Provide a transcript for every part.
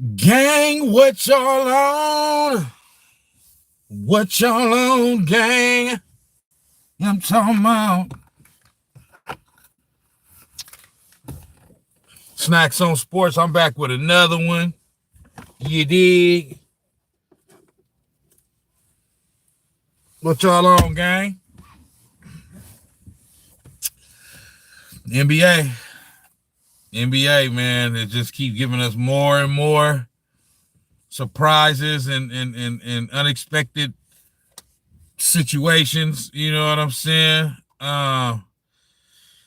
Gang, what y'all on? What y'all on, gang? I'm talking about Snacks on Sports. I'm back with another one. You dig? What y'all on, gang? NBA. NBA, man, it just keep giving us more and more surprises and unexpected situations. You know what I'm saying?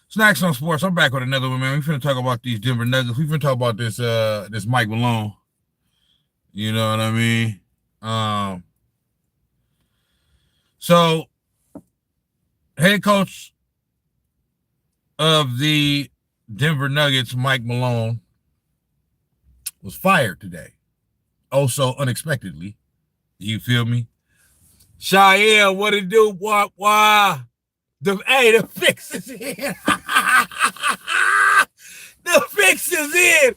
Snacks on Sports. I'm back with another one, man. We're finna talk about these Denver Nuggets. We're finna talk about this Mike Malone. You know what I mean? So head coach of the Denver Nuggets, Mike Malone, was fired today. Also unexpectedly. You feel me? Cheyenne, what it do? Why? The fix is in. The fix is in.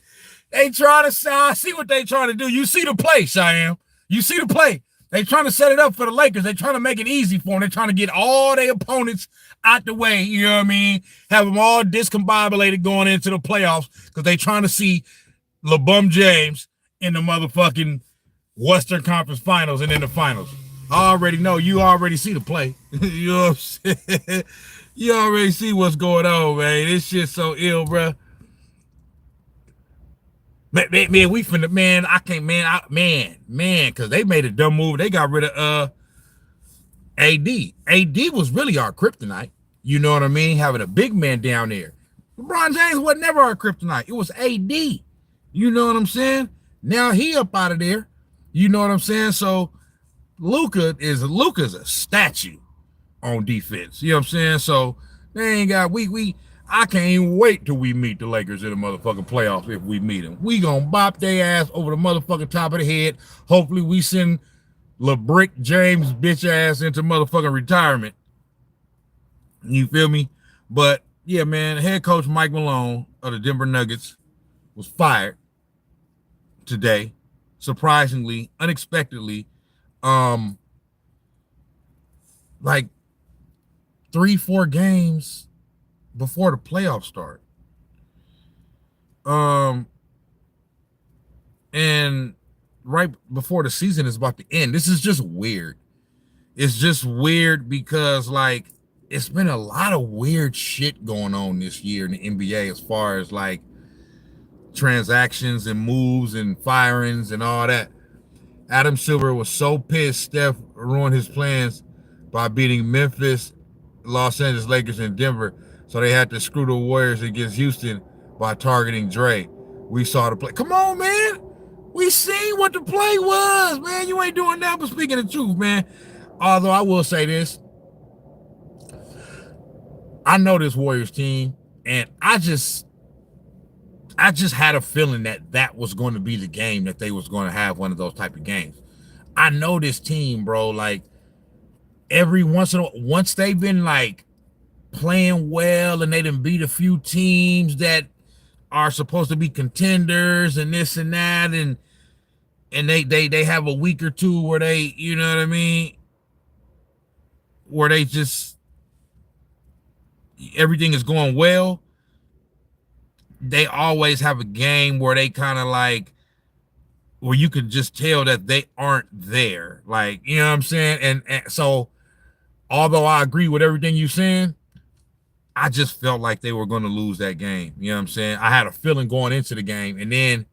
They trying to see what they trying to do. You see the play, Cheyenne. You see the play. They trying to set it up for the Lakers. They trying to make it easy for them. They trying to get all their opponents out the way. You know what I mean? Have them all discombobulated going into the playoffs because they trying to see LeBron James in the motherfucking Western Conference Finals and in the finals. I already know. You already see the play. You know what I'm saying? You already see what's going on, man. This shit's so ill, bro. Man, we finna, man, I can't, man, because they made a dumb move. They got rid of AD. AD was really our kryptonite. You know what I mean? Having a big man down there. LeBron James was never our kryptonite. It was AD. You know what I'm saying? Now he up out of there. You know what I'm saying? So Luka's a statue on defense. You know what I'm saying? So they ain't got I can't even wait till we meet the Lakers in the motherfucking playoffs if we meet them. We gonna bop their ass over the motherfucking top of the head. Hopefully we send LeBrick James bitch ass into motherfucking retirement. You feel me? But yeah, man, head coach Mike Malone of the Denver Nuggets was fired today, surprisingly, unexpectedly. Like 3-4 games before the playoffs start. And right before the season is about to end. This is just weird. It's just weird because, like, it's been a lot of weird shit going on this year in the NBA as far as, like, transactions and moves and firings and all that. Adam Silver was so pissed Steph ruined his plans by beating Memphis, Los Angeles Lakers, and Denver, so they had to screw the Warriors against Houston by targeting Dre. We saw the play. Come on, man. We seen what the play was, man. You ain't doing that but speaking the truth, man. Although I will say this. I know this Warriors team, and I just had a feeling that was going to be the game, that they was going to have one of those type of games. I know this team, bro, like every once they've been like playing well and they done beat a few teams that are supposed to be contenders and this and that, and they have a week or two where they, you know what I mean, where they just everything is going well. They always have a game where they kind of like, where you can just tell that they aren't there. Like, you know what I'm saying? And so, although I agree with everything you're saying, I just felt like they were going to lose that game. You know what I'm saying? I had a feeling going into the game. And then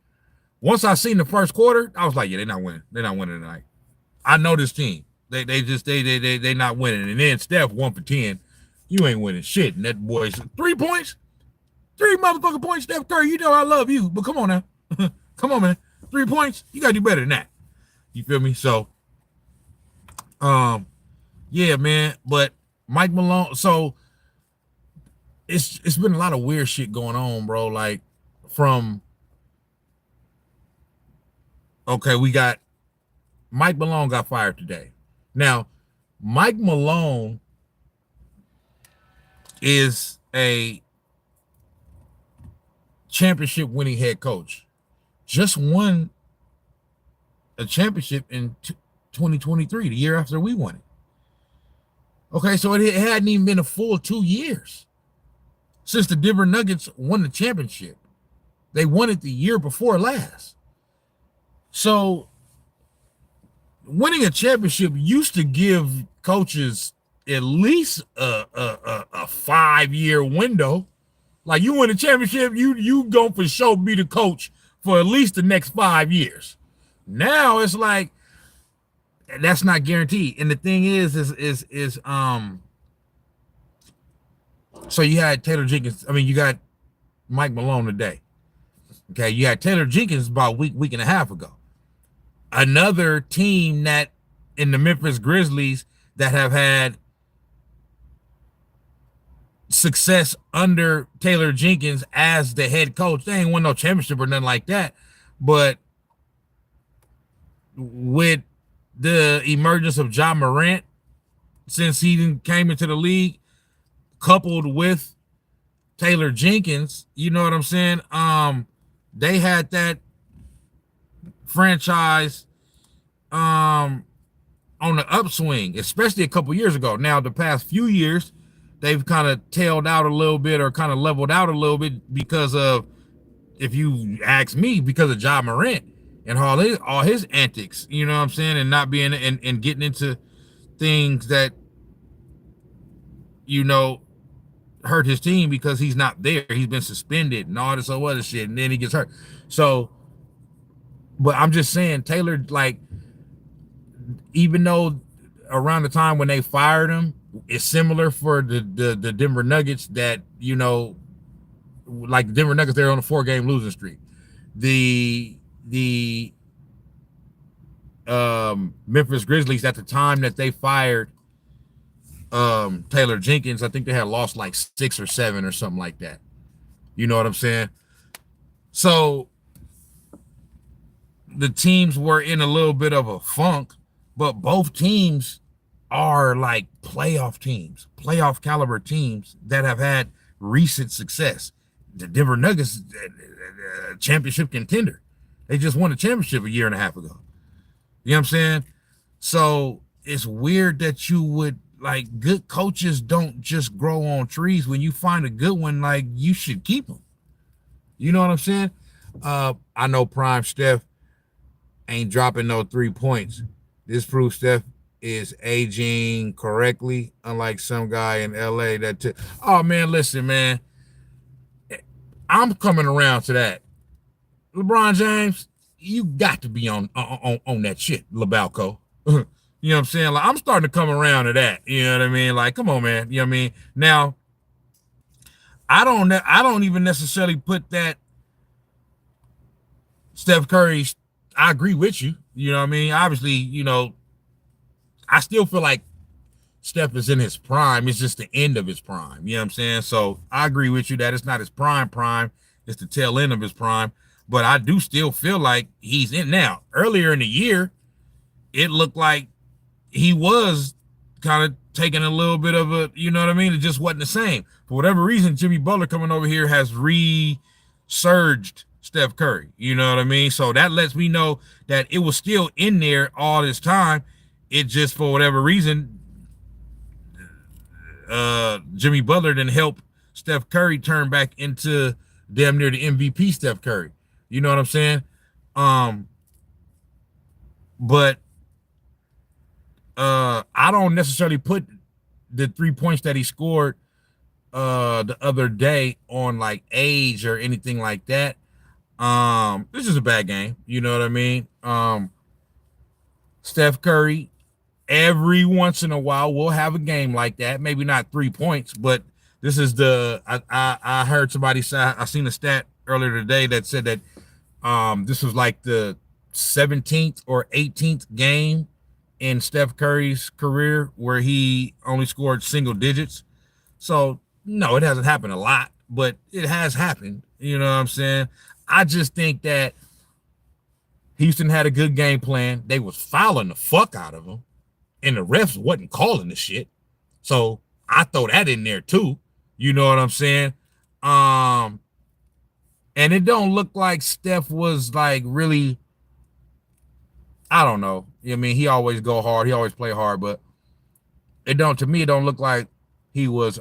once I seen the first quarter, I was like, yeah, they're not winning. They're not winning tonight. I know this team. They not winning. And then Steph 1 for 10. You ain't winning shit. And that boy's 3 points. 3 motherfucking points, Steph Curry. You know I love you, but come on now. Come on, man. 3 points. You gotta do better than that. You feel me? So, yeah, man. But Mike Malone. So it's been a lot of weird shit going on, bro. Like we got Mike Malone got fired today. Now, Mike Malone is a championship winning head coach. Just won a championship in 2023, the year after we won it. Okay, so it hadn't even been a full 2 years since the Denver Nuggets won the championship. They won it the year before last. So winning a championship used to give coaches at least a 5-year window. Like, you win a championship, you going for sure be the coach for at least the next 5 years. Now it's like that's not guaranteed. And the thing is so you had Taylor Jenkins. I mean, you got Mike Malone today. Okay, you had Taylor Jenkins about a week and a half ago. Another team that in the Memphis Grizzlies that have had success under Taylor Jenkins as the head coach. They ain't won no championship or nothing like that. But with the emergence of Ja Morant since he came into the league, coupled with Taylor Jenkins, you know what I'm saying? They had that franchise on the upswing, especially a couple years ago. Now, the past few years, they've kind of tailed out a little bit or kind of leveled out a little bit because of, if you ask me, because of Ja Morant and all his antics, you know what I'm saying, and not being and getting into things that, you know, hurt his team because he's not there. He's been suspended and all this other shit, and then he gets hurt. So, but I'm just saying, Taylor, like, even though around the time when they fired him, it's similar for the Denver Nuggets that, you know, like the Denver Nuggets, they're on a 4-game losing streak. The Memphis Grizzlies, at the time that they fired Taylor Jenkins, I think they had lost like 6 or 7 or something like that. You know what I'm saying? So the teams were in a little bit of a funk, but both teams are like playoff teams, playoff caliber teams that have had recent success. The Denver Nuggets, championship contender. They just won a championship a year and a half ago. You know what I'm saying? So it's weird that you would, like, good coaches don't just grow on trees. When you find a good one, like, you should keep them. You know what I'm saying? I know Prime Steph ain't dropping no 3 points. This proves Steph is aging correctly, unlike some guy in LA that oh man, listen, man. I'm coming around to that. LeBron James, you got to be on that shit, LeBalco. You know what I'm saying? Like, I'm starting to come around to that. You know what I mean? Like, come on, man. You know what I mean? Now, I don't even necessarily put that Steph Curry. I agree with you. You know what I mean? Obviously, you know, I still feel like Steph is in his prime. It's just the end of his prime. You know what I'm saying? So I agree with you that it's not his prime. It's the tail end of his prime. But I do still feel like he's in. Now, earlier in the year, it looked like he was kind of taking a little bit of a, you know what I mean? It just wasn't the same. For whatever reason, Jimmy Butler coming over here has resurged Steph Curry. You know what I mean? So that lets me know that it was still in there all this time. It just, for whatever reason, Jimmy Butler didn't help Steph Curry turn back into damn near the MVP Steph Curry. You know what I'm saying? But I don't necessarily put the 3 points that he scored the other day on like age or anything like that. This is a bad game. You know what I mean? Steph Curry, every once in a while, we'll have a game like that. Maybe not 3 points, but this is I heard somebody say, I seen a stat earlier today that said that this was like the 17th or 18th game in Steph Curry's career where he only scored single digits. So no, it hasn't happened a lot, but it has happened. You know what I'm saying? I just think that Houston had a good game plan. They was fouling the fuck out of him, and the refs wasn't calling the shit. So I throw that in there too. You know what I'm saying? And it don't look like Steph was like really I don't know. I mean, he always go hard. He always play hard, but it don't, to me, it don't look like he was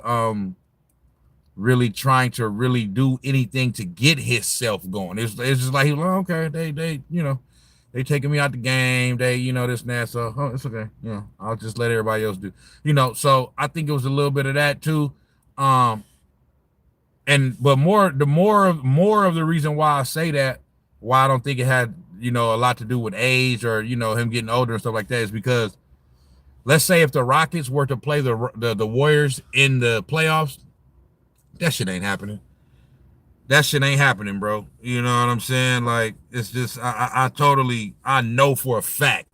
really trying to really do anything to get himself going. It's just like he was like, okay, they they taking me out the game. They, this and that. So it's okay. I'll just let everybody else do. So I think it was a little bit of that too. But more of the reason why I say that, why I don't think it had, a lot to do with age or, him getting older and stuff like that, is because let's say if the Rockets were to play the Warriors in the playoffs, that shit ain't happening. That shit ain't happening, bro. You know what I'm saying? Like, it's just, I know for a fact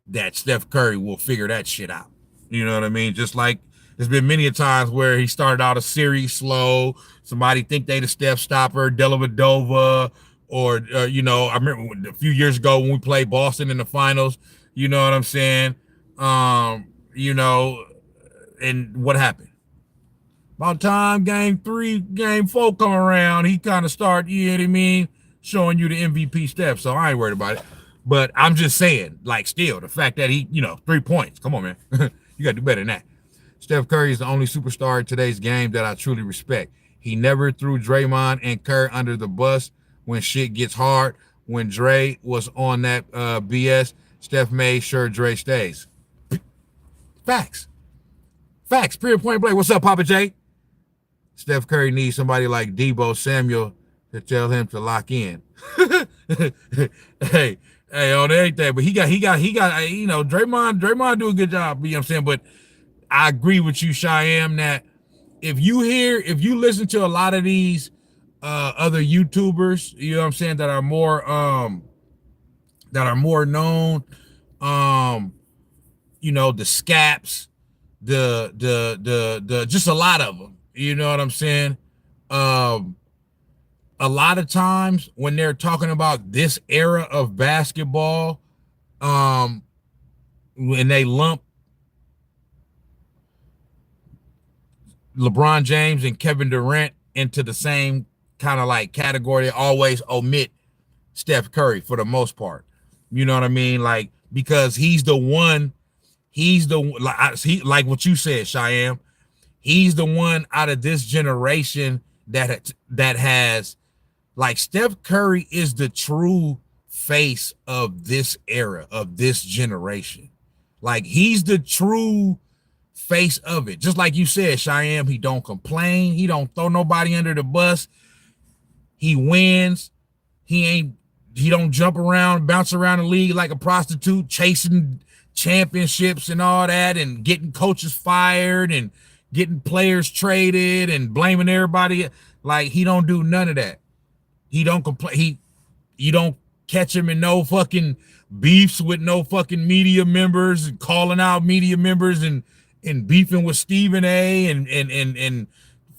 that Steph Curry will figure that shit out. You know what I mean? Just like there's been many a times where he started out a series slow. Somebody think they the Steph stopper, Dellavedova, or I remember a few years ago when we played Boston in the finals. You know what I'm saying? And what happened? By the time game 3, game 4 come around, he kind of start, you know what I mean, showing you the MVP Steph. So I ain't worried about it. But I'm just saying, like, still, the fact that he, 3 points. Come on, man. You got to do better than that. Steph Curry is the only superstar in today's game that I truly respect. He never threw Draymond and Kerr under the bus when shit gets hard. When Dre was on that BS, Steph made sure Dre stays. Facts. Facts. Period, point blank. What's up, Papa J? Steph Curry needs somebody like Debo Samuel to tell him to lock in. hey, on everything, but he got, Draymond do a good job, you know what I'm saying? But I agree with you, Cheyenne, that if you listen to a lot of these other YouTubers, you know what I'm saying, that are more known, the Scaps, the just a lot of them. You know what I'm saying? A lot of times when they're talking about this era of basketball, when they lump LeBron James and Kevin Durant into the same kind of like category, they always omit Steph Curry for the most part. You know what I mean? Like, because he's the one, like what you said, Cheyenne. He's the one out of this generation that has, like, Steph Curry is the true face of this era, of this generation. Like, he's the true face of it. Just like you said, Cheyenne, he don't complain. He don't throw nobody under the bus. He wins. He don't jump around, bounce around the league like a prostitute, chasing championships and all that, and getting coaches fired and getting players traded and blaming everybody. Like, he don't do none of that. He don't complain. You don't catch him in no fucking beefs with no fucking media members and calling out media members and beefing with Stephen A and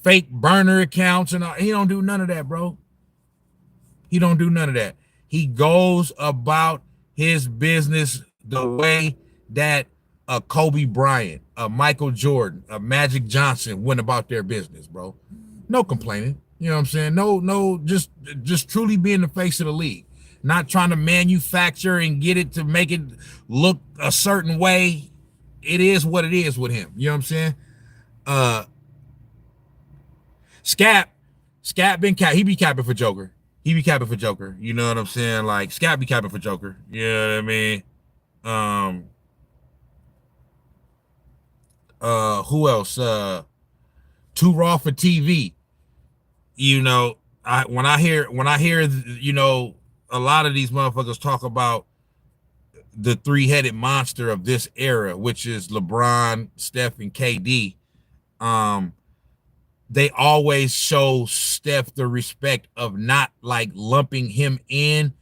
fake burner accounts and all. He don't do none of that, bro. He don't do none of that. He goes about his business the way that a Kobe Bryant, a Michael Jordan, a Magic Johnson went about their business, bro. No complaining. You know what I'm saying? No, just truly being the face of the league. Not trying to manufacture and get it to make it look a certain way. It is what it is with him. You know what I'm saying? Scat been he be capping for Joker. He be capping for Joker. You know what I'm saying? Like, Scat be capping for Joker. You know what I mean? Who else? Too Raw for TV. When I hear, a lot of these motherfuckers talk about the 3-headed monster of this era, which is LeBron, Steph, and KD. They always show Steph the respect of not like lumping him in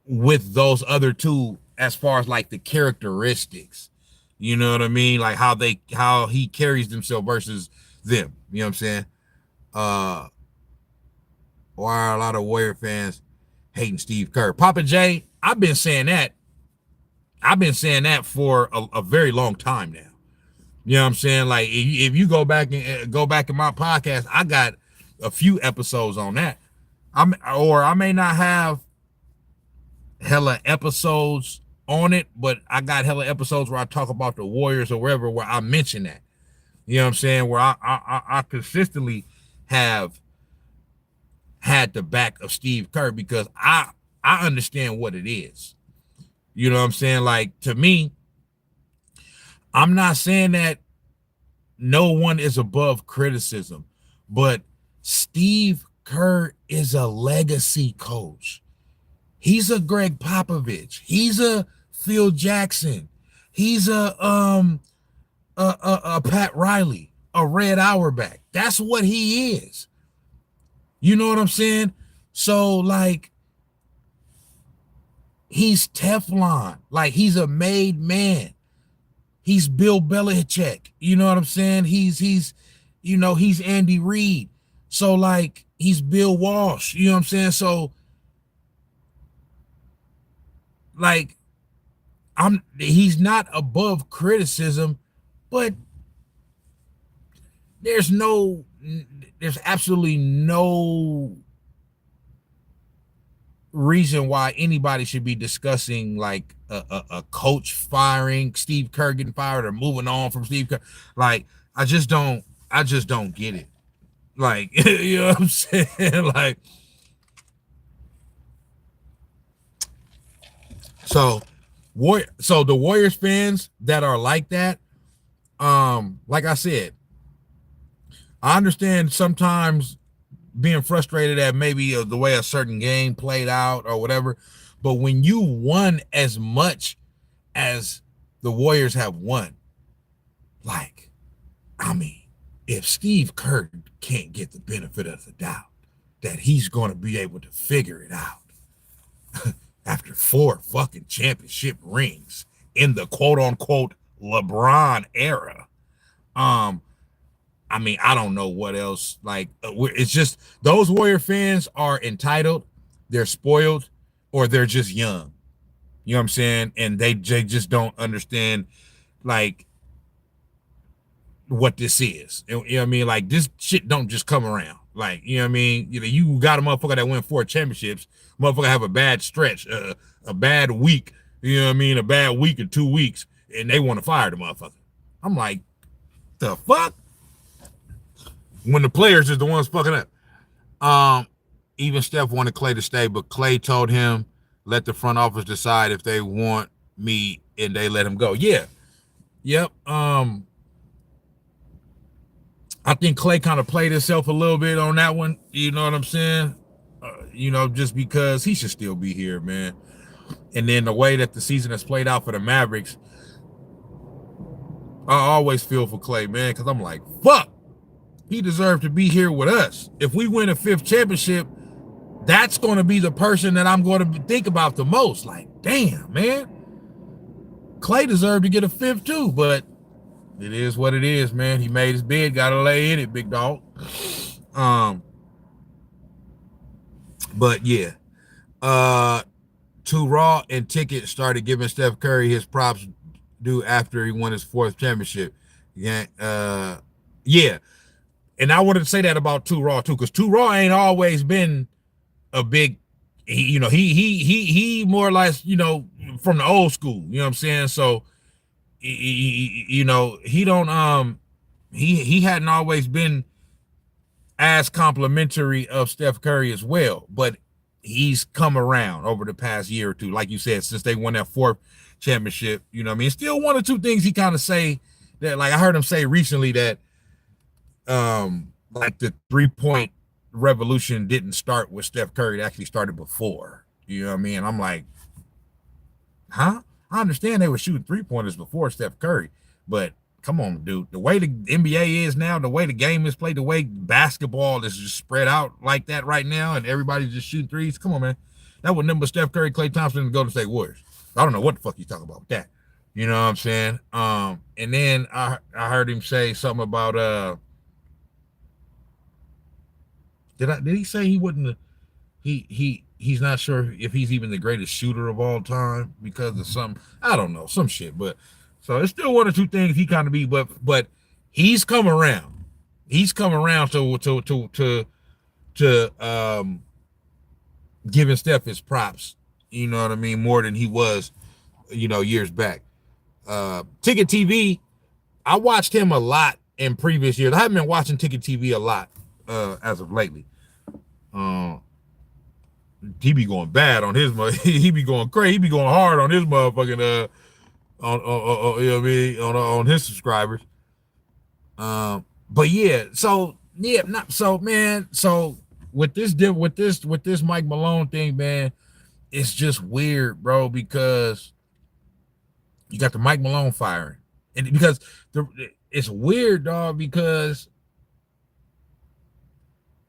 with those other two as far as like the characteristics. You know what I mean? Like how he carries himself versus them. You know what I'm saying? Why are a lot of Warrior fans hating Steve Kerr? Papa J, I've been saying that for a very long time now. You know what I'm saying? Like, if you go back in my podcast, I got a few episodes on that. I may not have hella episodes on it, but I got hella episodes where I talk about the Warriors or wherever where I mention that. You know what I'm saying? Where I consistently have had the back of Steve Kerr because I understand what it is. You know what I'm saying? Like, to me, I'm not saying that no one is above criticism, but Steve Kerr is a legacy coach. He's a Greg Popovich. He's a Phil Jackson. He's a Pat Riley, a Red Auerbach. That's what he is. You know what I'm saying? So, like, he's Teflon. Like, he's a made man. He's Bill Belichick. You know what I'm saying? He's Andy Reid. So, like, he's Bill Walsh. You know what I'm saying? So, like, he's not above criticism, but there's absolutely no reason why anybody should be discussing like a coach firing, Steve Kerr getting fired, or moving on from Steve Kerr. Like, I just don't get it. Like, you know what I'm saying? Like, so the Warriors fans that are like that, like I said, I understand sometimes being frustrated at maybe the way a certain game played out or whatever, but when you won as much as the Warriors have won, like, I mean, if Steve Kerr can't get the benefit of the doubt that he's going to be able to figure it out after 4 fucking championship rings in the quote unquote LeBron era, I mean, I don't know what else. Like, it's just those Warrior fans are entitled, they're spoiled, or they're just young. You know what I'm saying? And they just don't understand, like, what this is. You know what I mean? Like, this shit don't just come around. Like, you know what I mean? You got a motherfucker that win 4 championships. Motherfucker have a bad stretch, a bad week. You know what I mean? A bad week or 2 weeks, and they want to fire the motherfucker. I'm like, the fuck? When the players is the ones fucking up. Even Steph wanted Klay to stay, but Klay told him, let the front office decide if they want me, and they let him go. Yeah. Yep. I think Klay kind of played himself a little bit on that one. You know what I'm saying? Just because he should still be here, man. And then the way that the season has played out for the Mavericks, I always feel for Klay, man, because I'm like, fuck. He deserved to be here with us. If we win a 5th championship, that's going to be the person that I'm going to think about the most. Like, damn, man. Klay deserved to get a 5th too, but it is what it is, man. He made his bed, got to lay in it, big dog. But yeah. Too Raw and Ticket started giving Steph Curry his props due after he won his 4th championship. Yeah. Yeah. And I wanted to say that about Too Raw too, because Too Raw ain't always been a big, he more or less, from the old school, you know what I'm saying? So, he don't, he hadn't always been as complimentary of Steph Curry as well, but he's come around over the past year or two, like you said, since they won that 4th championship. You know what I mean? Still 1 or 2 things he kind of say that, like, I heard him say recently that, like, the 3-point revolution didn't start with Steph Curry. It actually started before. You know what I mean? I'm like, huh? I understand they were shooting 3-pointers before Steph Curry, but come on, dude. The way the NBA is now, the way the game is played, the way basketball is just spread out like that right now, and everybody's just shooting threes. Come on, man. That would number Steph Curry, Klay Thompson, and the Golden State Warriors. I don't know what the fuck he's talking about with that. You know what I'm saying? And then I heard him say something about did he say he wouldn't? He's not sure if he's even the greatest shooter of all time because of some, I don't know, some shit. But so it's still 1 or 2 things he kind of be, but he's come around. He's come around to giving Steph his props, You know what I mean? More than he was, years back. Ticket TV, I watched him a lot in previous years. I haven't been watching Ticket TV a lot as of lately. He be going bad on his he be going crazy. He be going hard on his motherfucking you know what I mean, on his subscribers. But yeah, so yeah, not so man. So with this Mike Malone thing, man, it's just weird, bro, because you got the Mike Malone firing, and because it's weird, dog, because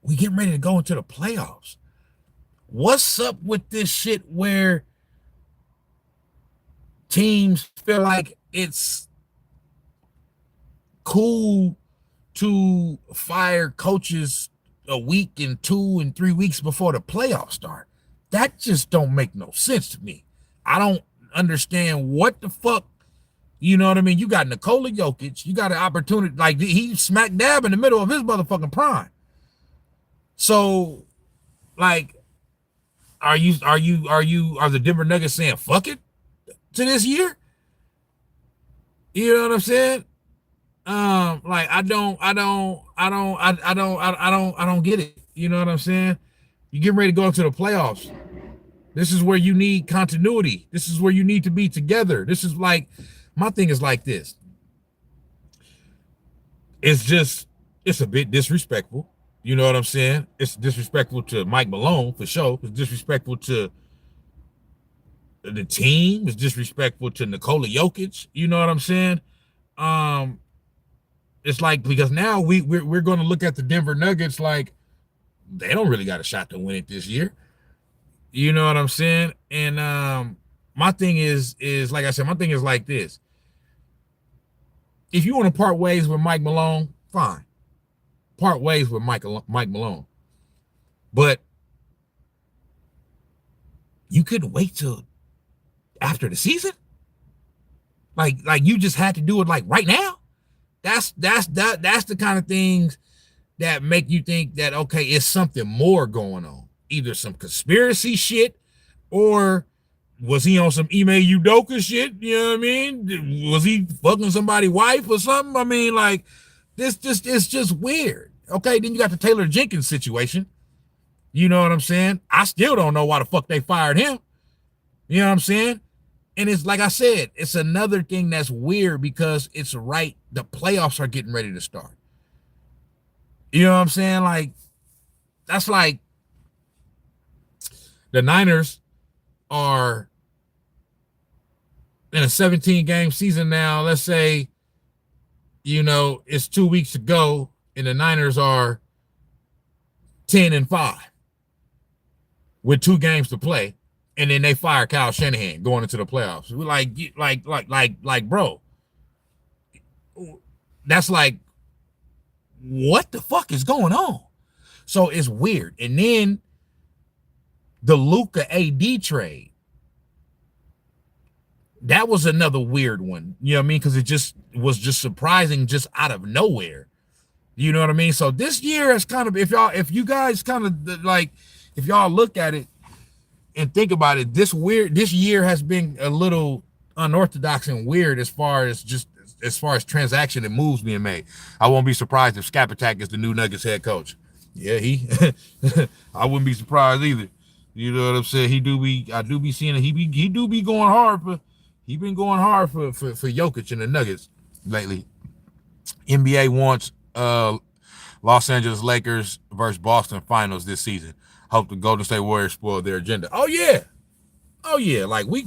we getting ready to go into the playoffs. What's up with this shit where teams feel like it's cool to fire coaches a week and 2 and 3 weeks before the playoffs start? That just don't make no sense to me. I don't understand what the fuck, you know what I mean? You got Nikola Jokic, you got an opportunity, like he's smack dab in the middle of his motherfucking prime. So, like, are the Denver Nuggets saying fuck it to this year? You know what I'm saying? Like I don't get it. You know what I'm saying? You get ready to go into the playoffs. This is where you need continuity. This is where you need to be together. This is like, my thing is like this. It's a bit disrespectful. You know what I'm saying? It's disrespectful to Mike Malone for sure. It's disrespectful to the team. It's disrespectful to Nikola Jokic. You know what I'm saying? It's like, because now we're going to look at the Denver Nuggets like they don't really got a shot to win it this year. You know what I'm saying? And my thing is like I said, my thing is like this. If you want to part ways with Mike Malone, fine. Part ways with Mike Malone. But you couldn't wait till after the season? Like you just had to do it like right now? That's the kind of things that make you think that, okay, it's something more going on. Either some conspiracy shit, or was he on some Ime Udoka shit? You know what I mean? Was he fucking somebody's wife or something? I mean, like, it's just weird. Okay, then you got the Taylor Jenkins situation. You know what I'm saying? I still don't know why the fuck they fired him. You know what I'm saying? And it's like I said, it's another thing that's weird because it's right. The playoffs are getting ready to start. You know what I'm saying? Like, that's like the Niners are in a 17-game season now. Let's say, you know, it's 2 weeks to go, and the Niners are 10-5 with 2 games to play, and then they fire Kyle Shanahan going into the playoffs. We're like, bro, that's like, what the fuck is going on? So it's weird. And then the Luka AD trade, that was another weird one. You know what I mean? Because it just was just surprising, just out of nowhere. You know what I mean? So this year is kind of, if you guys kind of like, if y'all look at it and think about it, this year has been a little unorthodox and weird as far as transaction and moves being made. I won't be surprised if Skapatak is the new Nuggets head coach. Yeah, I wouldn't be surprised either. You know what I'm saying? I do be seeing it. He do be going hard for Jokic and the Nuggets lately. NBA wants Los Angeles Lakers versus Boston finals this season. Hope the Golden State Warriors spoil their agenda. Oh yeah. Like we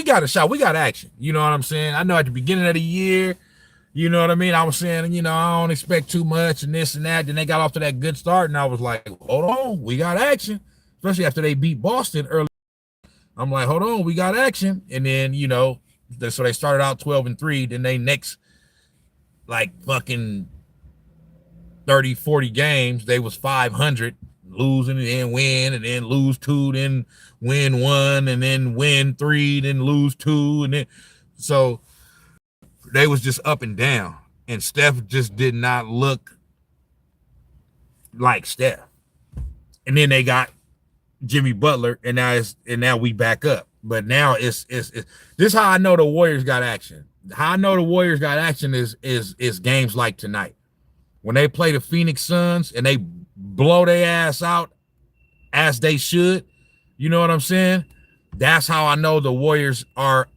got a shot. We got action. You know what I'm saying? I know at the beginning of the year, you know what I mean? I was saying, you know, I don't expect too much and this and that. Then they got off to that good start, and I was like, hold on, we got action. Especially after they beat Boston early. I'm like, hold on, we got action. And then, you know, so they started out 12-3. Then they next, like, fucking 30, 40 games, they was 500, losing and then win, and then lose 2, then win 1, and then win 3, then lose 2. And then, so they was just up and down. And Steph just did not look like Steph. And then they got Jimmy Butler, and now we back up. But now it's this is how I know the Warriors got action. How I know the Warriors got action is games like tonight when they play the Phoenix Suns and they blow their ass out as they should. You know what I'm saying? That's how I know the Warriors are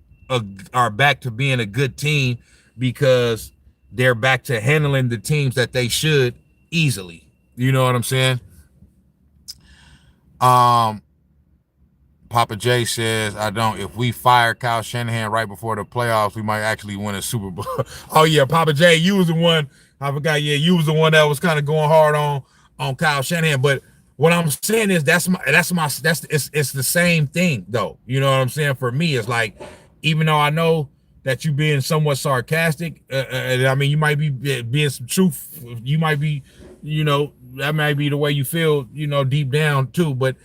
back to being a good team, because they're back to handling the teams that they should easily. You know what I'm saying? Papa J says, I don't. If we fire Kyle Shanahan right before the playoffs, we might actually win a Super Bowl. Oh, yeah, Papa J, you was the one. I forgot. Yeah, you was the one that was kind of going hard on Kyle Shanahan. But what I'm saying is it's the same thing, though. You know what I'm saying? For me, it's like, even though I know that you being somewhat sarcastic, I mean, you might be being some truth. You might be, that might be the way you feel, deep down too. But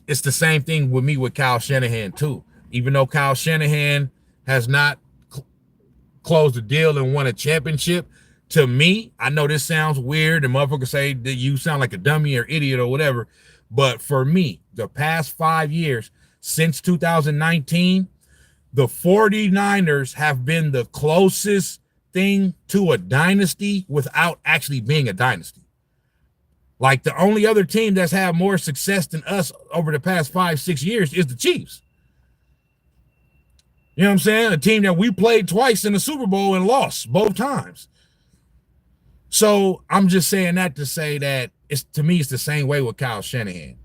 it's the same thing with me with Kyle Shanahan too. Even though Kyle Shanahan has not closed the deal and won a championship, to me, I know this sounds weird, and motherfuckers say that you sound like a dummy or idiot or whatever, but for me, the past 5 years, since 2019, the 49ers have been the closest thing to a dynasty without actually being a dynasty. Like, the only other team that's had more success than us over the past 5-6 years is the Chiefs. You know what I'm saying? A team that we played twice in the Super Bowl and lost both times. So I'm just saying that to say that to me, it's the same way with Kyle Shanahan.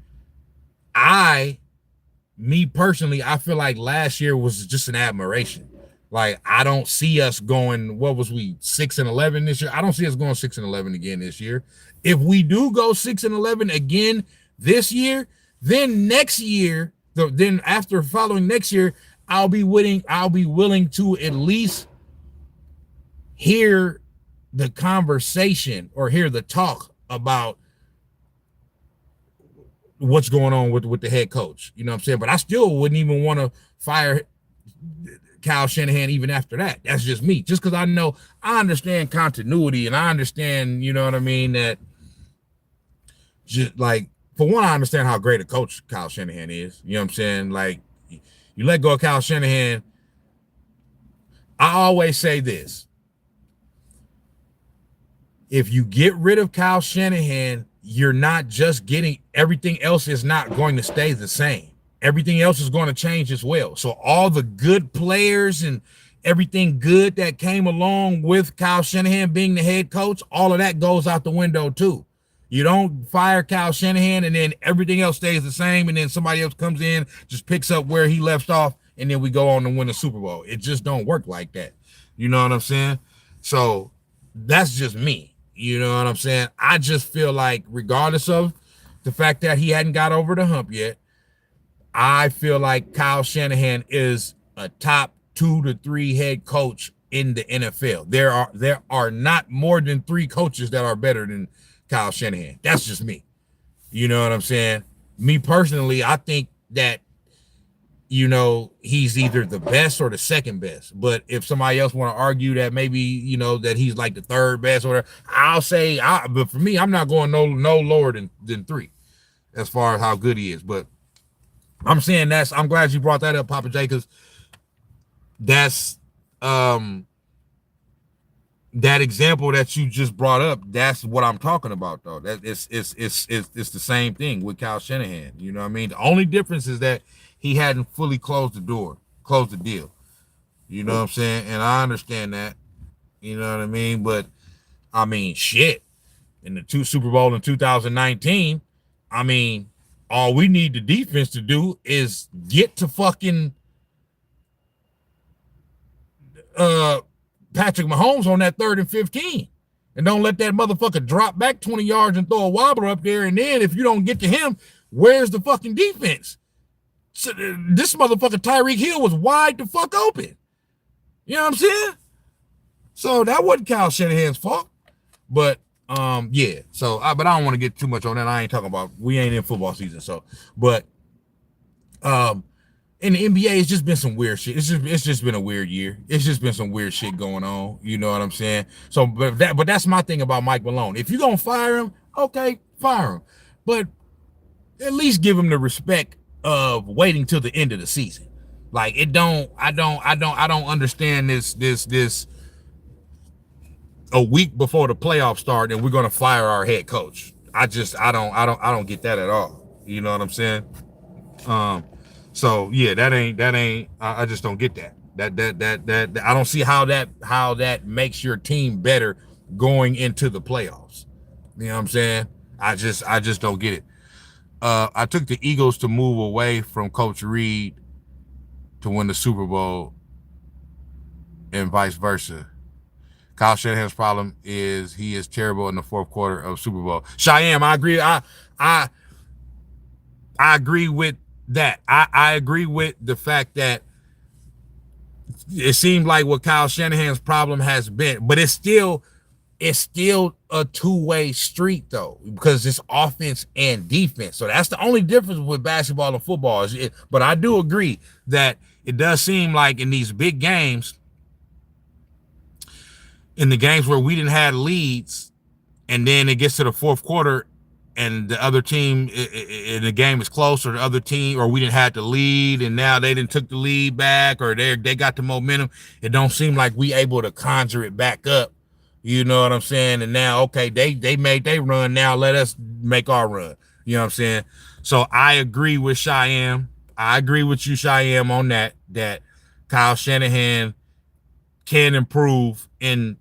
Me personally, I feel like last year was just an admiration. Like, I don't see us going, 6-11 this year? I don't see us going 6-11 again this year. If we do go 6-11 again this year, then next year, then after following next year, I'll be willing to at least hear the conversation or hear the talk about what's going on with the head coach. You know what I'm saying? But I still wouldn't even want to fire Kyle Shanahan even after that. That's just me. Just because I understand continuity, and I understand, you know what I mean, that just like, for one, I understand how great a coach Kyle Shanahan is. You know what I'm saying? Like, you let go of Kyle Shanahan. I always say this. If you get rid of Kyle Shanahan, you're not just getting, everything else is not going to stay the same. Everything else is going to change as well. So all the good players and everything good that came along with Kyle Shanahan being the head coach, all of that goes out the window too. You don't fire Kyle Shanahan and then everything else stays the same, and then somebody else comes in, just picks up where he left off, and then we go on to win the Super Bowl. It just don't work like that. You know what I'm saying? So that's just me. You know what I'm saying? I just feel like, regardless of the fact that he hadn't got over the hump yet, I feel like Kyle Shanahan is a top 2 to 3 head coach in the NFL. There are not more than 3 coaches that are better than Kyle Shanahan. That's just me. You know what I'm saying? Me personally, I think that, he's either the best or the second best. But if somebody else want to argue that maybe, that he's like the third best or whatever, I'll say, but for me, I'm not going no lower than 3 as far as how good he is. But I'm saying I'm glad you brought that up, Papa J, because that's that example that you just brought up. That's what I'm talking about, though. That it's the same thing with Kyle Shanahan. You know what I mean? The only difference is that he hadn't fully closed the deal. You know what I'm saying? And I understand that. You know what I mean? But I mean, shit. In the 2 Super Bowl in 2019, I mean, all we need the defense to do is get to fucking Patrick Mahomes on that 3rd and 15. And don't let that motherfucker drop back 20 yards and throw a wobbler up there. And then if you don't get to him, where's the fucking defense? So this motherfucker Tyreek Hill was wide the fuck open. You know what I'm saying? So that wasn't Kyle Shanahan's fault. But yeah. So but I don't want to get too much on that. I ain't talking about, we ain't in football season. So, but in the NBA, it's just been some weird shit. It's just been a weird year. It's just been some weird shit going on. You know what I'm saying? So, but that's my thing about Mike Malone. If you're gonna fire him, okay, fire him. But at least give him the respect of waiting till the end of the season. Like it don't, I don't understand this a week before the playoffs start and we're gonna fire our head coach. I don't get that at all. You know what I'm saying? So yeah, that ain't. I just don't get that. That I don't see how that makes your team better going into the playoffs. You know what I'm saying? I just don't get it. I took the Eagles to move away from Coach Reed to win the Super Bowl and vice versa. Kyle Shanahan's problem is he is terrible in the fourth quarter of Super Bowl. Cheyenne, I agree. I agree with that. I agree with the fact that it seemed like what Kyle Shanahan's problem has been, but it's still a two-way street though, because it's offense and defense. So that's the only difference with basketball and football. But I do agree that it does seem like in these big games, in the games where we didn't have leads, and then it gets to the fourth quarter and the other team in the game is close, or the other team, or we didn't have the lead and now they didn't took the lead back, or they got the momentum. It don't seem like we able to conjure it back up. You know what I'm saying? And now, okay, they made their run. Now let us make our run. You know what I'm saying? So I agree with Cheyenne. I agree with you, Cheyenne, on that Kyle Shanahan can improve in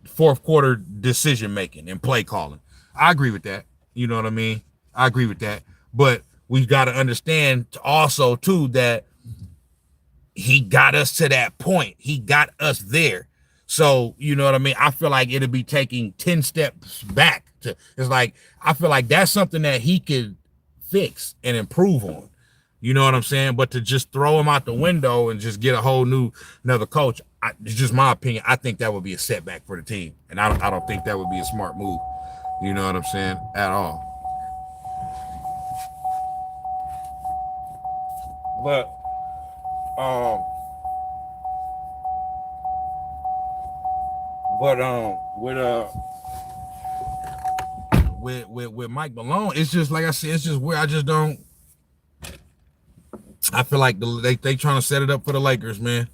fourth quarter decision making and play calling. I agree with that. You know what I mean? I agree with that. But we've got to understand also too that he got us to that point. He got us there. So, you know what I mean? I feel like it'll be taking 10 steps back to, it's like, I feel like that's something that he could fix and improve on. You know what I'm saying? But to just throw him out the window and just get a whole another coach, it's just my opinion. I think that would be a setback for the team. And I don't think that would be a smart move. You know what I'm saying? At all. But, with Mike Malone, it's just like I said, it's just where I just don't. I feel like they trying to set it up for the Lakers, man.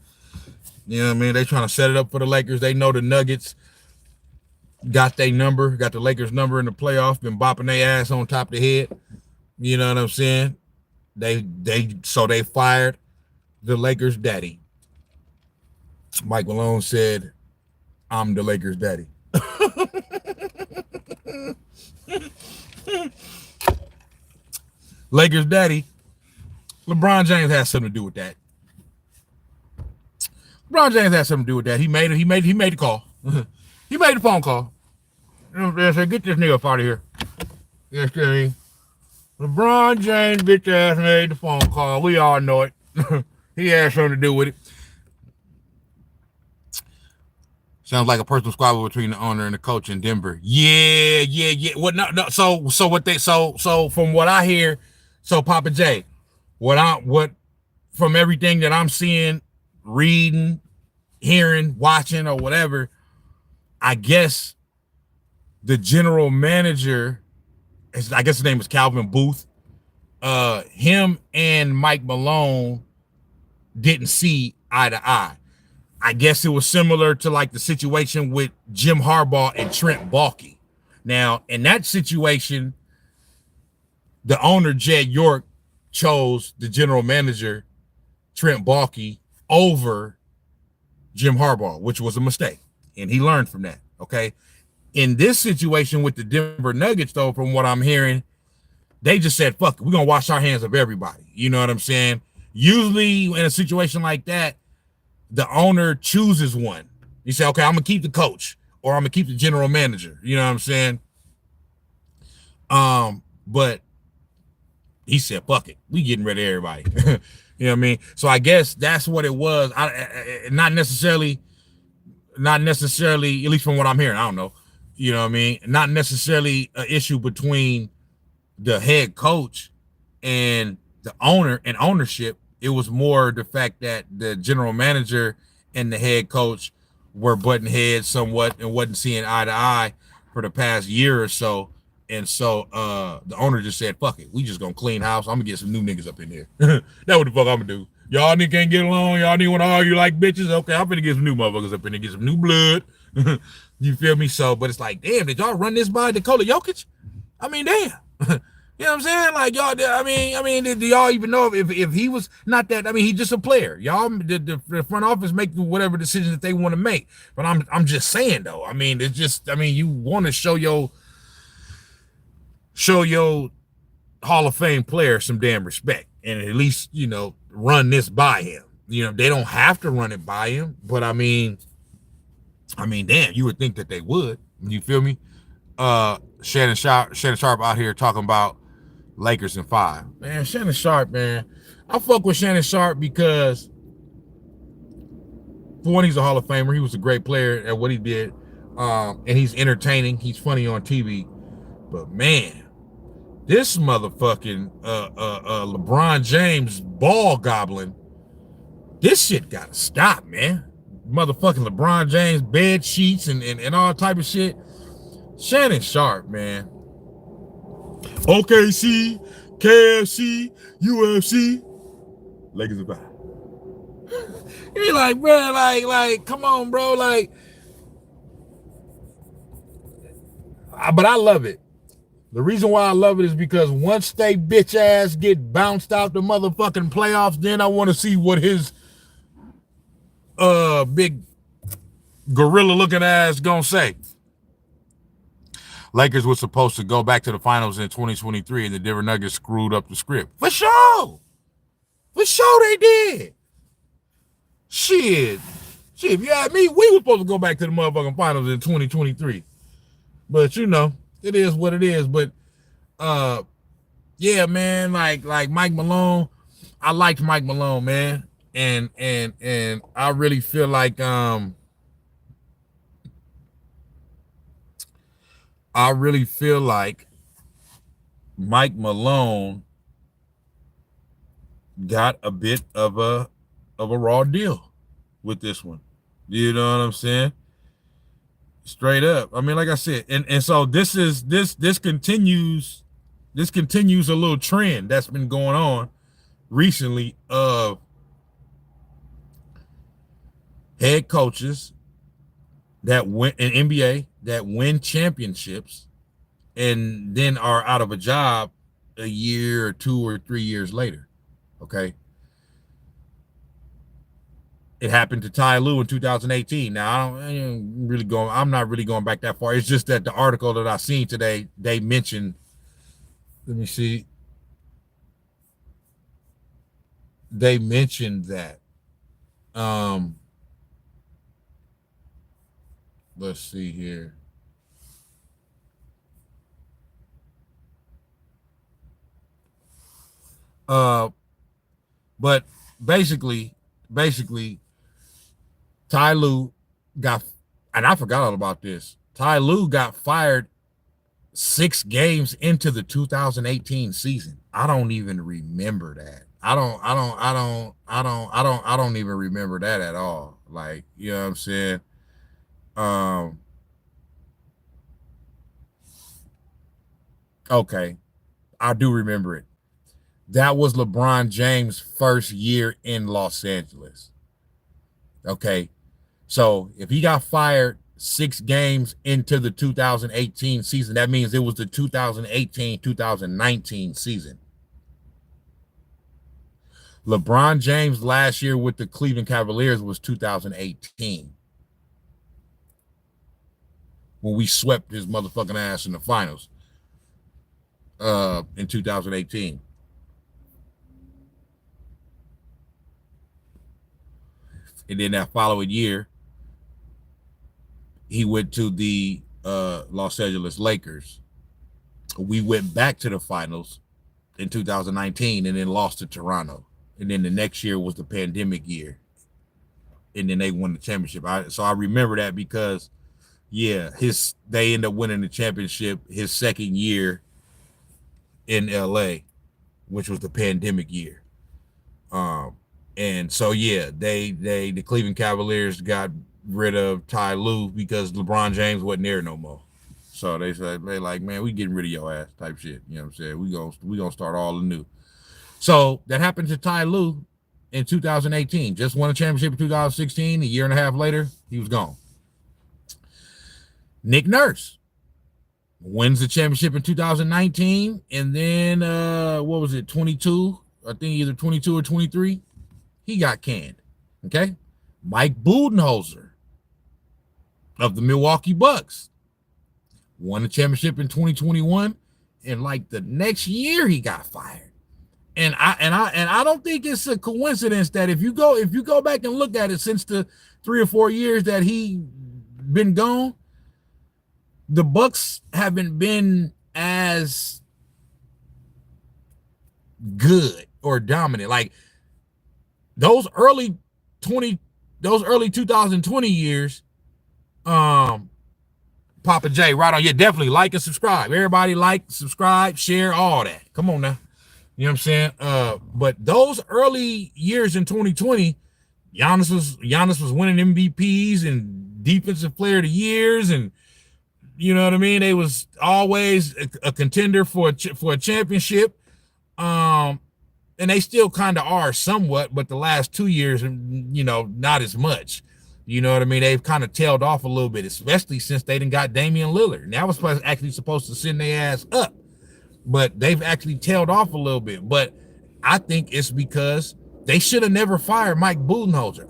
You know what I mean? They trying to set it up for the Lakers. They know the Nuggets got their number, got the Lakers number in the playoffs, been bopping their ass on top of the head. You know what I'm saying? They fired the Lakers daddy. Mike Malone said, "I'm the Lakers daddy." Lakers daddy. LeBron James has something to do with that. LeBron James has something to do with that. He made the call. He made the phone call. They said, "Get this nigga up out of here." Yes, LeBron James bitch ass made the phone call. We all know it. He had something to do with it. Sounds like a personal squabble between the owner and the coach in Denver. Yeah. What? No. So from what I hear, so Papa J, what from everything that I'm seeing, reading, hearing, watching, or whatever, I guess the general manager, I guess his name is Calvin Booth. Him and Mike Malone didn't see eye to eye. I guess it was similar to like the situation with Jim Harbaugh and Trent Baalke. Now, in that situation, the owner, Jed York, chose the general manager, Trent Baalke, over Jim Harbaugh, which was a mistake. And he learned from that, okay? In this situation with the Denver Nuggets, though, from what I'm hearing, they just said, fuck it, we're going to wash our hands of everybody. You know what I'm saying? Usually in a situation like that, the owner chooses one. You say, okay, I'm going to keep the coach or I'm going to keep the general manager. You know what I'm saying? But he said, fuck it, we getting rid of everybody. You know what I mean? So I guess that's what it was. Not necessarily, at least from what I'm hearing, I don't know. You know what I mean? Not necessarily an issue between the head coach and the owner and ownership. It was more the fact that the general manager and the head coach were butting heads somewhat and wasn't seeing eye to eye for the past year or so. And so the owner just said, fuck it. We just gonna clean house. I'm gonna get some new niggas up in here. That's what the fuck I'm gonna do. Y'all niggas can't get along. Y'all niggas want to argue like bitches. Okay, I'm finna get some new motherfuckers up in there, get some new blood. You feel me? So, but it's like, damn, did y'all run this by Nikola Jokic? I mean, damn. You know what I'm saying? Like y'all, I mean, do y'all even know if he was not that? I mean, he's just a player. Y'all, the front office make whatever decisions that they want to make. But I'm just saying though. I mean, it's just, I mean, you want to show your Hall of Fame player some damn respect, and at least run this by him. They don't have to run it by him, but I mean, damn, you would think that they would. You feel me? Shannon Sharp out here talking about Lakers in 5. Man, Shannon Sharp, man. I fuck with Shannon Sharp because, for one, he's a Hall of Famer. He was a great player at what he did. And he's entertaining. He's funny on TV. But man, this motherfucking LeBron James ball goblin, this shit gotta stop, man. Motherfucking LeBron James bed sheets and all type of shit. Shannon Sharp, man. OKC, KFC, UFC, Lakers are back. You be like, bro, like, come on, bro, like. But I love it. The reason why I love it is because once they bitch ass get bounced out the motherfucking playoffs, then I want to see what his big gorilla looking ass gonna say. Lakers was supposed to go back to the finals in 2023, and the Denver Nuggets screwed up the script. For sure they did. Shit, if you ask me, we were supposed to go back to the motherfucking finals in 2023. But it is what it is. But yeah, man, like Mike Malone, I liked Mike Malone, man. And I really feel like Mike Malone got a bit of a raw deal with this one. You know what I'm saying? Straight up. I mean, like I said, and so this continues a little trend that's been going on recently of head coaches that win in NBA that win championships and then are out of a job a year or 2 or 3 years later. Okay. It happened to Ty Lue in 2018. Now I'm not really going back that far. It's just that the article that I seen today, they mentioned, let me see. They mentioned that. Let's see here. But basically, Ty Lue got, and I forgot all about this. Ty Lue got fired 6 games into the 2018 season. I don't even remember that. I don't even remember that at all. Like, you know what I'm saying? Okay. I do remember it. That was LeBron James' first year in Los Angeles. Okay. So if he got fired 6 games into the 2018 season, that means it was the 2018-2019 season. LeBron James last year with the Cleveland Cavaliers was 2018. When we swept his motherfucking ass in the finals in 2018. And then that following year, he went to the Los Angeles Lakers. We went back to the finals in 2019 and then lost to Toronto. And then the next year was the pandemic year. And then they won the championship. So I remember that because, yeah, they ended up winning the championship his second year in LA, which was the pandemic year. And so, yeah, the Cleveland Cavaliers got rid of Ty Lue because LeBron James wasn't there no more. So they said, they like, man, we getting rid of your ass type shit. You know what I'm saying? We gonna start all anew. So that happened to Ty Lue in 2018. Just won a championship in 2016. A year and a half later, he was gone. Nick Nurse wins the championship in 2019, and then what was it, 22? I think either 22 or 23. He got canned. Okay. Mike Budenholzer of the Milwaukee Bucks won the championship in 2021, and like the next year he got fired. And I don't think it's a coincidence that if you go back and look at it since the 3 or 4 years that he been gone, the Bucks haven't been as good or dominant. Like those early 2020 years, Papa J, right on. Yeah, definitely like and subscribe. Everybody like, subscribe, share, all that. Come on now. You know what I'm saying? But those early years in 2020, Giannis was winning MVPs and defensive player of the years, and you know what I mean? They was always a contender for a championship. And they still kind of are somewhat, but the last 2 years, you know, not as much. You know what I mean? They've kind of tailed off a little bit, especially since they done got Damian Lillard. And that was actually supposed to send their ass up, but they've actually tailed off a little bit. But I think it's because they should have never fired Mike Budenholzer.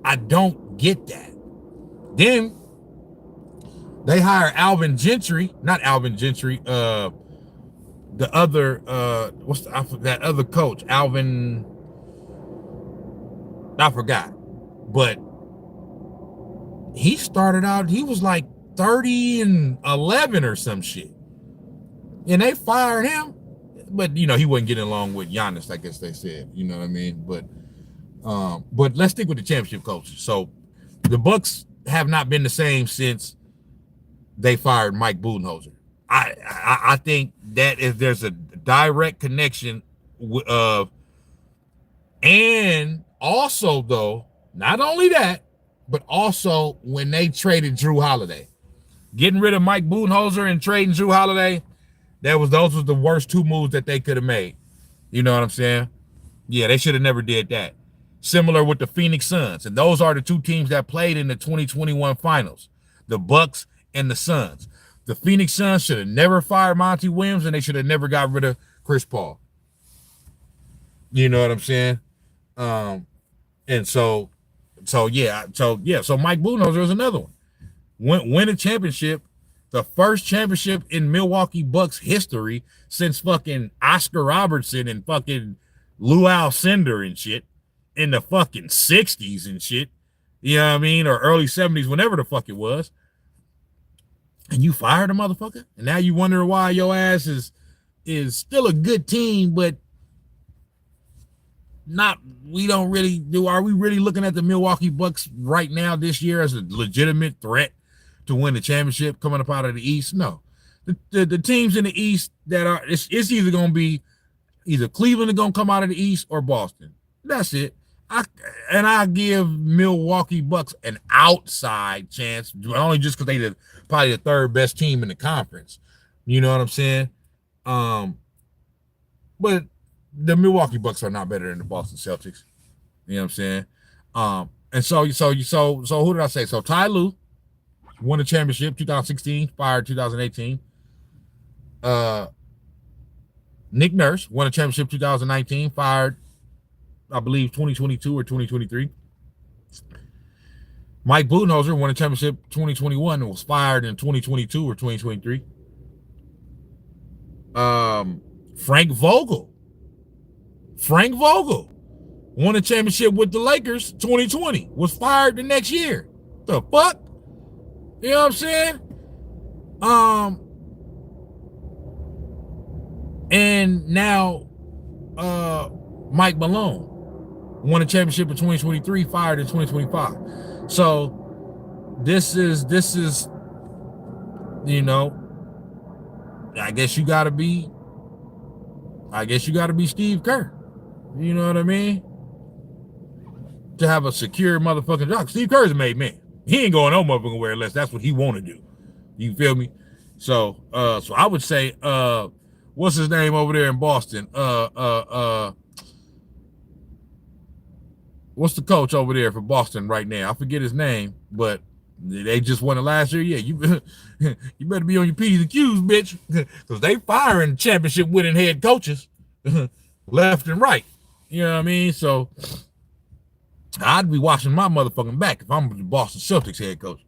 I don't get that. Then they hire not Alvin Gentry, the other that other coach, Alvin, I forgot. But he started out, he was like 30-11 or some shit. And they fired him. But you know, he wasn't getting along with Giannis, I guess they said. You know what I mean? But let's stick with the championship coaches. So the Bucks have not been the same since they fired Mike Budenholzer. I think that if there's a direct connection and also though, not only that, but also when they traded Drew Holiday, getting rid of Mike Budenholzer and trading Drew Holiday, those was the worst 2 moves that they could have made. You know what I'm saying? Yeah, they should have never did that. Similar with the Phoenix Suns, and those are the 2 teams that played in the 2021 finals, the Bucks and the Suns. The Phoenix Suns should have never fired Monty Williams, and they should have never got rid of Chris Paul. You know what I'm saying? And so Mike Budenholzer is another one. Win a championship, the first championship in Milwaukee Bucks history since fucking Oscar Robertson and fucking Lou Alcindor and shit in the fucking 60s and shit. You know what I mean? Or early 70s, whenever the fuck it was. And you fired a motherfucker? And now you wonder why your ass is still a good team, but are we really looking at the Milwaukee Bucks right now this year as a legitimate threat to win the championship coming up out of the East? No. The teams in the East that it's either going to be either Cleveland is going to come out of the East or Boston. That's it. I give Milwaukee Bucks an outside chance, only just because they're probably the 3rd best team in the conference. You know what I'm saying? But the Milwaukee Bucks are not better than the Boston Celtics. You know what I'm saying? And so who did I say? So Ty Lue won the championship 2016, fired 2018. Nick Nurse won a championship 2019, fired I believe 2022 or 2023. Mike Budenholzer won a championship 2021 and was fired in 2022 or 2023. Frank Vogel won a championship with the Lakers 2020, was fired the next year. The fuck? You know what I'm saying? And now Mike Malone won a championship in 2023, fired in 2025. So this is, you know, I guess you gotta be Steve Kerr. You know what I mean? To have a secure motherfucking job. Steve Kerr's a made man. He ain't going no motherfucking where unless that's what he want to do. You feel me? So so I would say what's his name over there in Boston? What's the coach over there for Boston right now? I forget his name, but they just won it last year. Yeah, you you better be on your P's and Q's, bitch, because they firing championship winning head coaches left and right. You know what I mean? So I'd be watching my motherfucking back if I'm the Boston Celtics head coach.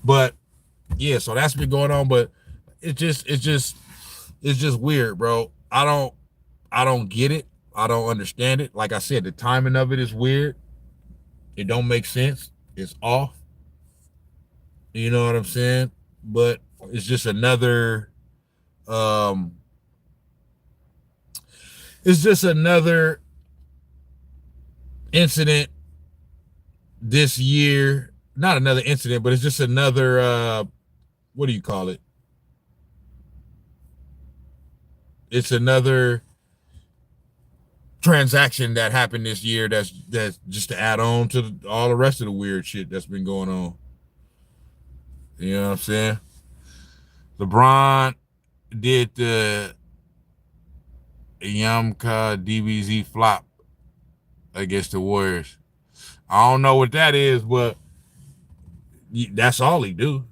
But yeah, so that's been going on. But it's just weird, bro. I don't get it. I don't understand it. Like I said, the timing of it is weird. It don't make sense. It's off. You know what I'm saying? But it's just another it's just another incident this year. Not another incident, but it's just another what do you call it? It's another transaction that happened this year that's just to add on to all the rest of the weird shit that's been going on. You know what I'm saying? LeBron did the Yamka DBZ flop against the Warriors. I don't know what that is, but that's all he do.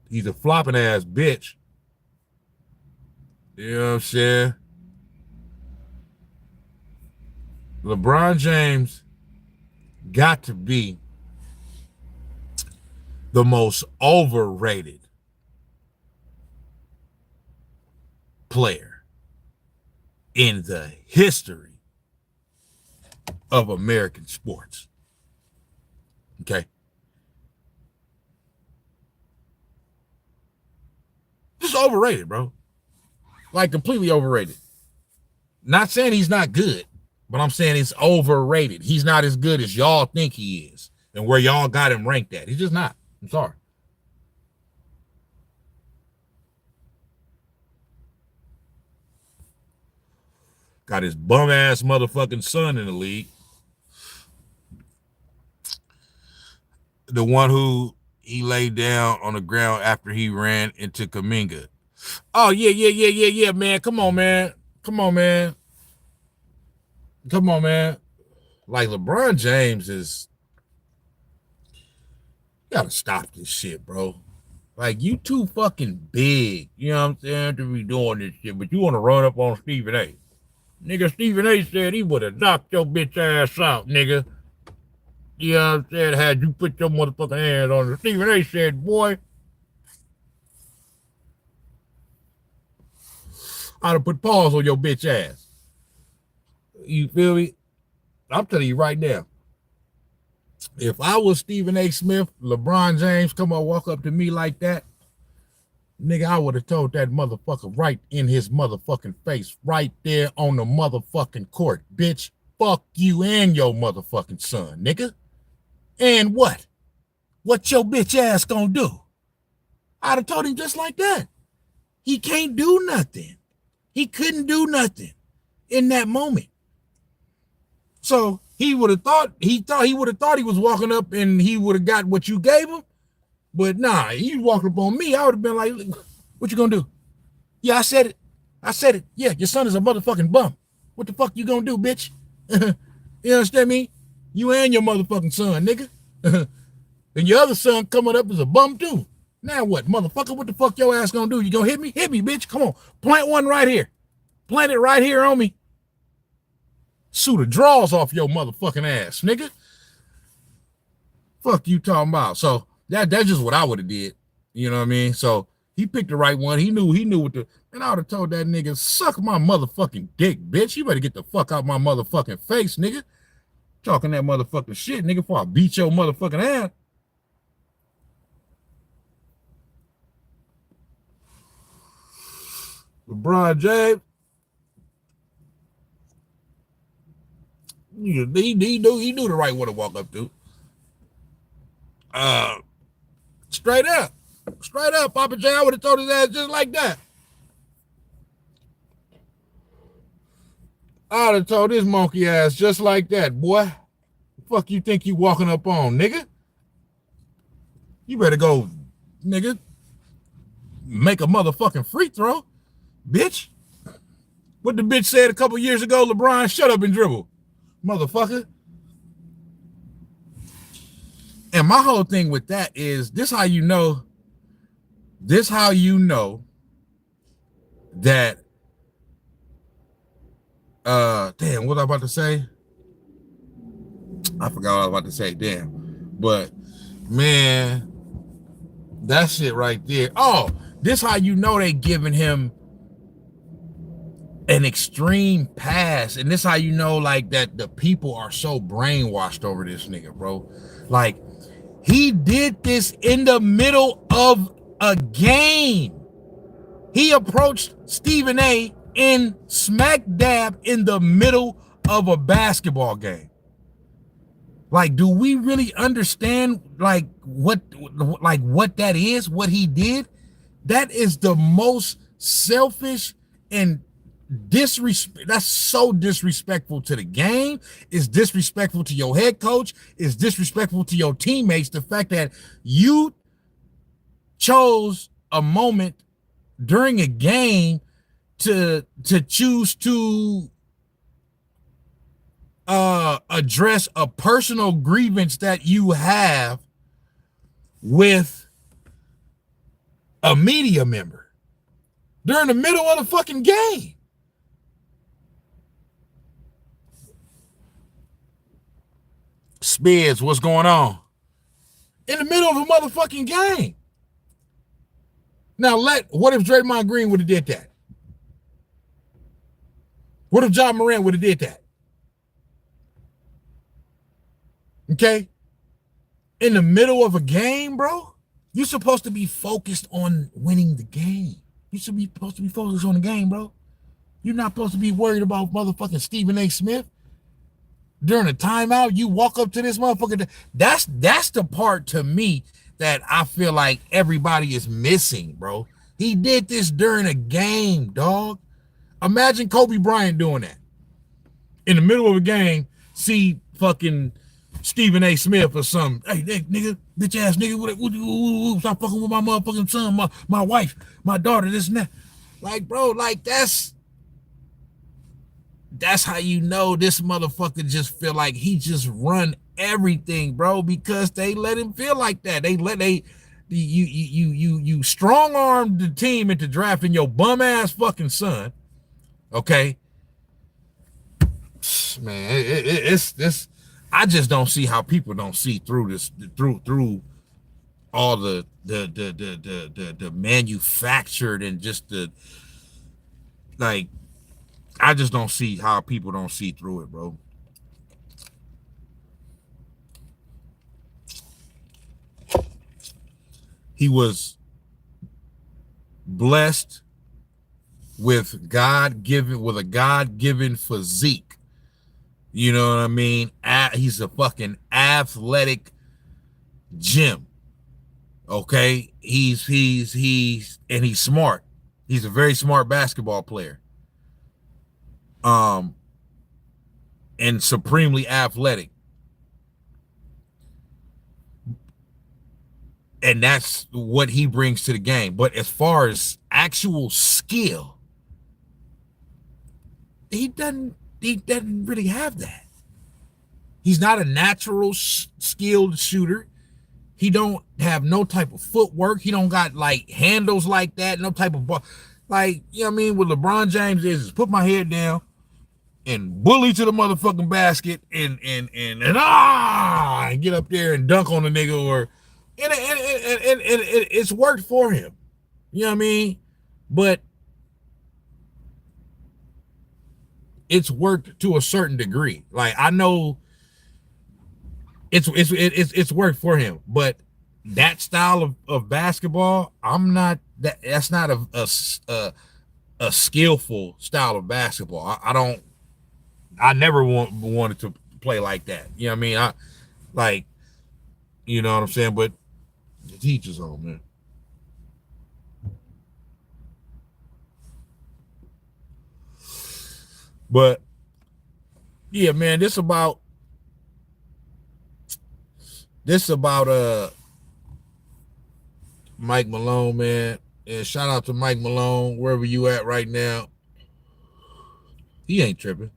He's a flopping ass bitch. You know what I'm saying? LeBron James got to be the most overrated player in the history of American sports. Okay? Just overrated, bro. Like completely overrated. Not saying he's not good, but I'm saying it's overrated. He's not as good as y'all think he is and where y'all got him ranked at. He's just not. I'm sorry. Got his bum ass motherfucking son in the league. The one who he laid down on the ground after he ran into Kuminga. Oh, yeah, man. Come on, man. Come on, man. Like LeBron James is, you gotta stop this shit, bro. Like, you too fucking big, you know what I'm saying, to be doing this shit, but you want to run up on Stephen A. Nigga, Stephen A said he would have knocked your bitch ass out, nigga. You know what I'm saying? Had you put your motherfucking hands on it. Stephen A said, boy, I'd have put paws on your bitch ass. You feel me? I'm telling you right now. If I was Stephen A. Smith, LeBron James come on walk up to me like that, nigga, I would have told that motherfucker right in his motherfucking face, right there on the motherfucking court. Bitch, fuck you and your motherfucking son, nigga. And what? What your bitch ass gonna do? I'd have told him just like that. He can't do nothing. He couldn't do nothing in that moment. So he would have thought he would have thought he was walking up and he would have got what you gave him. But nah, he walked up on me. I would have been like, what you gonna do? Yeah, I said it. Yeah, your son is a motherfucking bum. What the fuck you gonna do, bitch? You understand me? You and your motherfucking son, nigga. And your other son coming up as a bum too. Now what, motherfucker? What the fuck your ass gonna do? You gonna hit me? Hit me, bitch. Come on. Plant one right here. Plant it right here on me. Sue the draws off your motherfucking ass, nigga. Fuck you talking about. So that's just what I would have did. You know what I mean? So he picked the right one. He knew what the, and I would have told that nigga, suck my motherfucking dick, bitch. You better get the fuck out my motherfucking face, nigga. Talking that motherfucking shit, nigga, before I beat your motherfucking ass. LeBron James, he knew the right one to walk up to. Straight up, Papa J, I would have told his ass just like that. I'd have told this monkey ass just like that, boy. Fuck you think you walking up on, nigga? You better go, nigga, make a motherfucking free throw, bitch. What the bitch said a couple years ago, LeBron, shut up and dribble, motherfucker. And my whole thing with that is this how you know that damn, what was I about to say? I forgot what I was about to say, damn. But man, that shit right there. Oh, this how you know they giving him an extreme pass, and this how you know like that the people are so brainwashed over this nigga, bro. Like he did this in the middle of a game. He approached Stephen A in smack dab in the middle of a basketball game. Like, do we really understand like what that is, what he did? That is the most selfish and that's so disrespectful to the game. It's disrespectful to your head coach. It's disrespectful to your teammates. The fact that you chose a moment during a game to choose to address a personal grievance that you have with a media member during the middle of the fucking game. Spears, what's going on? In the middle of a motherfucking game. Now, what if Draymond Green would have did that? What if John Morant would have did that? Okay? In the middle of a game, bro, you're supposed to be focused on winning the game. You're supposed to be focused on the game, bro. You're not supposed to be worried about motherfucking Stephen A. Smith. During a timeout, you walk up to this motherfucker. That's the part to me that I feel like everybody is missing, bro. He did this during a game, dog. Imagine Kobe Bryant doing that. In the middle of a game, see fucking Stephen A. Smith or something. Hey, nigga, bitch ass nigga, stop fucking with my motherfucking son, my wife, my daughter, this and that. Like, bro, like that's how you know this motherfucker just feel like he just run everything, bro, because they let him feel like that. You strong-armed the team into drafting your bum-ass fucking son, okay? Man, it's this. I just don't see how people don't see through this, through all the manufactured and just the, like, I just don't see how people don't see through it, bro. He was blessed with a God-given physique. You know what I mean? He's a fucking athletic gym. Okay? He's smart. He's a very smart basketball player. And supremely athletic. And that's what he brings to the game. But as far as actual skill, he doesn't really have that. He's not a natural skilled shooter. He don't have no type of footwork. He don't got like handles like that. No type of ball. Like, you know what I mean? What LeBron James is put my head down and bully to the motherfucking basket and get up there and dunk on the nigga, or and it's worked for him. You know what I mean? But it's worked to a certain degree. Like, I know it's worked for him, but that style of basketball, that's not a skillful style of basketball. I never wanted to play like that. You know what I mean? You know what I'm saying? But the teacher's on, man. But Yeah, man, this about Mike Malone, man. And shout out to Mike Malone, wherever you at right now. He ain't tripping.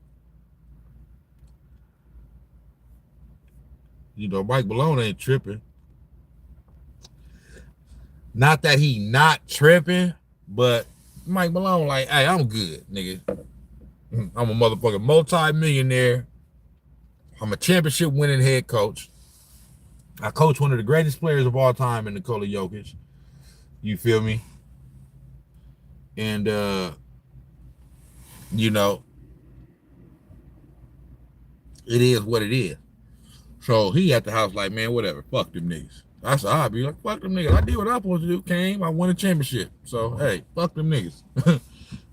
You know, Mike Malone ain't tripping. Not that he not tripping, but Mike Malone like, hey, I'm good, nigga. I'm a motherfucking multi-millionaire. I'm a championship winning head coach. I coach one of the greatest players of all time in Nikola Jokic. You feel me? And you know, it is what it is. So he at the house like, man, whatever, fuck them niggas. I said, I'll be like, fuck them niggas. I did what I was supposed to do. Came, I won a championship. So hey, fuck them niggas.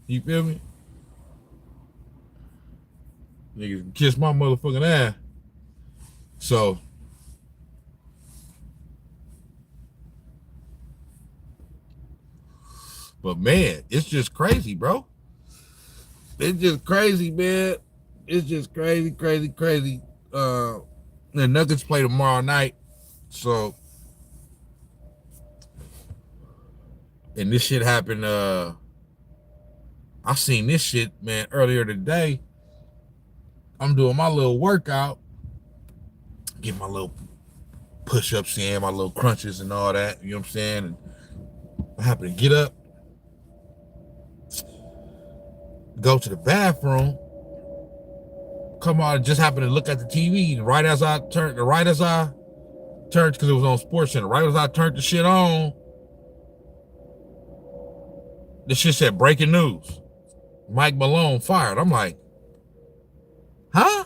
You feel me? Niggas kiss my motherfucking ass. So but man, it's just crazy, bro. It's just crazy, man. It's just crazy, crazy, crazy. The Nuggets play tomorrow night. So and this shit happened, I seen this shit, man, earlier today. I'm doing my little workout, get my little push-ups in, my little crunches and all that, you know what I'm saying? And I happen to get up, go to the bathroom, come out and just happen to look at the TV. Right as I turned, because it was on Sports Center, right as I turned the shit on, the shit said breaking news. Mike Malone fired. I'm like, huh?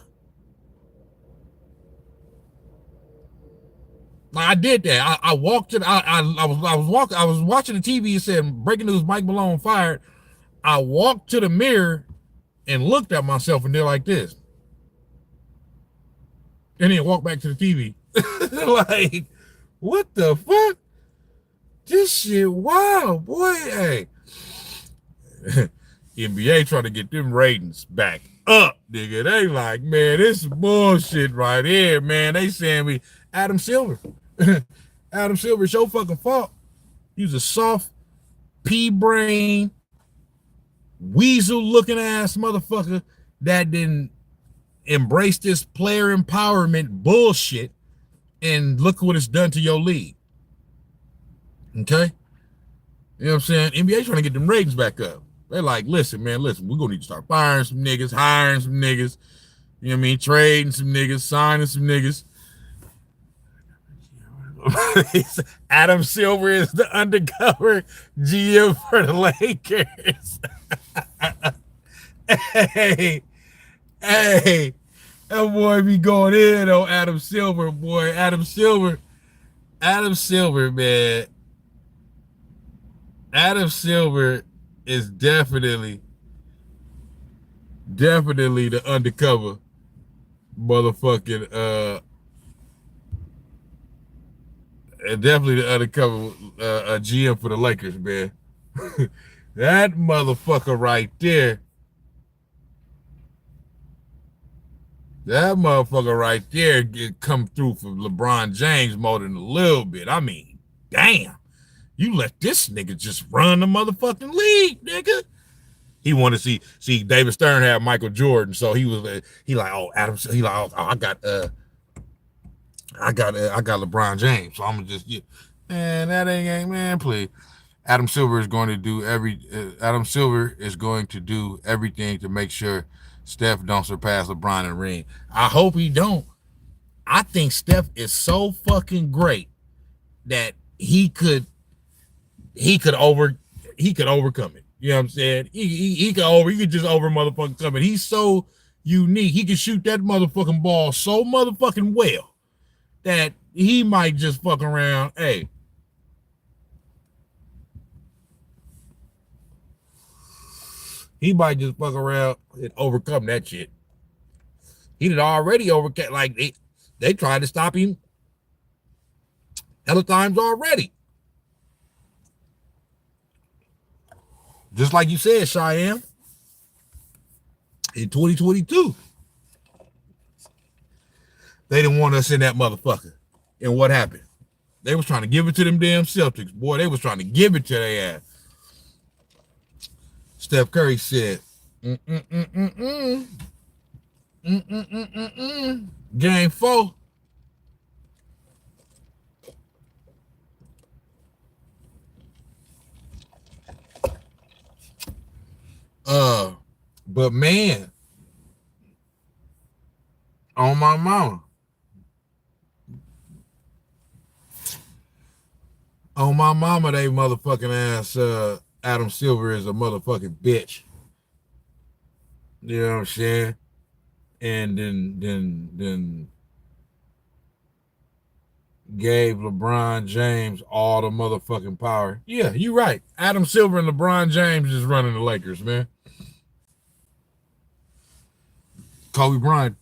I did that. I walked it. I was watching the TV. It said breaking news: Mike Malone fired. I walked to the mirror and looked at myself and did like this, and then walked back to the TV. Like, what the fuck? This shit, wow, boy. Hey, NBA trying to get them ratings back up, nigga. They like, man, this is bullshit right here, man. They saying me Adam Silver. Adam Silver, it's your fucking fault. He's a soft, pea brain, weasel looking ass motherfucker that didn't embrace this player empowerment bullshit, and look what it's done to your league. Okay? You know what I'm saying? NBA trying to get them ratings back up. They're like, listen, man, we're gonna need to start firing some niggas, hiring some niggas, you know what I mean, trading some niggas, signing some niggas. Adam Silver is the undercover GM for the Lakers. hey, that boy be going in on Adam Silver, boy. Adam Silver, man. Adam Silver is definitely the undercover motherfucking definitely the undercover GM for the Lakers, man. That motherfucker right there. That motherfucker right there get come through for LeBron James more than a little bit. I mean, damn. You let this nigga just run the motherfucking league, nigga. He wanted to see David Stern had Michael Jordan, so he was Adam. He like, oh, I got LeBron James, so I'm gonna just man, that ain't man, please. Adam Silver is going to do everything to make sure Steph don't surpass LeBron in ring. I hope he don't. I think Steph is so fucking great that he could overcome it. You know what I'm saying? He could just over motherfucking come it. He's so unique. He can shoot that motherfucking ball so motherfucking well that he might just fuck around. Hey. He might just fuck around and overcome that shit. He did already overcome, like they tried to stop him hella times already. Just like you said, Cheyenne, in 2022. They didn't want us in that motherfucker. And what happened? They was trying to give it to them damn Celtics. Boy, they was trying to give it to their ass. Steph Curry said, Game 4. But man, on my mama. On my mama, they motherfucking ass, Adam Silver is a motherfucking bitch. You know what I'm saying? And then gave LeBron James all the motherfucking power. Yeah, you're right. Adam Silver and LeBron James is running the Lakers, man. Kobe Bryant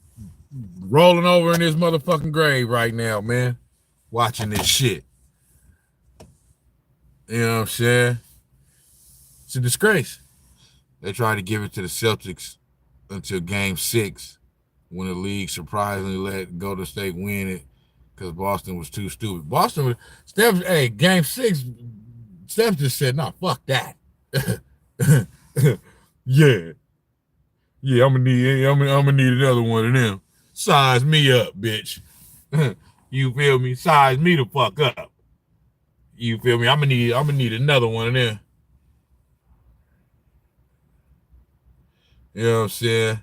rolling over in his motherfucking grave right now, man. Watching this shit. You know what I'm saying? It's a disgrace. They tried to give it to the Celtics until Game 6 when the league surprisingly let Golden State win it because Boston was too stupid. Game 6, Steph just said, "No, fuck that." Yeah, I'm gonna need another one of them. Size me up, bitch. You feel me? Size me the fuck up. You feel me? I'm gonna need another one of them. You know what I'm saying?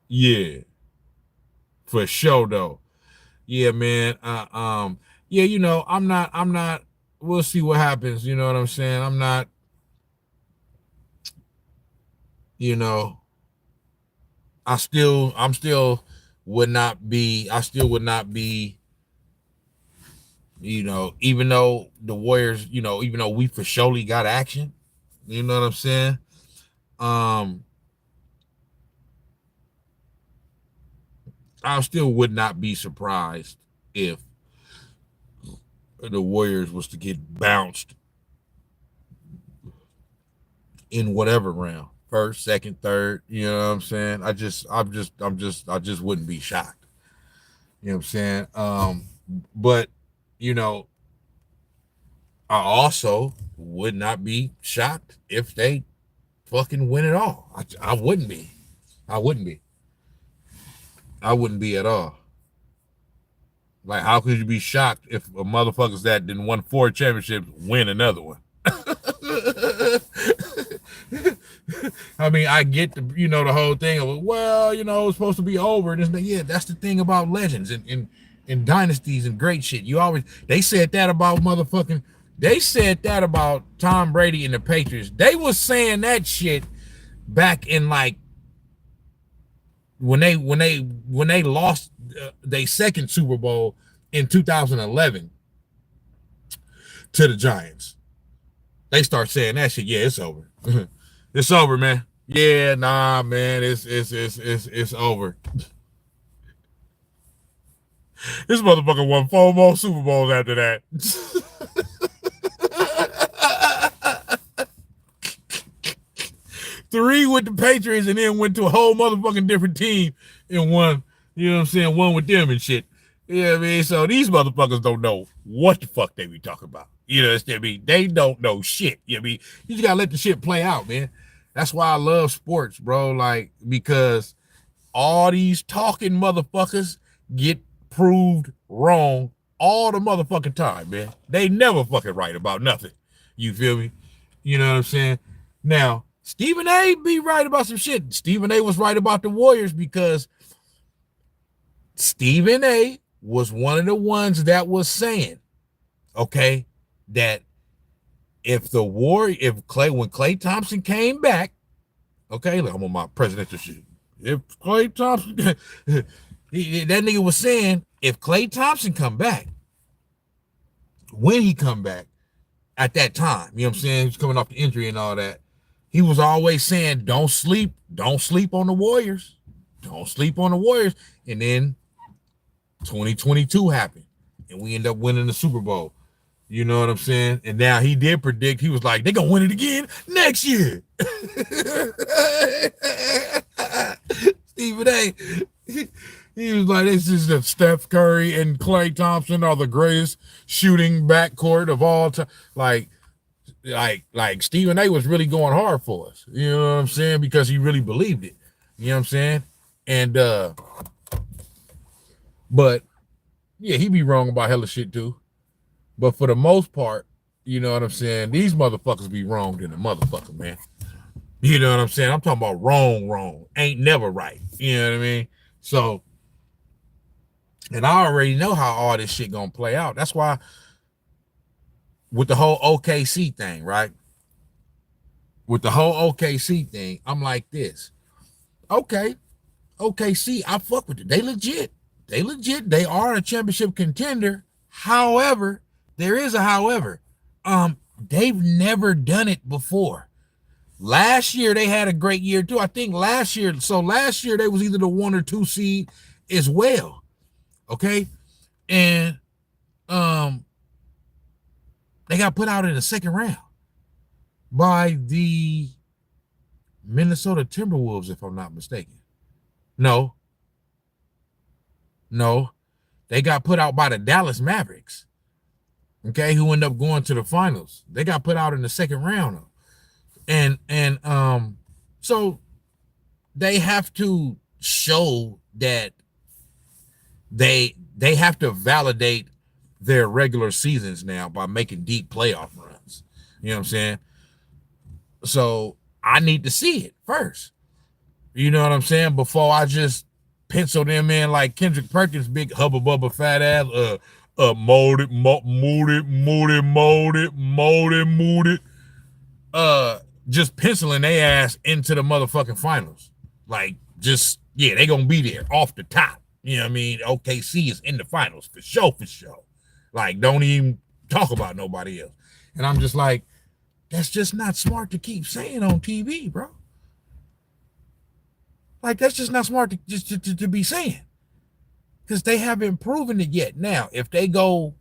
Yeah. For sure though. Yeah, man. Yeah, you know, I'm not, we'll see what happens, you know what I'm saying? I'm not, you know, I still would not be, you know, even though the Warriors, you know, even though we for surely got action, you know what I'm saying? I still would not be surprised if the Warriors was to get bounced in whatever round, first, second, third. You know what I'm saying? I just wouldn't be shocked. You know what I'm saying? But you know, I also would not be shocked if they fucking win it all. I wouldn't be. I wouldn't be at all. Like, how could you be shocked if a motherfuckers that didn't won 4 championships win another one? I mean, I get the, you know, the whole thing of, well, you know, it's supposed to be over. And yeah, that's the thing about legends and dynasties and great shit. They said that about Tom Brady and the Patriots. They was saying that shit back in like when they lost their second Super Bowl in 2011 to the Giants. They start saying that shit. Yeah, it's over. It's over, man. Yeah, nah, man, it's over. This motherfucker won 4 more Super Bowls after that. 3 with the Patriots and then went to a whole motherfucking different team and won, you know what I'm saying, won with them and shit. You know what I mean? So these motherfuckers don't know what the fuck they be talking about. You know what I mean? They don't know shit. You know what I mean? You just gotta let the shit play out, man. That's why I love sports, bro. Like, because all these talking motherfuckers get proved wrong all the motherfucking time, man. They never fucking right about nothing. You feel me? You know what I'm saying? Now, Stephen A be right about some shit. Stephen A was right about the Warriors because Stephen A was one of the ones that was saying, okay, that when Klay Thompson came back, okay, look, I'm on my presidential shit. If Klay Thompson, that nigga was saying, if Klay Thompson come back, when he come back at that time, you know what I'm saying? He's coming off the injury and all that. He was always saying, don't sleep on the Warriors. Don't sleep on the Warriors. And then 2022 happened and we end up winning the Super Bowl. You know what I'm saying? And now he did predict, he was like, they're going to win it again next year. Stephen A. He was like, this is the Steph Curry and Klay Thompson are the greatest shooting backcourt of all time. Like Stephen A was really going hard for us. You know what I'm saying? Because he really believed it. You know what I'm saying? And but yeah, he be wrong about hella shit too. But for the most part, you know what I'm saying? These motherfuckers be wrong than the motherfucker, man. You know what I'm saying? I'm talking about wrong. Ain't never right. You know what I mean? So, and I already know how all this shit gonna play out. That's why with the whole OKC thing, right? With the whole OKC thing, I'm like this. Okay, OKC, I fuck with it. They legit. They are a championship contender. However, there is a however. They've never done it before. Last year they had a great year too. I think last year they was either the 1 or 2 seed as well. Okay, and they got put out in the second round by the Minnesota Timberwolves, if I'm not mistaken. No, they got put out by the Dallas Mavericks. Okay, who ended up going to the finals. They got put out in the second round. And so they have to show that they have to validate their regular seasons now by making deep playoff runs. You know what I'm saying? So I need to see it first. You know what I'm saying? Before I just pencil them in like Kendrick Perkins, big hubba bubba fat ass, molded, just penciling their ass into the motherfucking finals. Like, just, yeah, they gonna be there off the top. You know what I mean? OKC is in the finals for sure. Like, don't even talk about nobody else. And I'm just like, that's just not smart to keep saying on TV, bro. Like, that's just not smart to be saying. Because they haven't proven it yet. Now, if they go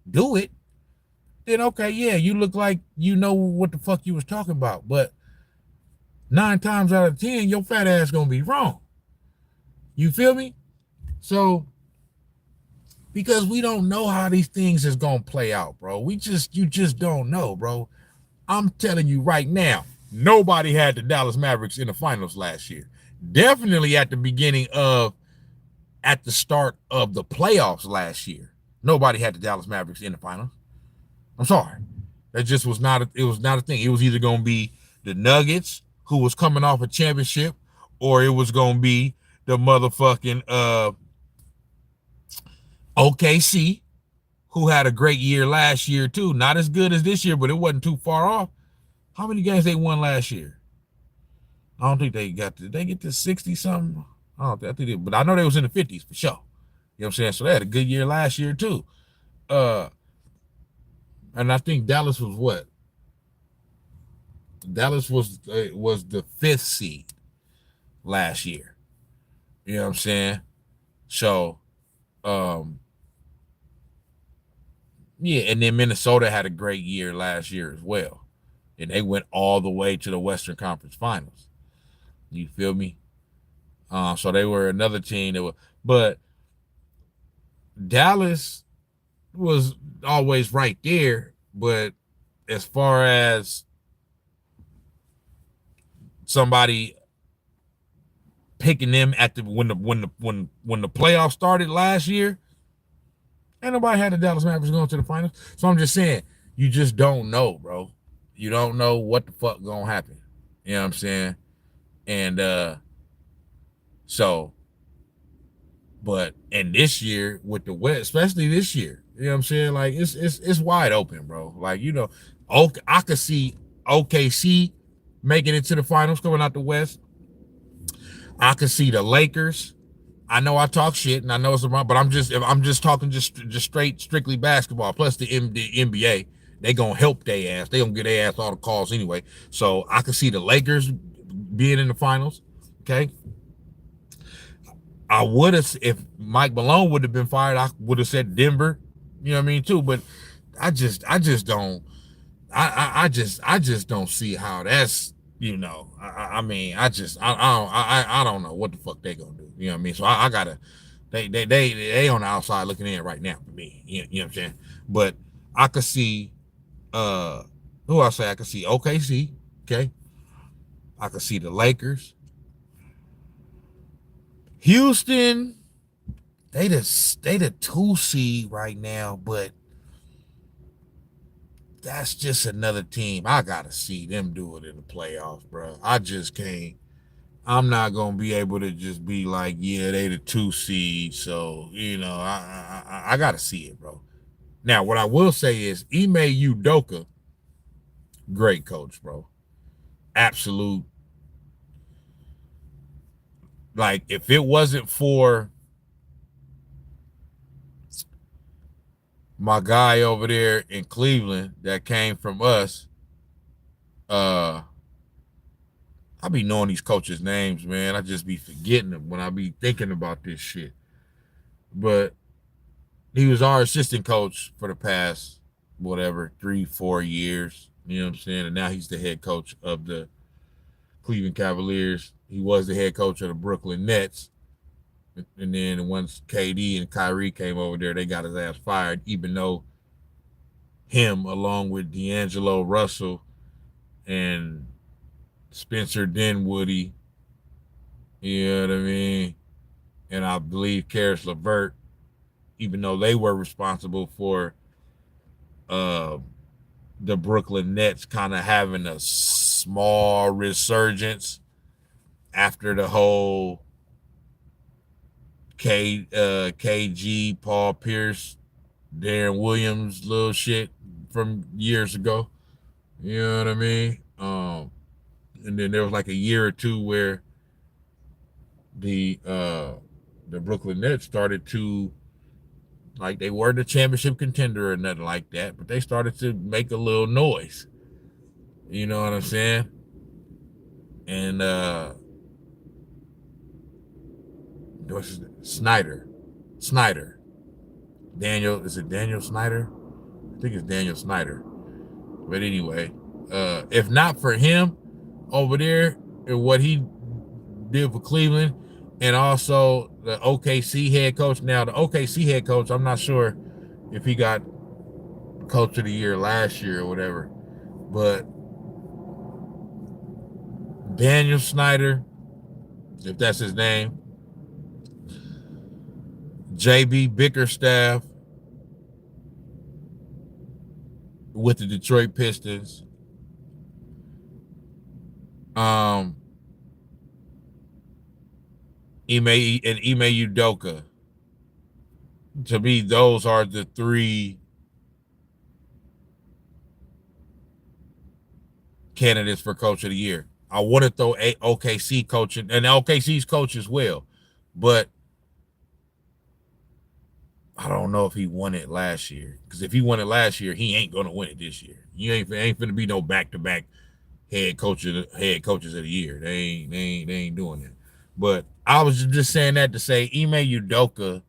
do it, then okay, yeah, you look like you know what the fuck you was talking about. But 9 times out of 10, your fat ass gonna be wrong. You feel me? So, because we don't know how these things is gonna play out, bro. You just don't know, bro. I'm telling you right now, nobody had the Dallas Mavericks in the finals last year. Definitely at the start of the playoffs last year. Nobody had the Dallas Mavericks in the finals. I'm sorry. That just was not a thing. It was either going to be the Nuggets, who was coming off a championship, or it was going to be the motherfucking OKC, who had a great year last year too. Not as good as this year, but it wasn't too far off. How many games they won last year? I don't think they got to. Did they get to 60 something? I don't think. I think they, but I know they was in the 50s for sure. You know what I'm saying? So they had a good year last year too. And I think Dallas was what? Dallas was the 5th seed last year. You know what I'm saying? So, yeah, and then Minnesota had a great year last year as well. And they went all the way to the Western Conference Finals. You feel me? So they were another team that was, but Dallas was always right there. But as far as somebody picking them at the when the playoffs started last year, ain't nobody had the Dallas Mavericks going to the finals. So I'm just saying, you just don't know, bro. You don't know what the fuck gonna happen. You know what I'm saying? And so, but and this year with the West, especially this year, you know what I'm saying? Like it's wide open, bro. Like, you know, I could see OKC making it to the finals coming out the West. I could see the Lakers. I know I talk shit and I know it's around, but I'm just talking strictly basketball. Plus the NBA, they gonna help their ass. They gonna get their ass all the calls anyway. So I could see the Lakers being in the finals. Okay. I would have, if Mike Malone would have been fired, I would have said Denver. You know what I mean too. But I just don't. I just don't see how that's I mean, I don't know what the fuck they gonna do. You know what I mean? So I gotta, they on the outside looking in right now for me. You know what I'm saying? But I could see, uh, who I say I could see OKC. Okay, I could see the Lakers, Houston. They the 2 seed right now, but that's just another team. I gotta see them do it in the playoffs, bro. I just can't. I'm not gonna be able to just be like, yeah, they the 2 seed. So I gotta see it, bro. Now, what I will say is, Ime Udoka, great coach, bro. Absolute. Like, if it wasn't for my guy over there in Cleveland that came from us, uh, I be knowing these coaches' names, man. I just be forgetting them when I be thinking about this shit. But he was our assistant coach for the past whatever 3-4 years. You know what I'm saying? And now he's the head coach of the Cleveland Cavaliers. He was the head coach of the Brooklyn Nets. And then once KD and Kyrie came over there, they got his ass fired, even though him, along with D'Angelo Russell and Spencer Dinwiddie, you know what I mean? And I believe Karis LeVert, even though they were responsible for uh, the Brooklyn Nets kind of having a small resurgence after the whole KG, Paul Pierce, Darren Williams little shit from years ago. You know what I mean? And then there was like a year or two where the uh, the Brooklyn Nets started to, like, they weren't a championship contender or nothing like that, but they started to make a little noise. You know what I'm saying? And what's Snyder, Snyder, Daniel, is it Daniel Snyder? I think it's Daniel Snyder. But anyway, if not for him over there and what he did for Cleveland, and also the OKC head coach. Now, the OKC head coach, I'm not sure if he got coach of the year last year or whatever, but Daniel Snyder, if that's his name, JB Bickerstaff with the Detroit Pistons, Ime Udoka. To me, those are the three candidates for coach of the year. I want to throw OKC coaching and OKC's coach as well, but I don't know if he won it last year. Because if he won it last year, he ain't gonna win it this year. You ain't finna be no back-to-back head coaches of the year. They ain't doing it. But I was just saying that to say Ime Udoka,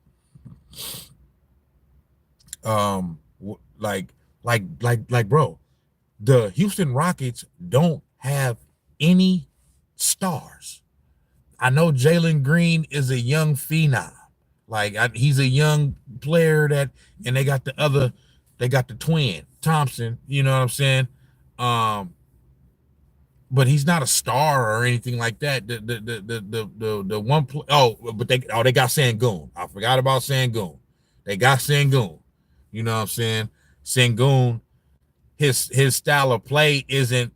um, bro, the Houston Rockets don't have any stars. I know Jalen Green is a young phenom. He's a young player and they got the twin Thompson. You know what I'm saying? But he's not a star or anything like that. The one but they got Sengun. I forgot about Sengun. They got Sengun. You know what I'm saying? Sengun, his style of play isn't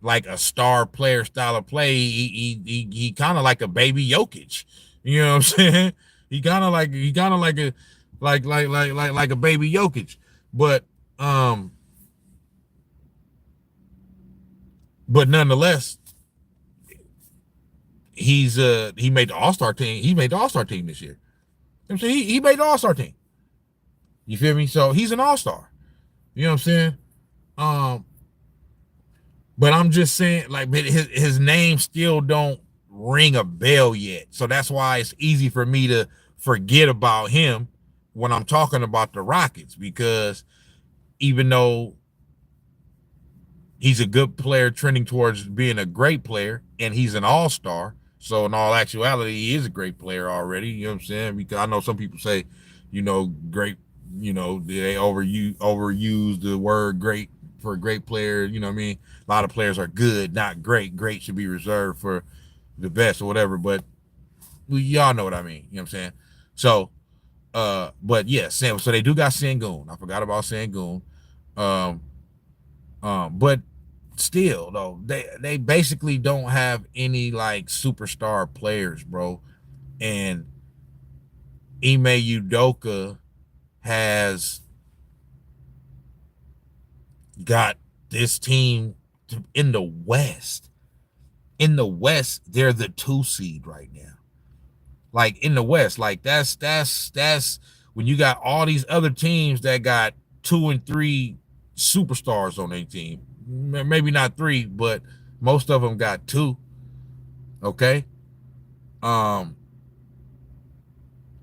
like a star player style of play. He kind of like a baby Jokic. You know what I'm saying? He kind of like a like a baby Jokic. But nonetheless, he made the All-Star team. He made the All-Star team this year. You know what I'm saying? He made the All-Star team. You feel me? So he's an All-Star. You know what I'm saying? But I'm just saying, like, his name still don't ring a bell yet. So that's why it's easy for me to forget about him when I'm talking about the Rockets, because even though He's a good player trending towards being a great player, and he's an all-star. So in all actuality, he is a great player already. You know what I'm saying? Because I know some people say, great, they overuse the word great for a great player. You know what I mean? A lot of players are good, not great. Great should be reserved for the best or whatever. But y'all know what I mean. You know what I'm saying? So, but yeah, so they do got Sengun. I forgot about Sengun. Um, but still though, they basically don't have any like superstar players, bro. And Ime Udoka has got this team in the West. In the West, they're the 2 seed right now. Like in the West, like that's when you got all these other teams that got 2 and 3 superstars on their team. Maybe not 3, but most of them got 2. Okay. Um,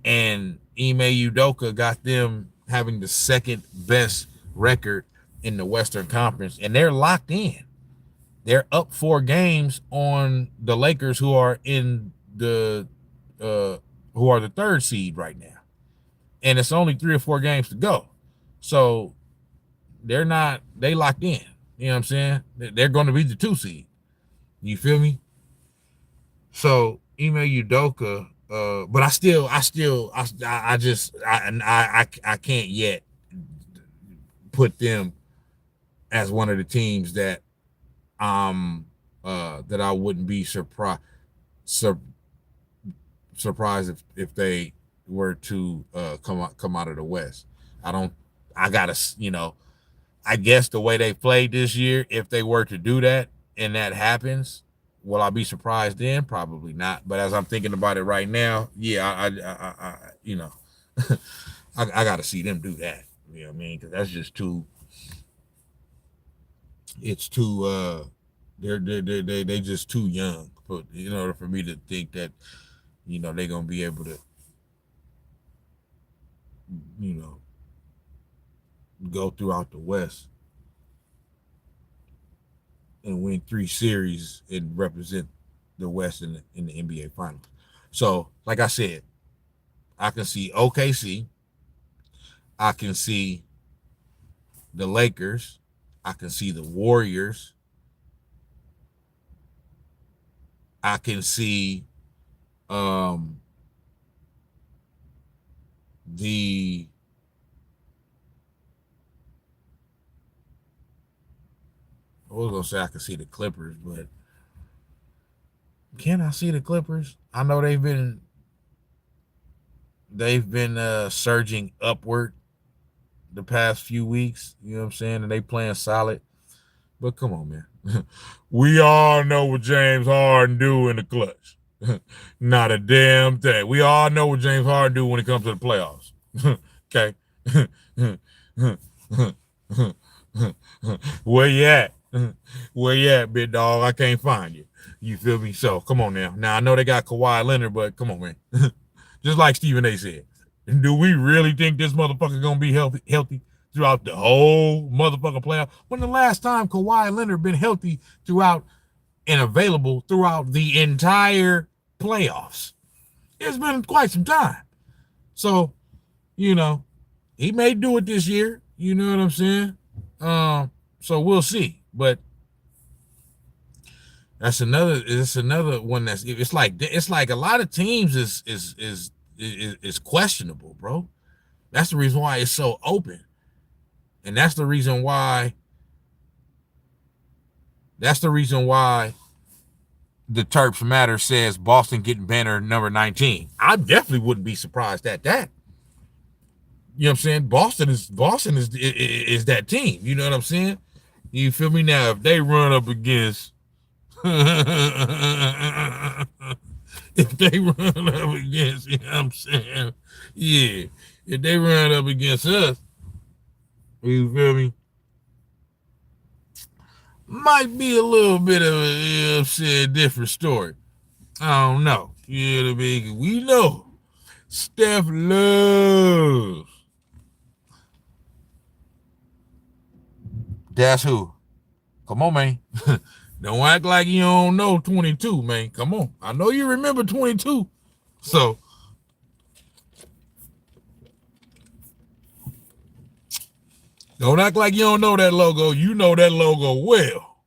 and Ime Udoka got them having the second best record in the Western Conference, and they're locked in. They're up 4 games on the Lakers, who are in the who are the 3rd seed right now, and it's only 3 or 4 games to go. So they locked in. You know what I'm saying? They're going to be the 2 seed. You feel me? So Ime Udoka, but I can't yet put them as one of the teams that that I wouldn't be surprised if they were to come out of the West. I guess the way they played this year, if they were to do that and that happens, will I be surprised then? Probably not. But as I'm thinking about it right now, yeah, I got to see them do that. You know what I mean? Because that's just too. It's too. They just too young, but in order for me to think that, they're gonna be able to, go throughout the West and win 3 series and represent the West in the NBA Finals. So, like I said, I can see OKC, I can see the Lakers, I can see the Warriors, I can see the I was gonna say I can see the Clippers, but can I see the Clippers? I know they've been surging upward the past few weeks. You know what I'm saying? And they playing solid. But come on, man. We all know what James Harden do in the clutch. Not a damn thing. We all know what James Harden do when it comes to the playoffs. Okay. Where you at? Where you at, big dog? I can't find you. You feel me? So come on now. Now I know they got Kawhi Leonard, but come on, man. Just like Stephen A said, do we really think this motherfucker gonna be healthy throughout the whole motherfucking playoff? When the last time Kawhi Leonard been healthy throughout and available throughout the entire playoffs? It's been quite some time. So, he may do it this year. You know what I'm saying? So we'll see. But it's another one it's like a lot of teams is questionable, bro. That's the reason why it's so open. And that's the reason why the Terps Matter says Boston getting banner number 19. I definitely wouldn't be surprised at that. You know what I'm saying? Boston is that team. You know what I'm saying? You feel me? Now, if they run up against if they run up against, you know what I'm saying? Yeah. If they run up against us, you feel me? Might be a little bit of a different story. I don't know. You know what I mean? We know Steph loves. That's who? Come on, man. Don't act like you don't know 22, man. Come on. I know you remember 22. So don't act like you don't know that logo. You know that logo well.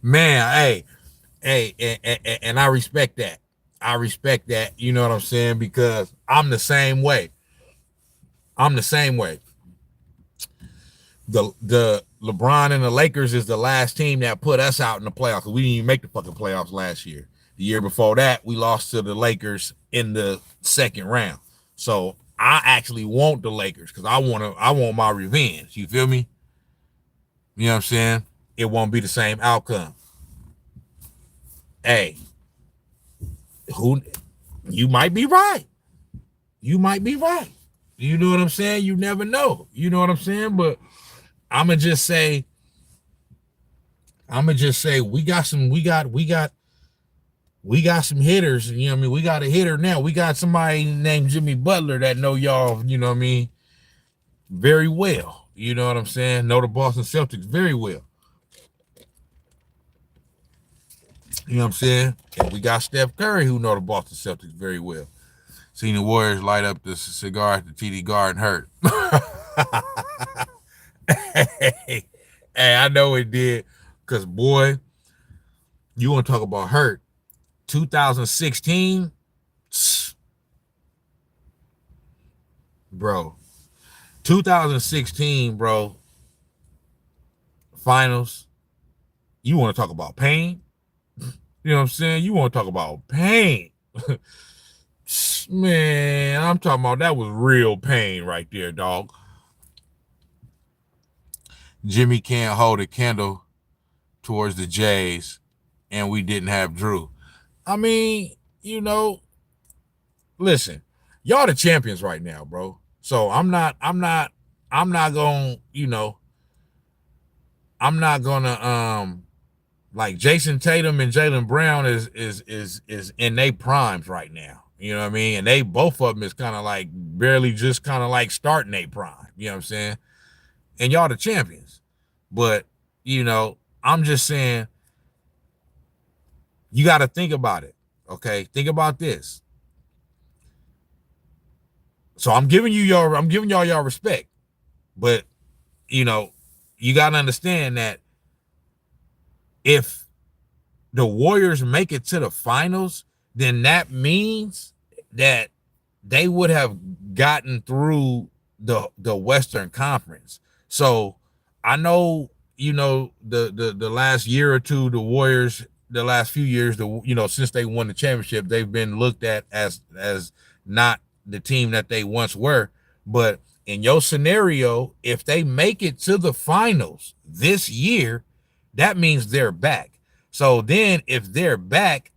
Man, and I respect that. I respect that. You know what I'm saying? Because I'm the same way. I'm the same way. The LeBron and the Lakers is the last team that put us out in the playoffs. We didn't even make the fucking playoffs last year. The year before that, we lost to the Lakers in the second round. So I actually want the Lakers because I want my revenge. You feel me? You know what I'm saying? It won't be the same outcome. Hey, you might be right. You might be right. You know what I'm saying? You never know. You know what I'm saying? But I'ma just say we got some hitters. You know what I mean? We got a hitter now. We got somebody named Jimmy Butler that know y'all, you know what I mean, very well. You know what I'm saying? Know the Boston Celtics very well. You know what I'm saying? And we got Steph Curry who know the Boston Celtics very well. Seen the Warriors light up the cigar at the TD Garden hurt. Hey, I know it did. Because, boy, you want to talk about hurt. 2016, bro. 2016, bro. Finals. You want to talk about pain? You know what I'm saying? You want to talk about pain. Man, I'm talking about that was real pain right there, dog. Jimmy can't hold a candle towards the Jays, and we didn't have Drew. I mean, you know, listen, y'all the champions right now, bro. So I'm not gonna, you know, I'm not gonna like Jason Tatum and Jaylen Brown is in their primes right now. You know what I mean? And they both of them is kind of like barely just kind of like starting their prime. You know what I'm saying? And y'all the champions. But, you know, I'm just saying you got to think about it. Okay? Think about this. So I'm giving y'all your respect. But, you know, you got to understand that if the Warriors make it to the finals, then that means that they would have gotten through the Western Conference. So I know, you know, the last year or two, the Warriors, the last few years, you know, since they won the championship, they've been looked at as not the team that they once were. But in your scenario, if they make it to the finals this year, that means they're back. So then if they're back,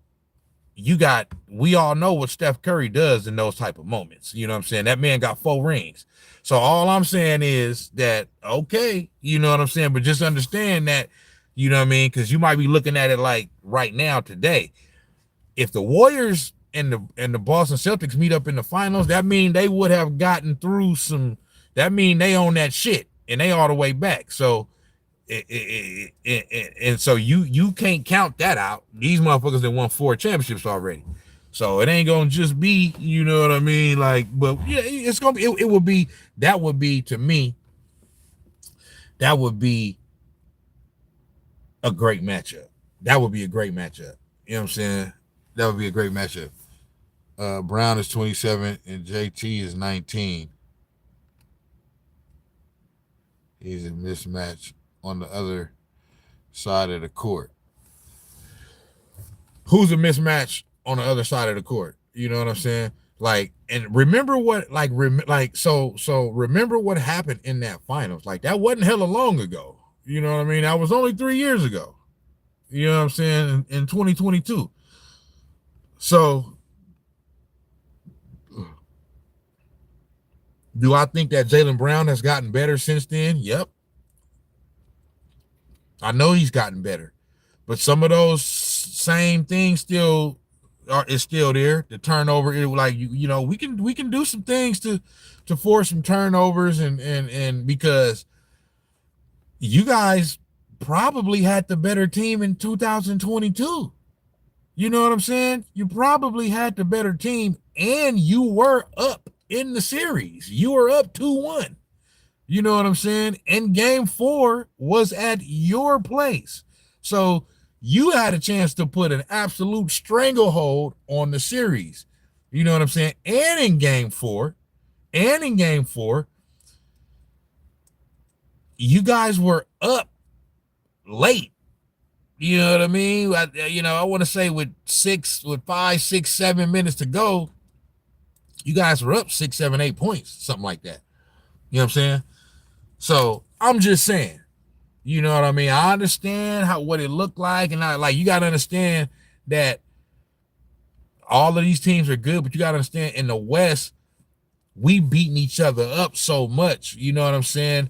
we all know what Steph Curry does in those type of moments. You know what I'm saying? That man got 4 rings. So all I'm saying is that, okay, you know what I'm saying? But just understand that, you know what I mean? Because you might be looking at it like right now today. If the Warriors and the Boston Celtics meet up in the finals, that means they would have gotten through that means they own that shit and they all the way back. So and so you can't count that out. These motherfuckers that won 4 championships already. So it ain't gonna just be, you know what I mean? Like, but yeah, it's gonna be, it would be, that would be, to me, that would be a great matchup. That would be a great matchup. You know what I'm saying? That would be a great matchup. Brown is 27 and JT is 19. He's a mismatch on the other side of the court. Who's a mismatch on the other side of the court? You know what I'm saying? Like, and remember what, like, so remember what happened in that finals. Like, that wasn't hella long ago. You know what I mean? That was only 3 years ago. You know what I'm saying? In 2022. So, do I think that Jaylen Brown has gotten better since then? Yep. I know he's gotten better. But some of those same things is still there. The turnover, like, you know, we can do some things to force some turnovers and because you guys probably had the better team in 2022. You know what I'm saying? You probably had the better team, and you were up in the series. You were up 2-1. You know what I'm saying? And game 4 was at your place. So you had a chance to put an absolute stranglehold on the series. You know what I'm saying? And in game 4, you guys were up late. You know what I mean? I want to say with 5, 6, 7 minutes to go, you guys were up 6, 7, 8 points, something like that. You know what I'm saying? So I'm just saying, you know what I mean? I understand what it looked like, and you got to understand that all of these teams are good, but you got to understand in the West, we beating each other up so much. You know what I'm saying?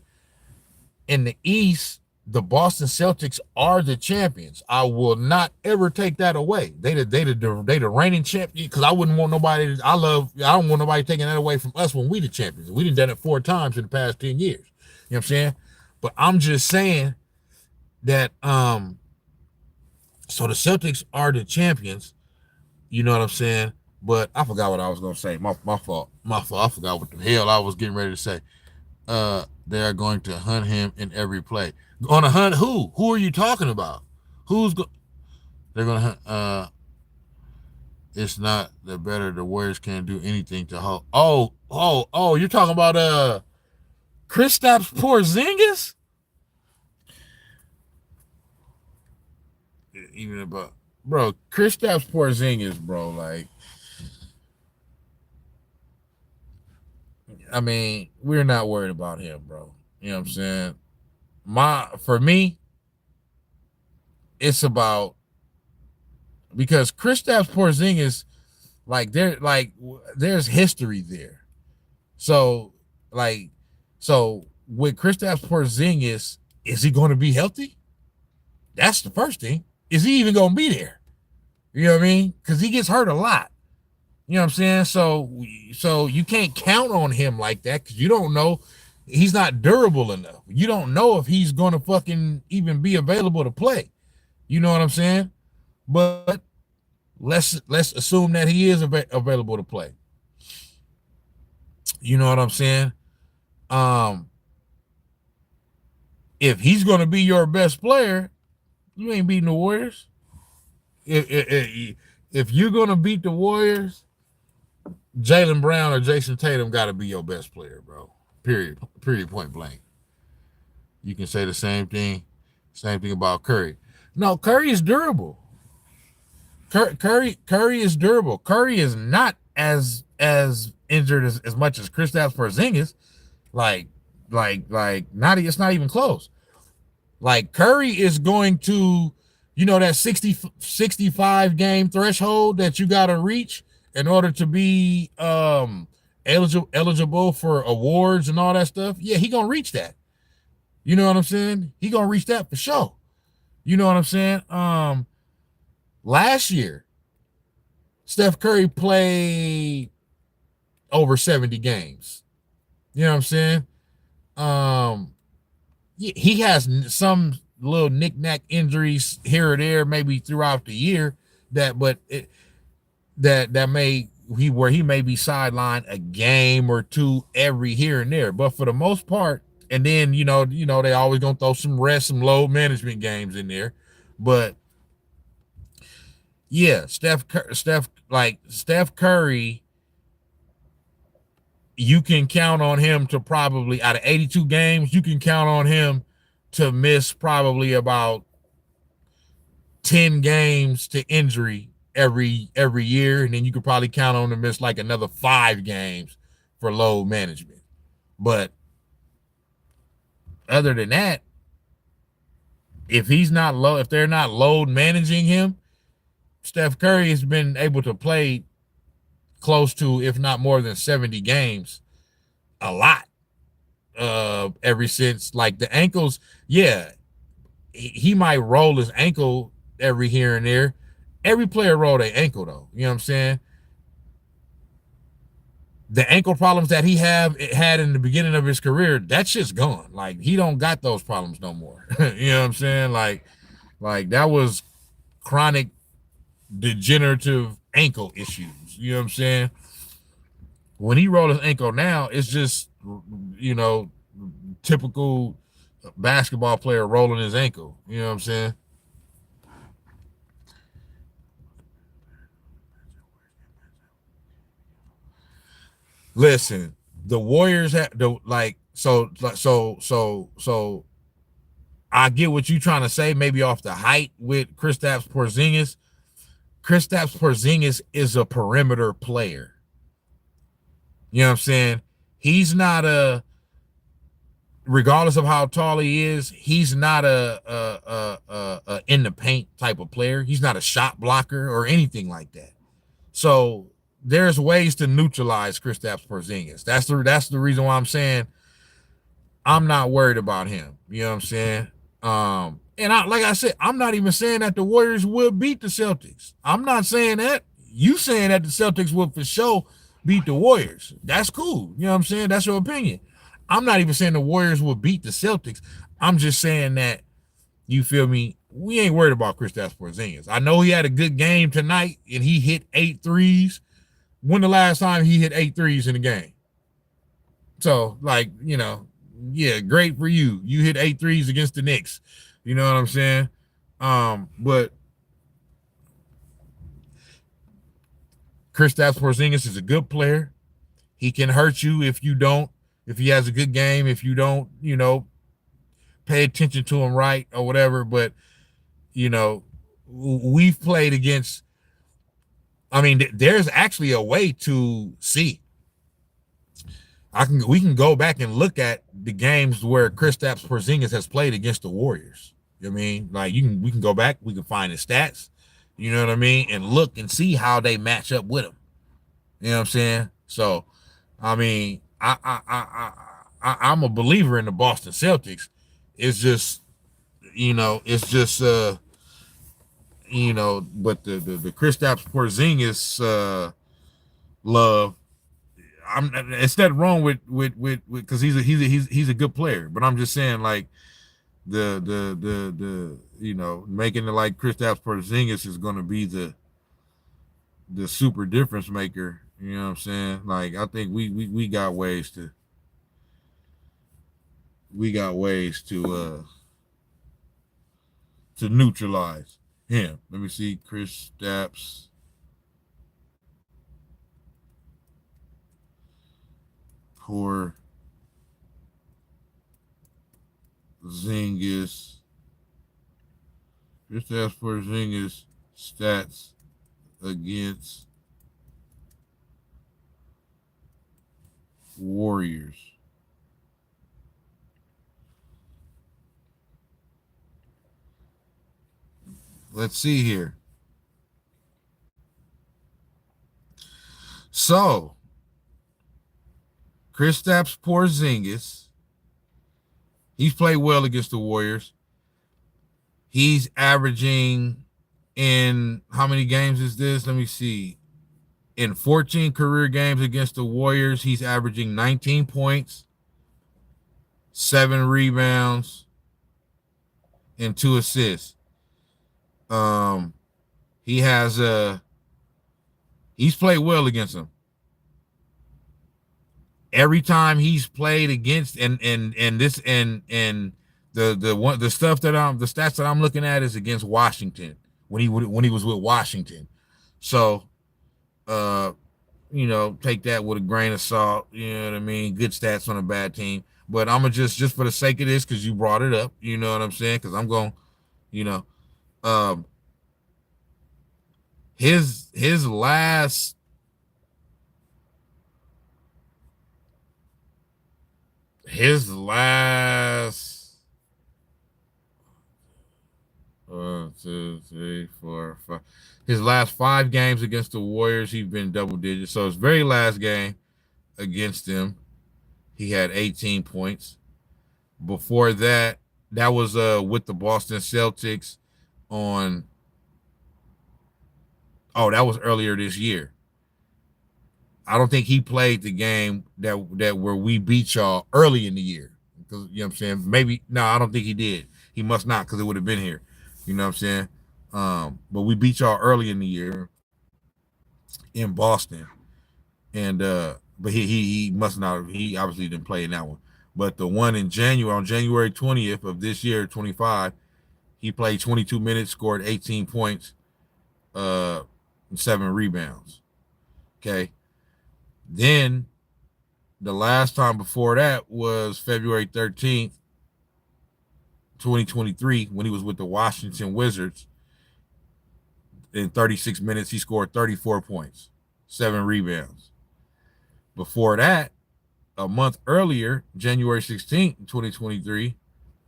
In the East, the Boston Celtics are the champions. I will not ever take that away. They the reigning champion, because I wouldn't want nobody. I don't want nobody taking that away from us when we the champions. We done done it 4 times in the past 10 years. You know what I'm saying? But I'm just saying that so the Celtics are the champions. You know what I'm saying? But I forgot what I was gonna say. My fault. My fault. I forgot what the hell I was getting ready to say. They are going to hunt him in every play. On a hunt who? Who are you talking about? They're gonna hunt it's not the better the Warriors can't do anything to hold. Oh, you're talking about Kristaps Porzingis? Even about bro, Kristaps Porzingis, bro, like I mean, we're not worried about him, bro. You know what I'm saying? For me, it's about because Kristaps Porzingis, there's history there. So with Kristaps Porzingis, is he going to be healthy? That's the first thing. Is he even going to be there? You know what I mean? Because he gets hurt a lot. You know what I'm saying? So you can't count on him like that because you don't know. He's not durable enough. You don't know if he's going to fucking even be available to play. You know what I'm saying? But let's assume that he is available to play. You know what I'm saying? If he's going to be your best player, you ain't beating the Warriors. If you're going to beat the Warriors, Jaylen Brown or Jason Tatum got to be your best player, bro. Period, point blank. You can say the same thing about Curry. No, Curry is durable. Curry is durable. Curry is not as injured as much as Kristaps Porzingis. It's not even close. Like Curry is going to, that 65 game threshold that you got to reach in order to be eligible for awards and all that stuff. Yeah, he gonna reach that. You know what I'm saying? He gonna reach that for sure. You know what I'm saying? Last year, Steph Curry played over 70 games. You know what I'm saying? He has some little knick-knack injuries here or there, maybe throughout the year, that he may be sidelined a game or two every here and there. But for the most part, and then they always gonna throw some load management games in there. But yeah, Steph Curry, you can count on him to probably, out of 82 games, you can count on him to miss probably about 10 games to injury every year, and then you could probably count on him to miss like another 5 games for load management. But other than that, if they're not load managing him, Steph Curry has been able to play close to, if not more than 70 games a lot ever since, like, the ankles. Yeah, he might roll his ankle every here and there. Every player roll their ankle though. You know what I'm saying? the ankle problems that he had in the beginning of his career, that shit's gone. Like he don't got those problems no more. You know what I'm saying? Like that was chronic degenerative ankle issues. You know what I'm saying? When he rolled his ankle now, it's just, you know, typical basketball player rolling his ankle. You know what I'm saying? Listen, the Warriors have the like so I get what you're trying to say, maybe off the height with Kristaps Porzingis. Kristaps Porzingis is a perimeter player. You know what I'm saying? He's not a, regardless of how tall he is, he's not a in the paint type of player. He's not a shot blocker or anything like that. So there's ways to neutralize Kristaps Porzingis. That's the reason why I'm saying I'm not worried about him. You know what I'm saying? And like I said, I'm not even saying that the Warriors will beat the Celtics. I'm not saying that. You saying that the Celtics will for sure beat the Warriors. That's cool. You know what I'm saying? That's your opinion. I'm not even saying the Warriors will beat the Celtics. I'm just saying that, you feel me, we ain't worried about Kristaps Porzingis. I know he had a good game tonight and he hit 8 threes. When the last time he hit 8 threes in a game? So, like, you know, yeah, great for you. You hit 8 threes against the Knicks. You know what I'm saying? But Kristaps Porzingis is a good player. He can hurt you if he has a good game, if you don't, you know, pay attention to him right or whatever. But, you know, we've played against, I mean, there's actually a way to see. We can go back and look at the games where Kristaps Porzingis has played against the Warriors. You know what I mean? Like we can go back, we can find his stats, you know what I mean, and look and see how they match up with him. You know what I'm saying? So, I mean, I'm a believer in the Boston Celtics. It's just, you know, but the Kristaps Porzingis love, it's that wrong with because he's a good player, but I'm just saying, like, the you know, making it like Kristaps Porzingis is going to be the super difference maker. You know what I'm saying? Like, I think we got ways to neutralize him. Let me see, Kristaps Porzingis. Kristaps Porzingis stats against Warriors. Let's see here. So, Kristaps Porzingis, he's played well against the Warriors. He's averaging, in how many games is this? Let me see. In 14 career games against the Warriors, he's averaging 19 points, 7 rebounds, and 2 assists. He has he's played well against them. Every time he's played against, and this and the stuff that the stats that I'm looking at is against Washington when he was with Washington. So, you know, take that with a grain of salt. You know what I mean? Good stats on a bad team. But I'm gonna just for the sake of this, because you brought it up, you know what I'm saying? Because I'm going, you know, his last his last 1, 2, 3, 4, 5. His last 5 games against the Warriors, he's been double digits. So his very last game against them, he had 18 points. Before that, that was with the Boston Celtics on. Oh, that was earlier this year. I don't think he played the game that where we beat y'all early in the year. Because you know what I'm saying? Maybe no, I don't think he did. He must not, because it would have been here. You know what I'm saying? But we beat y'all early in the year in Boston. And but he must not, he obviously didn't play in that one. But the one in January, on January 20th of this year, 25, he played 22 minutes, scored 18 points, and 7 rebounds. Okay. Then the last time before that was February 13th, 2023, when he was with the Washington Wizards. In 36 minutes, he scored 34 points, 7 rebounds. Before that, a month earlier, January 16th, 2023,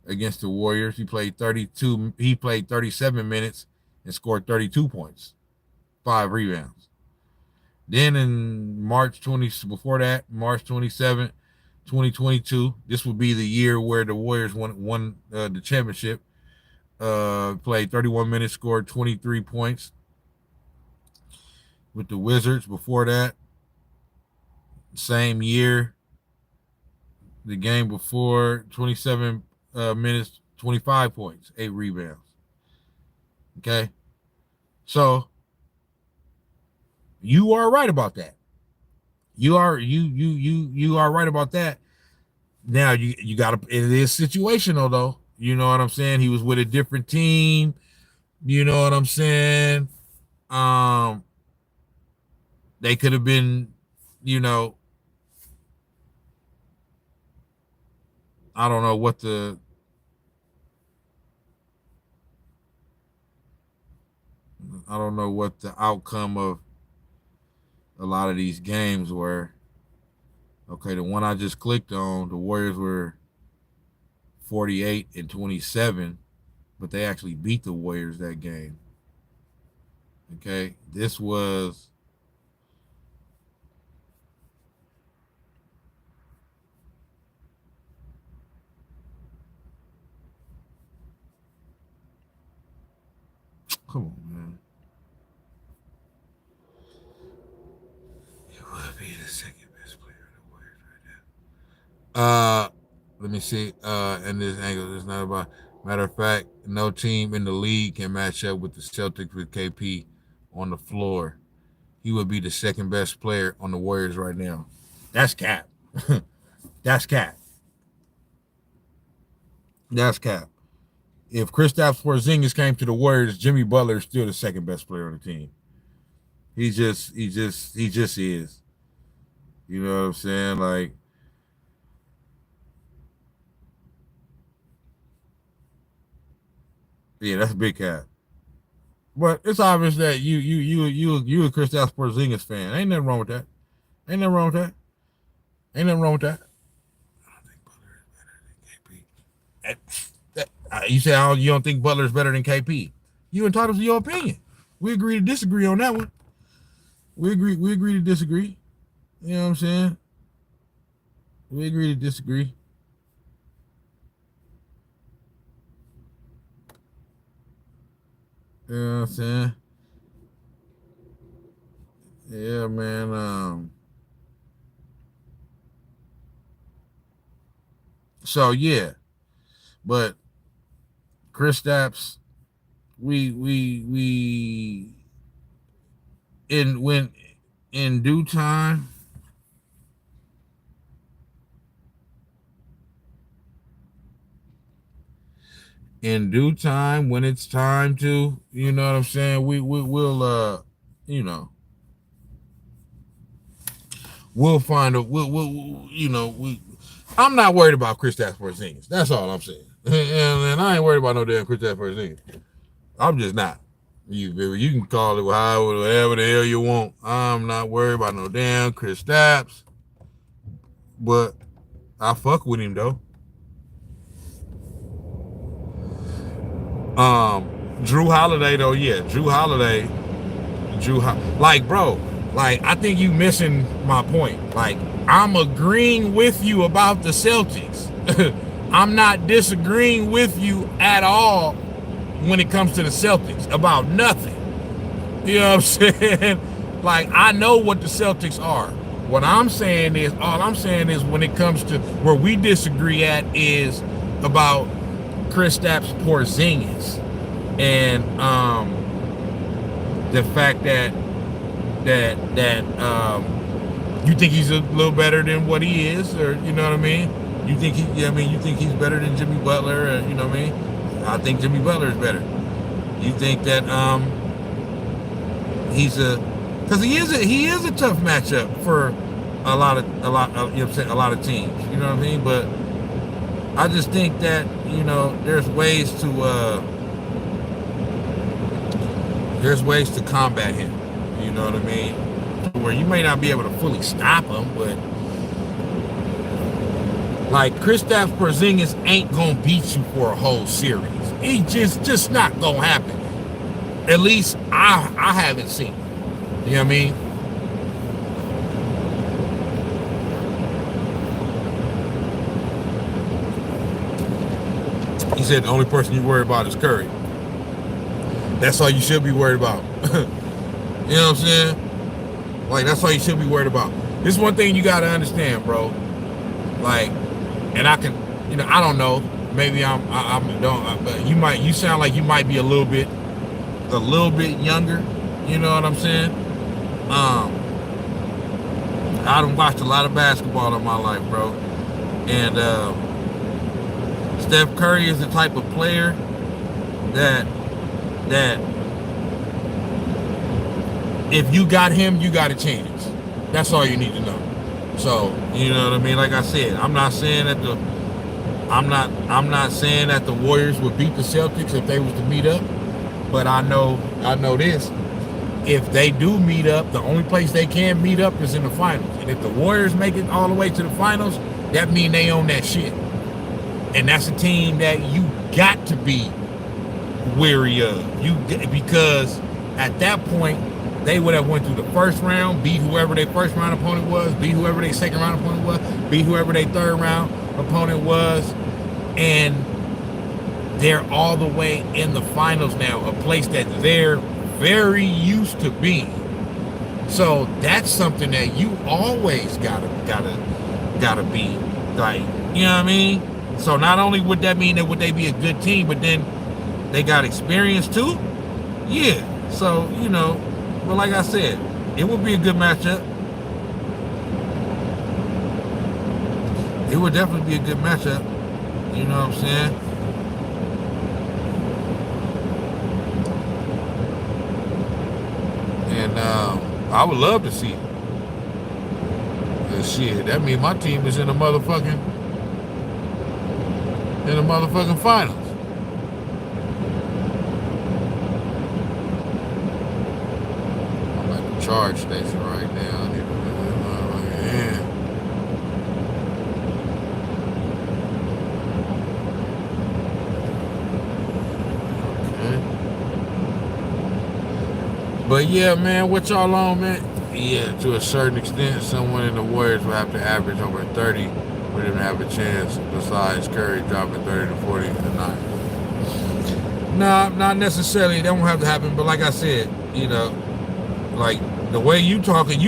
against the Warriors, he played 37 minutes and scored 32 points, 5 rebounds. Then in March 20, before that, March 27th, 2022, this would be the year where the Warriors won the championship. Played 31 minutes, scored 23 points with the Wizards. Before that, same year, the game before, 27 minutes, 25 points, 8 rebounds. Okay, so you are right about that. You are right about that. Now you got to, it is situational though. You know what I'm saying? He was with a different team. You know what I'm saying? They could have been, you know, I don't know what the outcome of a lot of these games were. Okay, the one I just clicked on, the Warriors were 48-27, but they actually beat the Warriors that game. Okay, this was come on, man. It would be the second best player in the Warriors right now. Let me see. And this angle is not about. Matter of fact, no team in the league can match up with the Celtics with KP on the floor. He would be the second best player on the Warriors right now. That's cap. That's cap. That's cap. If Kristaps Porzingis came to the Warriors, Jimmy Butler is still the second best player on the team. He just is. You know what I'm saying? Like, yeah, that's a big cap. But it's obvious that you a Kristaps Porzingis fan. Ain't nothing wrong with that. Ain't nothing wrong with that. Ain't nothing wrong with that. I don't think Butler is better than KP. You say you don't think Butler is better than KP. You entitled to your opinion. We agree to disagree on that one. We agree to disagree. You know what I'm saying? We agree to disagree. You know what I'm saying? Yeah, man. So yeah, but Kristaps, we in due time. In due time, when it's time to, you know what I'm saying, we'll you know, we'll find a we'll you know, I'm not worried about Kristaps Porzingis. That's all I'm saying. And I ain't worried about no damn Kristaps Porzingis. I'm just not. You can call it whatever the hell you want. I'm not worried about no damn Kristaps. But I fuck with him though. Drew Holiday though, yeah. Like, bro, like, I think you missing my point. Like, I'm agreeing with you about the Celtics. I'm not disagreeing with you at all when it comes to the Celtics about nothing. You know what I'm saying? Like, I know what the Celtics are. What I'm saying is, all I'm saying is, when it comes to where we disagree at is about Kristaps Porzingis and the fact that you think he's a little better than what he is, or you know what I mean? You think you think he's better than Jimmy Butler, or, you know what I mean? I think Jimmy Butler is better. You think that because he is a tough matchup for a lot of you know what I'm saying, a lot of teams. You know what I mean? But I just think that, you know, there's ways to combat him. You know what I mean? Where you may not be able to fully stop him, but like Kristaps Porzingis ain't gonna beat you for a whole series. He just not gonna happen. At least I haven't seen it. You know what I mean? He said the only person you worry about is Curry. That's all you should be worried about. You know what I'm saying? Like, that's all you should be worried about. This is one thing you gotta understand, bro. Like, and I can, you know, I don't know. Maybe but you sound like you might be a little bit younger. You know what I'm saying? I done watched a lot of basketball in my life, bro. And Steph Curry is the type of player that if you got him, you got a chance. That's all you need to know. So, you know what I mean? Like I said, I'm not saying that the Warriors would beat the Celtics if they was to meet up, but I know this. If they do meet up, the only place they can meet up is in the finals. And if the Warriors make it all the way to the finals, that means they own that shit. And that's a team that you got to be wary of. Because at that point, they would have went through the first round, beat whoever their first round opponent was, beat whoever their second round opponent was, beat whoever their third round opponent was, and they're all the way in the finals now, a place that they're very used to being. So that's something that you always gotta be like, you know what I mean? So not only would that mean that would they be a good team, but then they got experience too? Yeah. So, you know, but like I said, it would be a good matchup. It would definitely be a good matchup. You know what I'm saying? And I would love to see it. And shit, that means my team is in the motherfucking finals. I'm at the charge station right now. I need to But yeah, man, what y'all on, man? Yeah, to a certain extent, someone in the Warriors will have to average over 30 for them to have a chance, besides Curry dropping 30 to 40 a night. Nah, not necessarily. That won't have to happen. But like I said, you know, like the way you talking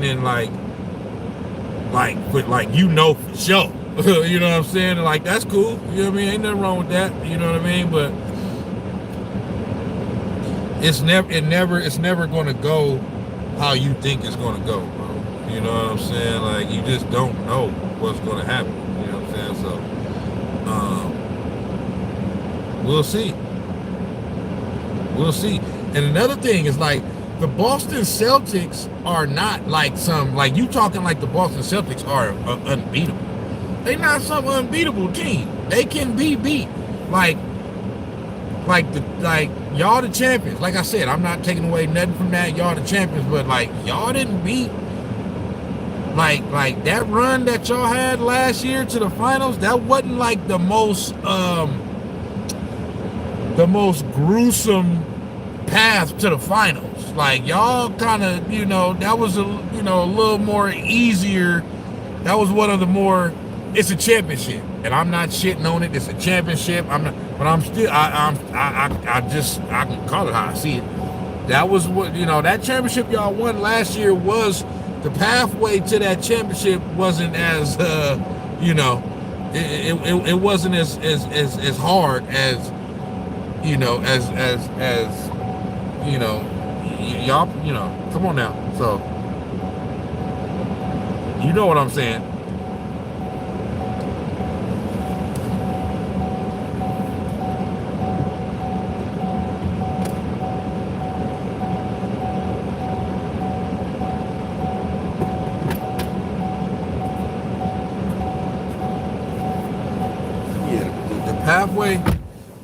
in like you know for sure. You know what I'm saying? Like, that's cool. You know what I mean? Ain't nothing wrong with that. You know what I mean? But it's never gonna go how you think it's gonna go, bro. You know what I'm saying? Like, you just don't know what's gonna happen. You know what I'm saying? So we'll see. We'll see. And another thing is, like, the Boston Celtics are not like you talking like the Boston Celtics are unbeatable. They're not some unbeatable team. They can be beat. Like y'all the champions. Like I said, I'm not taking away nothing from that. Y'all the champions, but like, y'all didn't beat like that run that y'all had last year to the finals. That wasn't like the most gruesome path to the finals. Like, y'all kind of, you know, that was a little more easier. That was one of the more. It's a championship, and I'm not shitting on it. It's a championship. I can call it how I see it. That was what, you know, that championship y'all won last year was the pathway to that championship wasn't as you know, it wasn't as hard as, you know, as you know, y'all, you know, come on now. So you know what I'm saying.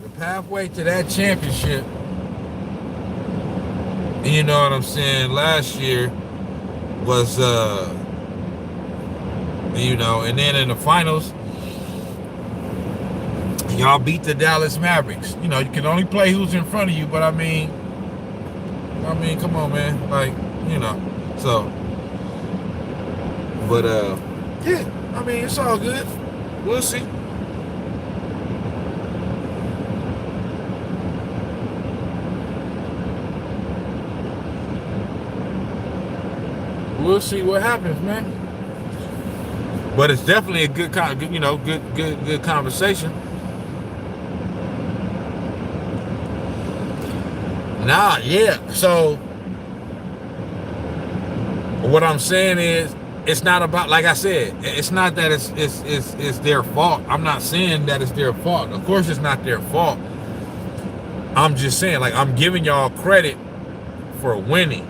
The pathway to that championship, you know what I'm saying, last year was you know, and then in the finals, y'all beat the Dallas Mavericks. You know, you can only play who's in front of you, but I mean, come on, man. Like, you know, so, but yeah, I mean, it's all good. We'll see. We'll see what happens, man. But it's definitely a good, you know, good conversation. Nah, yeah. So what I'm saying is, it's not about, like I said, it's not that it's their fault. I'm not saying that it's their fault. Of course, it's not their fault. I'm just saying, like, I'm giving y'all credit for winning,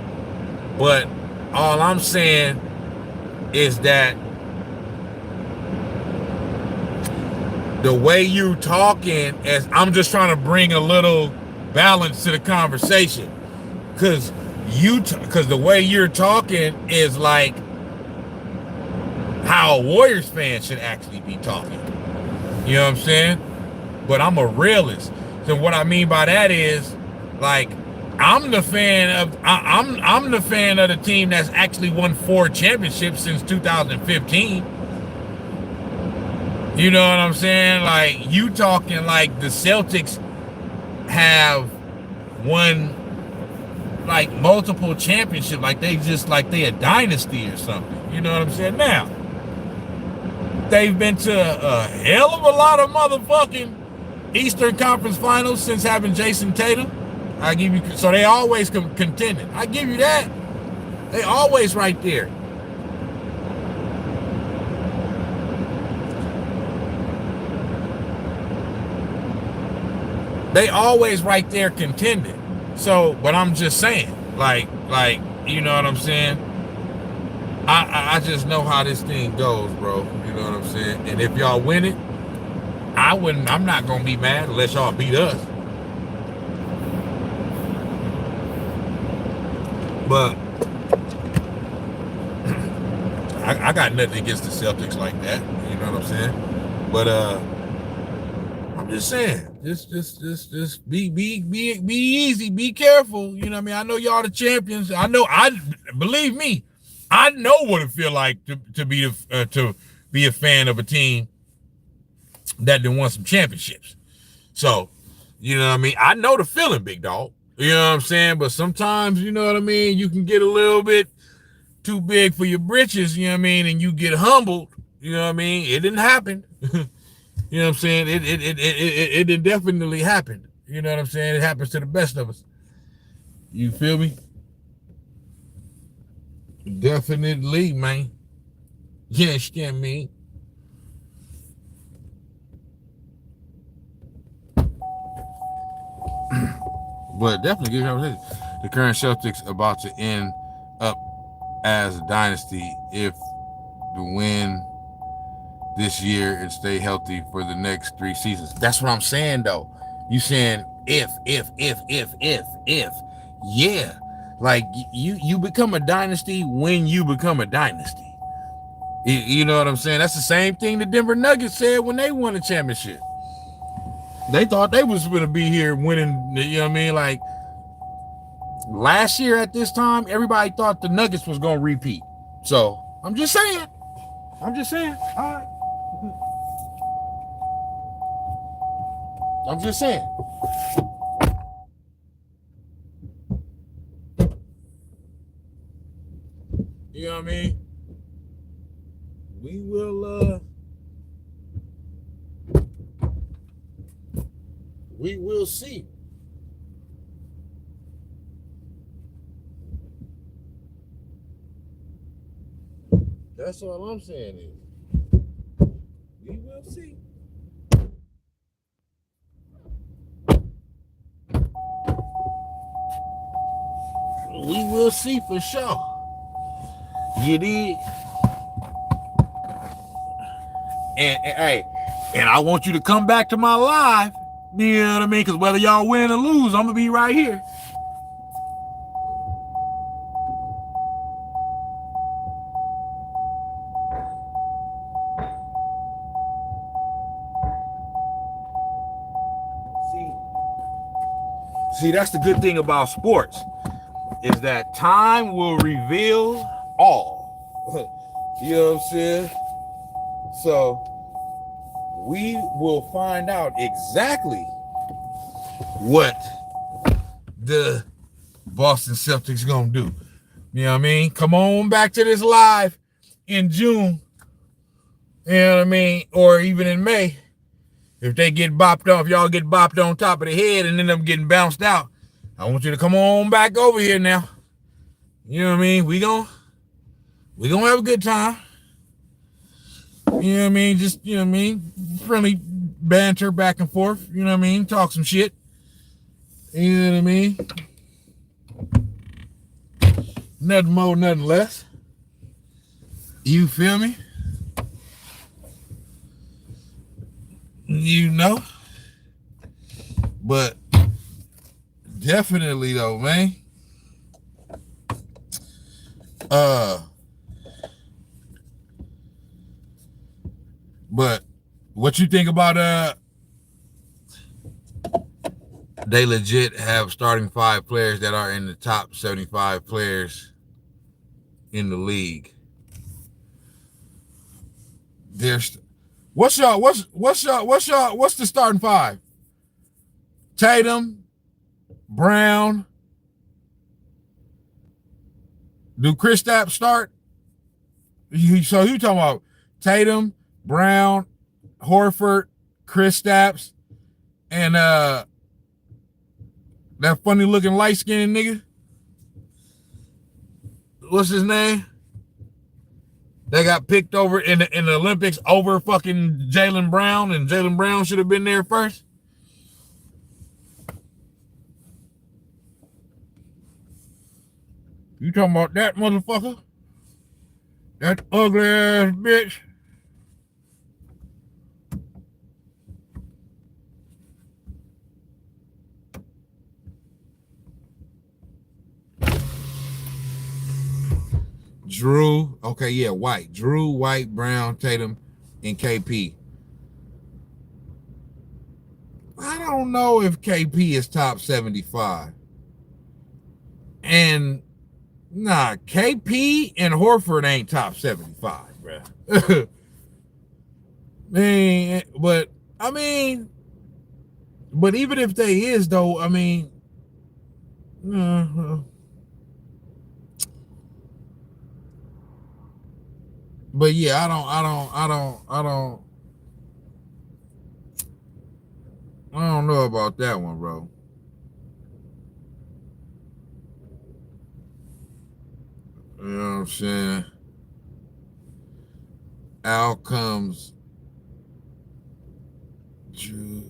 but all I'm saying is that the way you talking, as I'm just trying to bring a little balance to the conversation, because the way you're talking is like how a Warriors fan should actually be talking. You know what I'm saying? But I'm a realist. So what I mean by that is, like, I'm the fan of I'm the fan of the team that's actually won 4 championships since 2015. You know what I'm saying? Like, you talking like the Celtics have won like multiple championships, like they a dynasty or something. You know what I'm saying? Now, they've been to a hell of a lot of motherfucking Eastern Conference Finals since having Jason Tatum. I give you, so they always contending. I give you that. They always right there. They always right there contending. So, but I'm just saying, like, you know what I'm saying? I just know how this thing goes, bro. You know what I'm saying? And if y'all win it, I'm not gonna be mad unless y'all beat us. But I got nothing against the Celtics like that. You know what I'm saying? But I'm just saying, just be easy, be careful. You know what I mean? I know y'all the champions. Believe me, I know what it feel like to be a fan of a team that done won some championships. So, you know what I mean? I know the feeling, big dog. You know what I'm saying? But sometimes, you know what I mean, you can get a little bit too big for your britches, you know what I mean, and you get humbled. You know what I mean? It didn't happen. You know what I'm saying? It definitely happened. You know what I'm saying? It happens to the best of us. You feel me? Definitely, man. Yes, you understand me? But definitely, the current Celtics about to end up as a dynasty if the win this year and stay healthy for the next 3 seasons. That's what I'm saying, though. You saying if. Yeah. Like, you become a dynasty when you become a dynasty. You know what I'm saying? That's the same thing the Denver Nuggets said when they won the championship. They thought they was going to be here winning, you know what I mean? Like, last year at this time, everybody thought the Nuggets was going to repeat. So, I'm just saying. All right. I'm just saying. You know what know what I mean? We will see. That's all I'm saying is we will see. We will see for sure. You did. And hey, and I want you to come back to my live. You know what I mean? Because whether y'all win or lose, I'm gonna be right here. See, that's the good thing about sports, is that time will reveal all. You know what I'm saying? So we will find out exactly what the Boston Celtics gonna do. You know what I mean? Come on back to this live in June. You know what I mean? Or even in May. If they get bopped off, y'all get bopped on top of the head and end up getting bounced out, I want you to come on back over here now. You know what I mean? We gonna have a good time. You know what I mean? Just, you know what I mean? Friendly banter back and forth. You know what I mean? Talk some shit. You know what I mean? Nothing more, nothing less. You feel me? You know? But definitely though, man. But what you think about they legit have starting 5 players that are in the top 75 players in the league. There's what's the starting 5? Tatum, Brown. Do Kristaps start? So you talking about Tatum, Brown, Horford, Kristaps, and that funny looking light skinned nigga? What's his name? They got picked over in the Olympics over fucking Jaylen Brown, and Jaylen Brown should have been there first. You talking about that motherfucker? That ugly ass bitch? Drew, okay, yeah, White. Drew, White, Brown, Tatum, and KP. I don't know if KP is top 75. And nah, KP and Horford ain't top 75, bro. Man, but even if they is though, I mean, but yeah, I don't know about that one, bro. You know what I'm saying? Out comes Drew.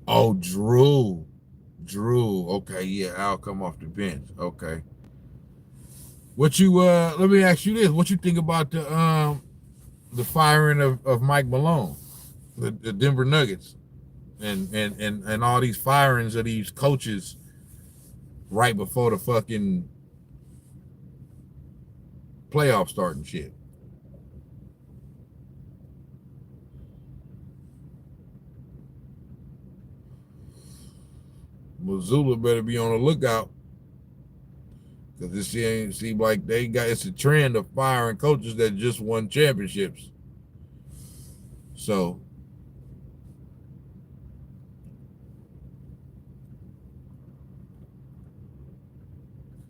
Oh, Drew. Okay, yeah, Al come off the bench. Okay. What you let me ask you this. What you think about the firing of Mike Malone, the Denver Nuggets, and all these firings of these coaches right before the fucking playoff start and shit? Missoula better be on the lookout, because this shit seems like it's a trend of firing coaches that just won championships. So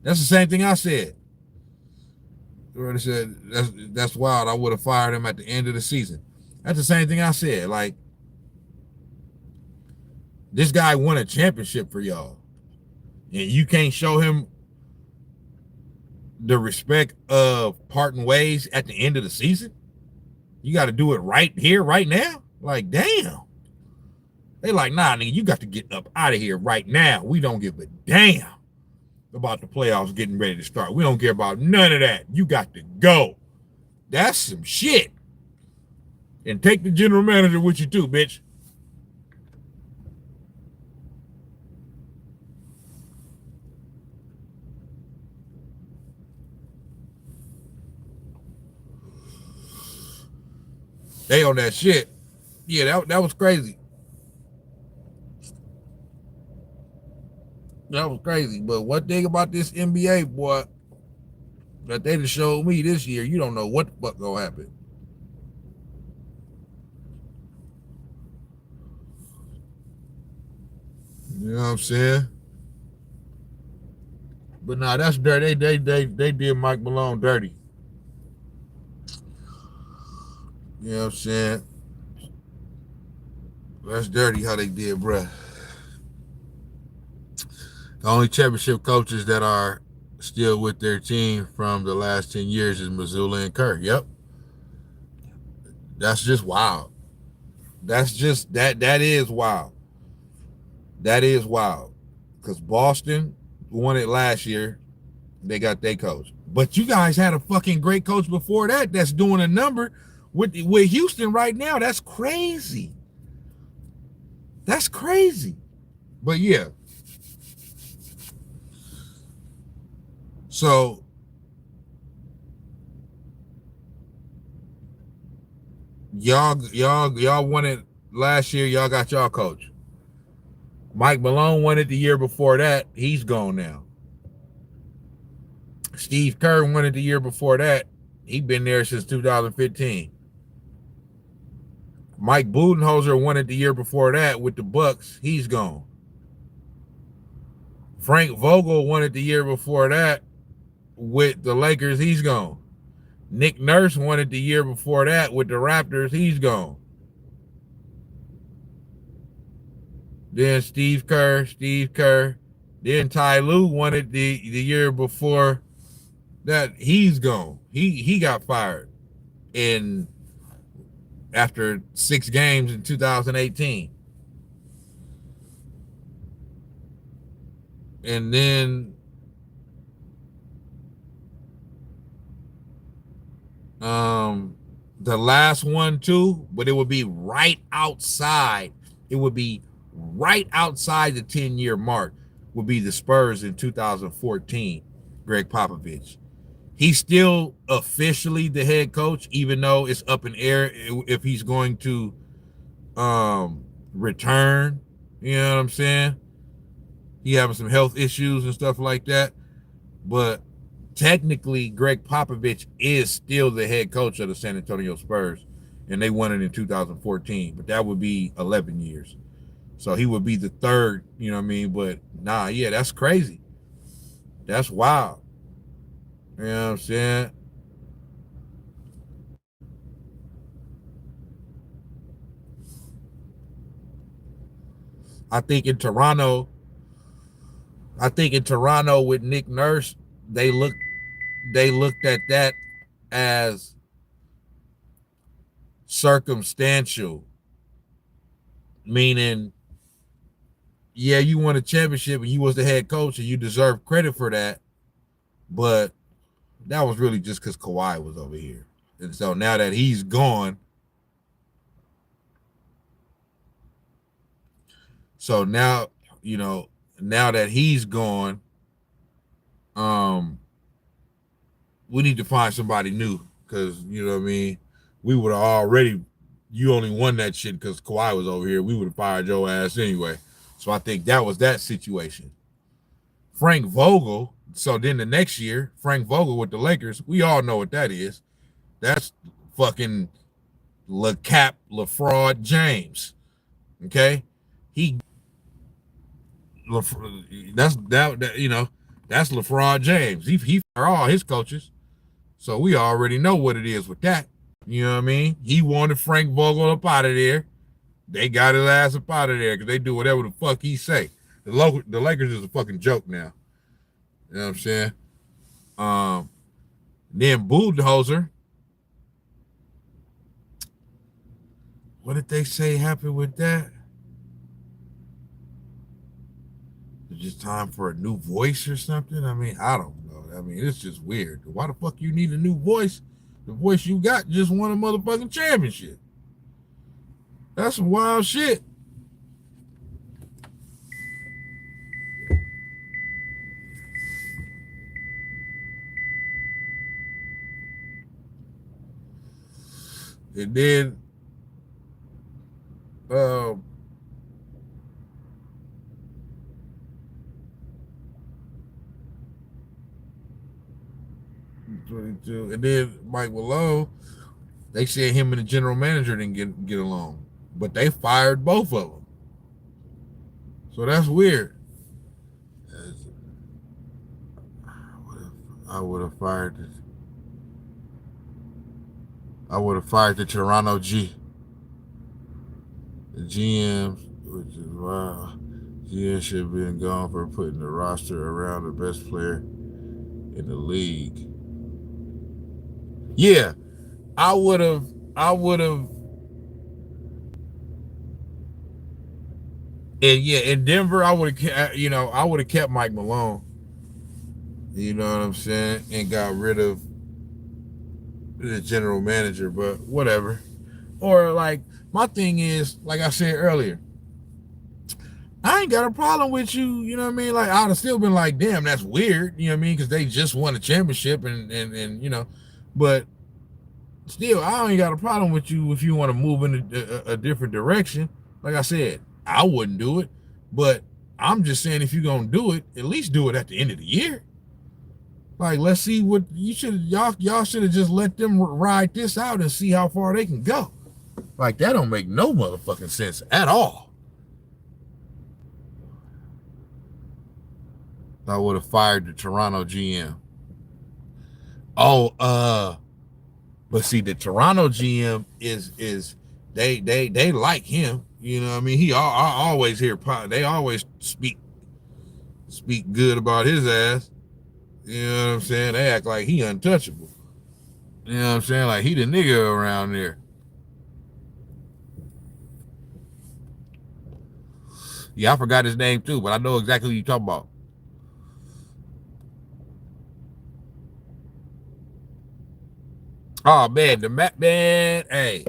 That's the same thing I said. I said that's wild. I would have fired him at the end of the season. That's the same thing I said. Like, this guy won a championship for y'all, and you can't show him the respect of parting ways at the end of the season. You got to do it right here, right now. Like, damn. They like, nah, nigga, you got to get up out of here right now. We don't give a damn about the playoffs getting ready to start. We don't care about none of that. You got to go. That's some shit. And take the general manager with you too, bitch. They on that shit. Yeah, that was crazy. That was crazy. But one thing about this NBA, boy, that they just showed me this year, you don't know what the fuck gonna happen. You know what I'm saying? But nah, that's dirty. They did Mike Malone dirty. You know what I'm saying? That's dirty how they did, bruh. The only championship coaches that are still with their team from the last 10 years is Mazzulla and Kerr. Yep. That's just wild. That's just that is wild. That is wild. Because Boston won it last year. They got their coach. But you guys had a fucking great coach before that that's doing a number with Houston right now. That's crazy. That's crazy. But yeah. So y'all won it last year. Y'all got y'all coach. Mike Malone won it the year before that. He's gone now. Steve Kerr won it the year before that. He's been there since 2015. Mike Budenholzer won it the year before that with the Bucks. He's gone. Frank Vogel won it the year before that with the Lakers. He's gone. Nick Nurse won it the year before that with the Raptors. He's gone. Then Steve Kerr. Then Ty Lue won it the year before that. He's gone. He got fired after 6 games in 2018. And then the last one too, but it would be right outside. It would be right outside the 10-year mark would be the Spurs in 2014, Greg Popovich. He's still officially the head coach, even though it's up in air if he's going to return. You know what I'm saying? He having some health issues and stuff like that. But technically, Greg Popovich is still the head coach of the San Antonio Spurs, and they won it in 2014. But that would be 11 years. So he would be the third, you know what I mean? But nah, yeah, that's crazy. That's wild. You know what I'm saying? I think in Toronto with Nick Nurse, they looked at that as circumstantial, meaning, yeah, you won a championship and you was the head coach and you deserve credit for that, but that was really just because Kawhi was over here. And so now that he's gone, so now, you know, now that he's gone, we need to find somebody new because, you know what I mean, we would have already, you only won that shit because Kawhi was over here. We would have fired your ass anyway. So I think that was that situation. Frank Vogel, so then the next year, Frank Vogel with the Lakers, we all know what that is. That's fucking LeCap, LaFraud James. Okay? That's that, you know, That's LeBron James. He fired all his coaches. So we already know what it is with that. You know what I mean? He wanted Frank Vogel up out of there. They got his ass up out of there because they do whatever the fuck he say. The Lakers is a fucking joke now. You know what I'm saying? Then Budenholzer. What did they say happened with that? It's just time for a new voice or something? I mean, I don't know. I mean, it's just weird. Why the fuck you need a new voice? The voice you got just won a motherfucking championship. That's some wild shit. And then uh, 22. And then Mike Malone, they said him and the general manager didn't get along, but they fired both of them. So that's weird. I would have fired the Toronto the GM, which is wow. GM should have been gone for putting the roster around the best player in the league. Yeah, I would have. And yeah, in Denver, I would have kept Mike Malone. You know what I'm saying? And got rid of the general manager, but whatever. Or like, my thing is, like I said earlier, I ain't got a problem with you, you know what I mean? Like, I'd have still been like, damn, that's weird, you know what I mean? Because they just won a championship and you know, but still, I ain't got a problem with you if you want to move in a different direction. Like I said, I wouldn't do it, but I'm just saying if you're gonna do it, at least do it at the end of the year. Like, let's see what y'all should have just let them ride this out and see how far they can go. Like, that don't make no motherfucking sense at all. I would have fired the Toronto GM. Oh, but see, the Toronto GM is they like him. You know what I mean? I always hear they always speak good about his ass. You know what I'm saying? They act like he untouchable. You know what I'm saying? Like he the nigga around there. Yeah, I forgot his name too, but I know exactly who you talking about. Oh man, the man, hey.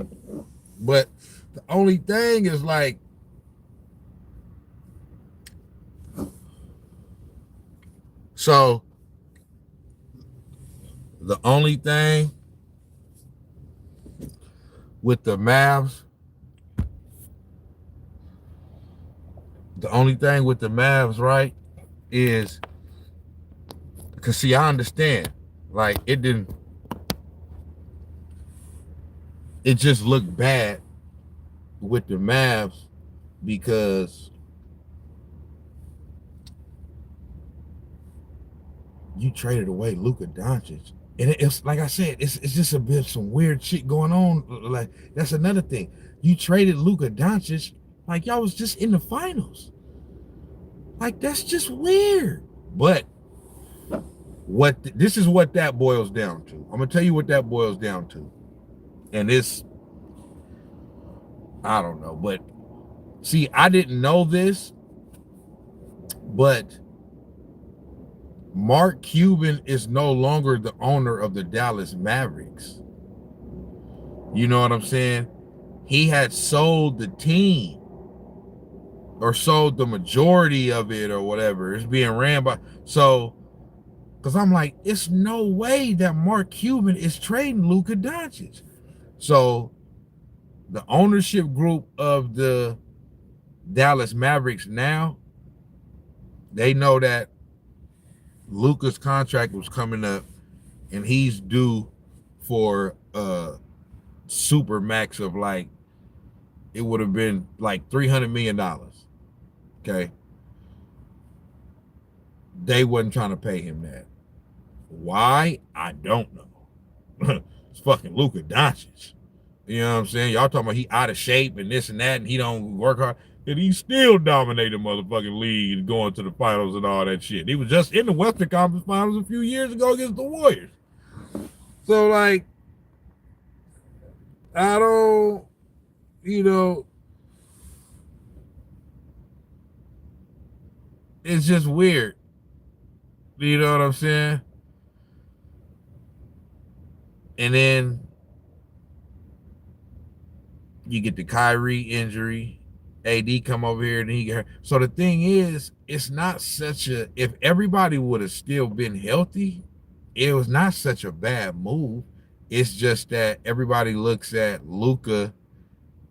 But the only thing is like, so the only thing with the Mavs, right, is because see, I understand. Like it just looked bad with the Mavs because you traded away Luka Doncic. And it's like I said, it's just a bit some weird shit going on. Like that's another thing. You traded Luka Doncic like y'all was just in the finals. Like that's just weird. But this is what that boils down to. I'm gonna tell you what that boils down to. And it's, I don't know, but see, I didn't know this, but Mark Cuban is no longer the owner of the Dallas Mavericks. You know what I'm saying? He had sold the team or sold the majority of it or whatever. It's being ran by, so, because I'm like, it's no way that Mark Cuban is trading Luka Doncic. So the ownership group of the Dallas Mavericks now, they know that Luka's contract was coming up and he's due for a super max of like, it would have been like $300 million. Okay. they wasn't trying to pay him that. Why? I don't know. It's fucking Luka Doncic. You know what I'm saying? Y'all talking about he out of shape and this and that, and he don't work hard, and he still dominated the motherfucking league and going to the finals and all that shit. He was just in the Western Conference Finals a few years ago against the Warriors. So like, I don't, you know, it's just weird. You know what I'm saying? And then you get the Kyrie injury. AD come over here and he get hurt. So the thing is, it's not such a, if everybody would have still been healthy, it was not such a bad move. It's just that everybody looks at Luka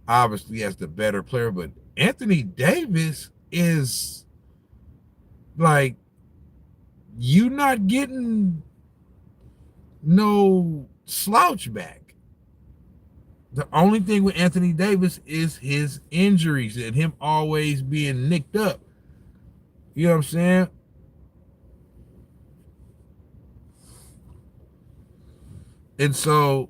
obviously as the better player, but Anthony Davis is like, you not getting no slouch back. The only thing with Anthony Davis is his injuries and him always being nicked up. You know what I'm saying? And so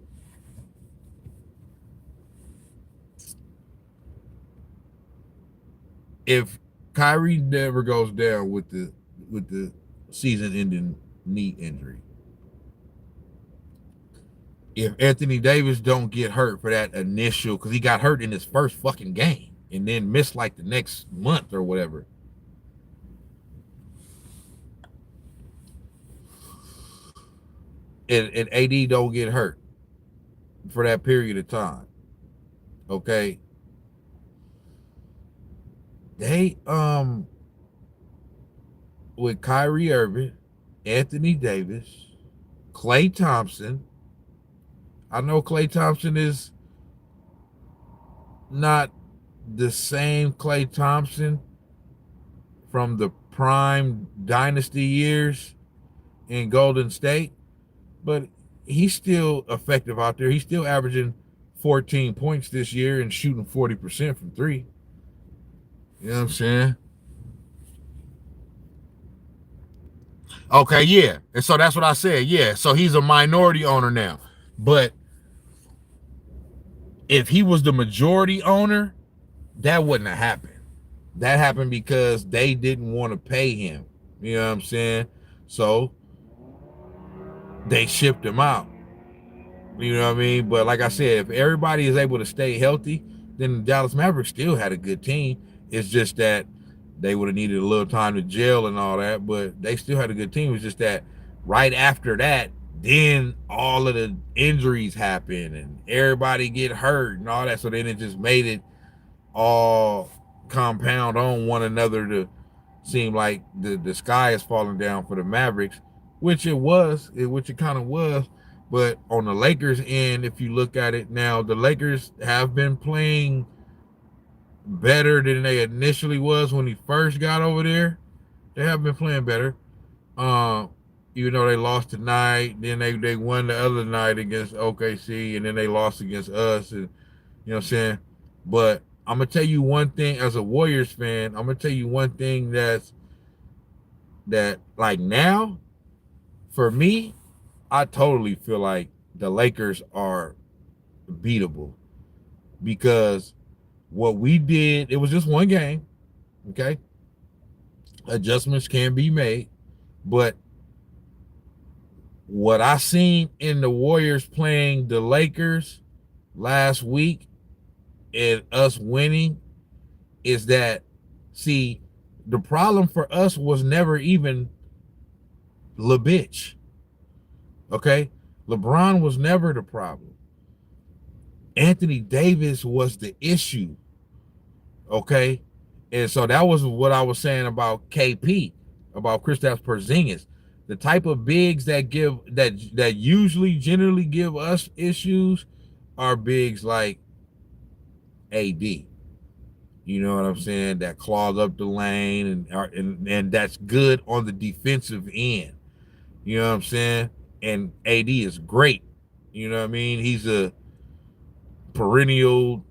if Kyrie never goes down with the season-ending knee injury, if Anthony Davis don't get hurt for that initial, because he got hurt in his first fucking game and then missed like the next month or whatever. And AD don't get hurt for that period of time. Okay. They with Kyrie Irving, Anthony Davis, Klay Thompson. I know Klay Thompson is not the same Klay Thompson from the prime dynasty years in Golden State, but he's still effective out there. He's still averaging 14 points this year and shooting 40% from three. You know what I'm saying? Okay, yeah. And so that's what I said. Yeah. So he's a minority owner now. But if he was the majority owner, that wouldn't have happened. That happened because they didn't want to pay him. You know what I'm saying? So they shipped him out. You know what I mean? But like I said, if everybody is able to stay healthy, then the Dallas Mavericks still had a good team. It's just that they would have needed a little time to gel and all that, but they still had a good team. It's just that right after that, then all of the injuries happen and everybody get hurt and all that. So then it just made it all compound on one another to seem like the sky is falling down for the Mavericks, which it kind of was. But on the Lakers end, if you look at it now, the Lakers have been playing better than they initially was when he first got over there. They have been playing better. Even though they lost tonight, then they won the other night against OKC, and then they lost against us, and you know what I'm saying? But I'm gonna tell you one thing as a Warriors fan, I'm gonna tell you one thing that like now, for me, I totally feel like the Lakers are beatable because what we did, it was just one game, okay? Adjustments can be made, but what I seen in the Warriors playing the Lakers last week and us winning is that, see, the problem for us was never even bitch. Okay? LeBron was never the problem. Anthony Davis was the issue. Okay? And so that was what I was saying about KP, about Kristaps Porzingis. The type of bigs that usually generally give us issues are bigs like AD. You know what I'm saying? That claws up the lane and that's good on the defensive end. You know what I'm saying? And AD is great. You know what I mean? He's a perennial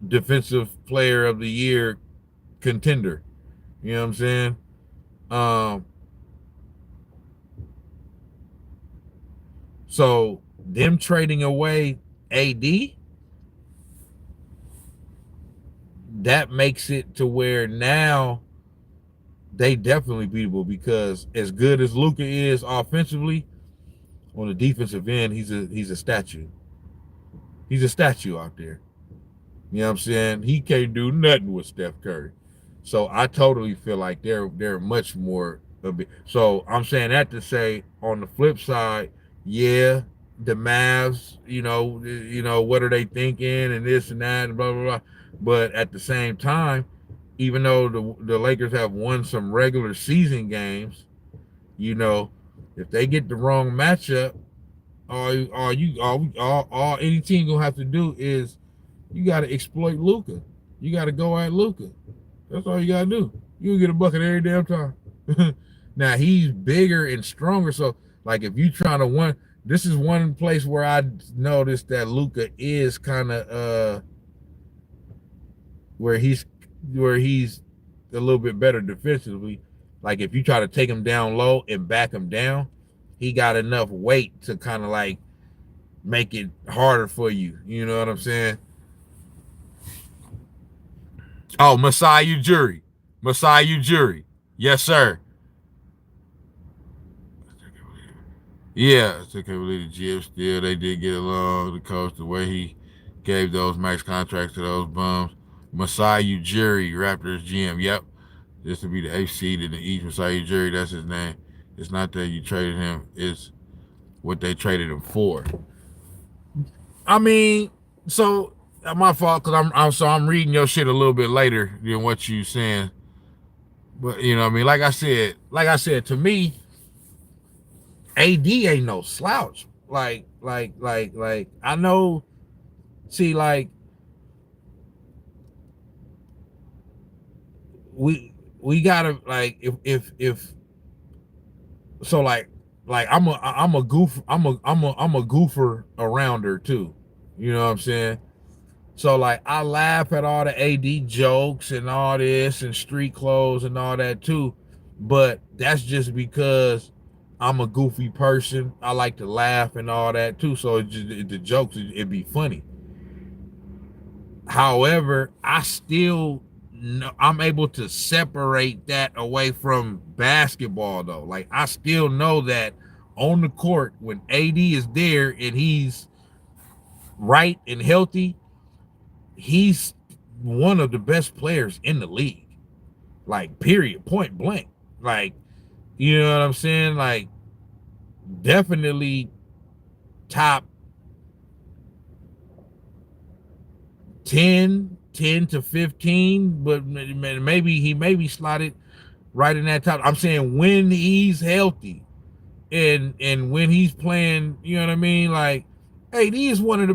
defensive player of the year contender. You know what I'm saying? Um, so them trading away AD, that makes it to where now they definitely beatable, because as good as Luka is offensively, on the defensive end, he's a statue. He's a statue out there. You know what I'm saying? He can't do nothing with Steph Curry. So I totally feel like they're much more a bit. So I'm saying that to say, on the flip side, yeah, the Mavs, what are they thinking and this and that and blah blah blah. But at the same time, even though the Lakers have won some regular season games, you know, if they get the wrong matchup, all any team gonna have to do is, you got to exploit Luka. You got to go at Luka. That's all you got to do. You can get a bucket every damn time. Now he's bigger and stronger, so like if you trying to win, this is one place where I noticed that Luka is kind of where he's a little bit better defensively. Like if you try to take him down low and back him down, he got enough weight to kind of like make it harder for you. You know what I'm saying? Oh, Masai Ujiri. Masai Ujiri. Yes, sir. Yeah, I can't believe the GM still. They did get along. The coach, the way he gave those max contracts to those bums. Masai Ujiri, Raptors GM. Yep. This would be the eighth seed in the East. Masai Ujiri, that's his name. It's not that you traded him, it's what they traded him for. I mean, so my fault, because I'm reading your shit a little bit later than what you saying. But you know what I mean? Like I said, to me, AD ain't no slouch. Like I know, see, like we gotta, like, if so, like I'm a goof I'm a goofer around her too. You know what I'm saying? So like I laugh at all the AD jokes and all this and street clothes and all that too, but that's just because I'm a goofy person. I like to laugh and all that too. So the jokes, it'd be funny. However, I'm able to separate that away from basketball though. Like I still know that on the court, when AD is there and he's right and healthy, he's one of the best players in the league. Like, period, point blank. Like, you know what I'm saying? Like, definitely top 10 to 15, but maybe he maybe slotted right in that top. I'm saying when he's healthy and when he's playing, you know what I mean? Like, hey, he's one of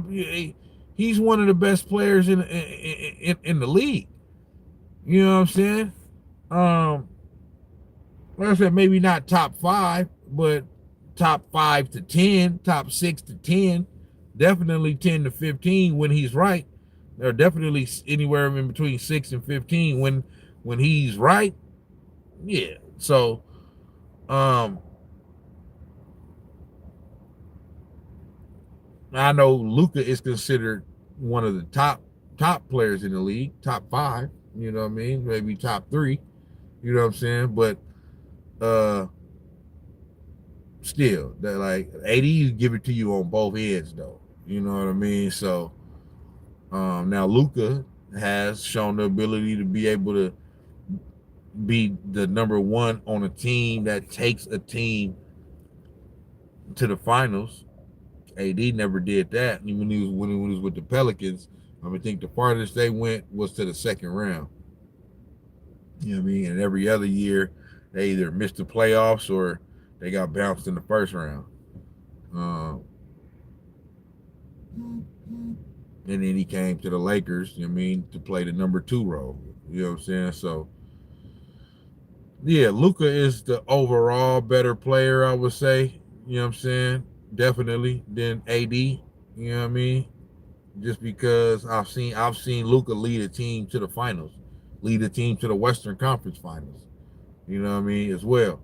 the best players in the league. You know what I'm saying? Um, like I said, maybe not top 5, but top 5 to 10, top 6 to 10, definitely 10 to 15 when he's right. Or definitely anywhere in between 6 and 15 when he's right. Yeah. So I know Luka is considered one of the top players in the league, top 5, you know what I mean? Maybe top 3, you know what I'm saying? But still, that, like, AD give it to you on both ends though. You know what I mean? So now Luka has shown the ability to be able to be the number 1 on a team that takes a team to the finals. AD never did that. Even when he was with the Pelicans, I think the farthest they went was to the second round. You know what I mean? And every other year, they either missed the playoffs or they got bounced in the first round. And then he came to the Lakers, you know what I mean, to play the number 2 role. You know what I'm saying? So, yeah, Luka is the overall better player, I would say. You know what I'm saying? Definitely than AD. You know what I mean? Just because I've seen Luka lead a team to the finals, lead a team to the Western Conference Finals. You know what I mean, as well.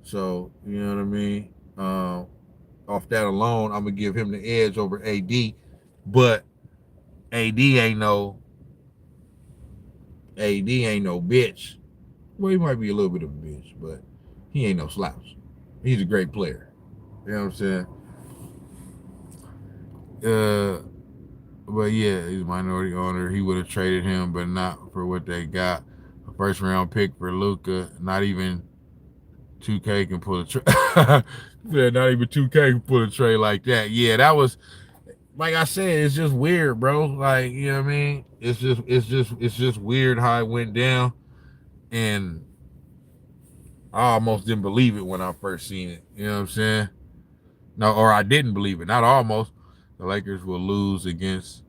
So you know what I mean. Off that alone, I'm gonna give him the edge over AD. But AD ain't no bitch. Well, he might be a little bit of a bitch, but he ain't no slouch. He's a great player. You know what I'm saying? But yeah, he's a minority owner. He would have traded him, but not for what they got. A first round pick for Luka. Not even 2K can pull a trade. Yeah, not even 2K can pull a trade like that. Yeah, that was like I said. It's just weird, bro. Like you know what I mean? It's just weird how it went down, and I almost didn't believe it when I first seen it. You know what I'm saying? No, or I didn't believe it. Not almost. The Lakers will lose against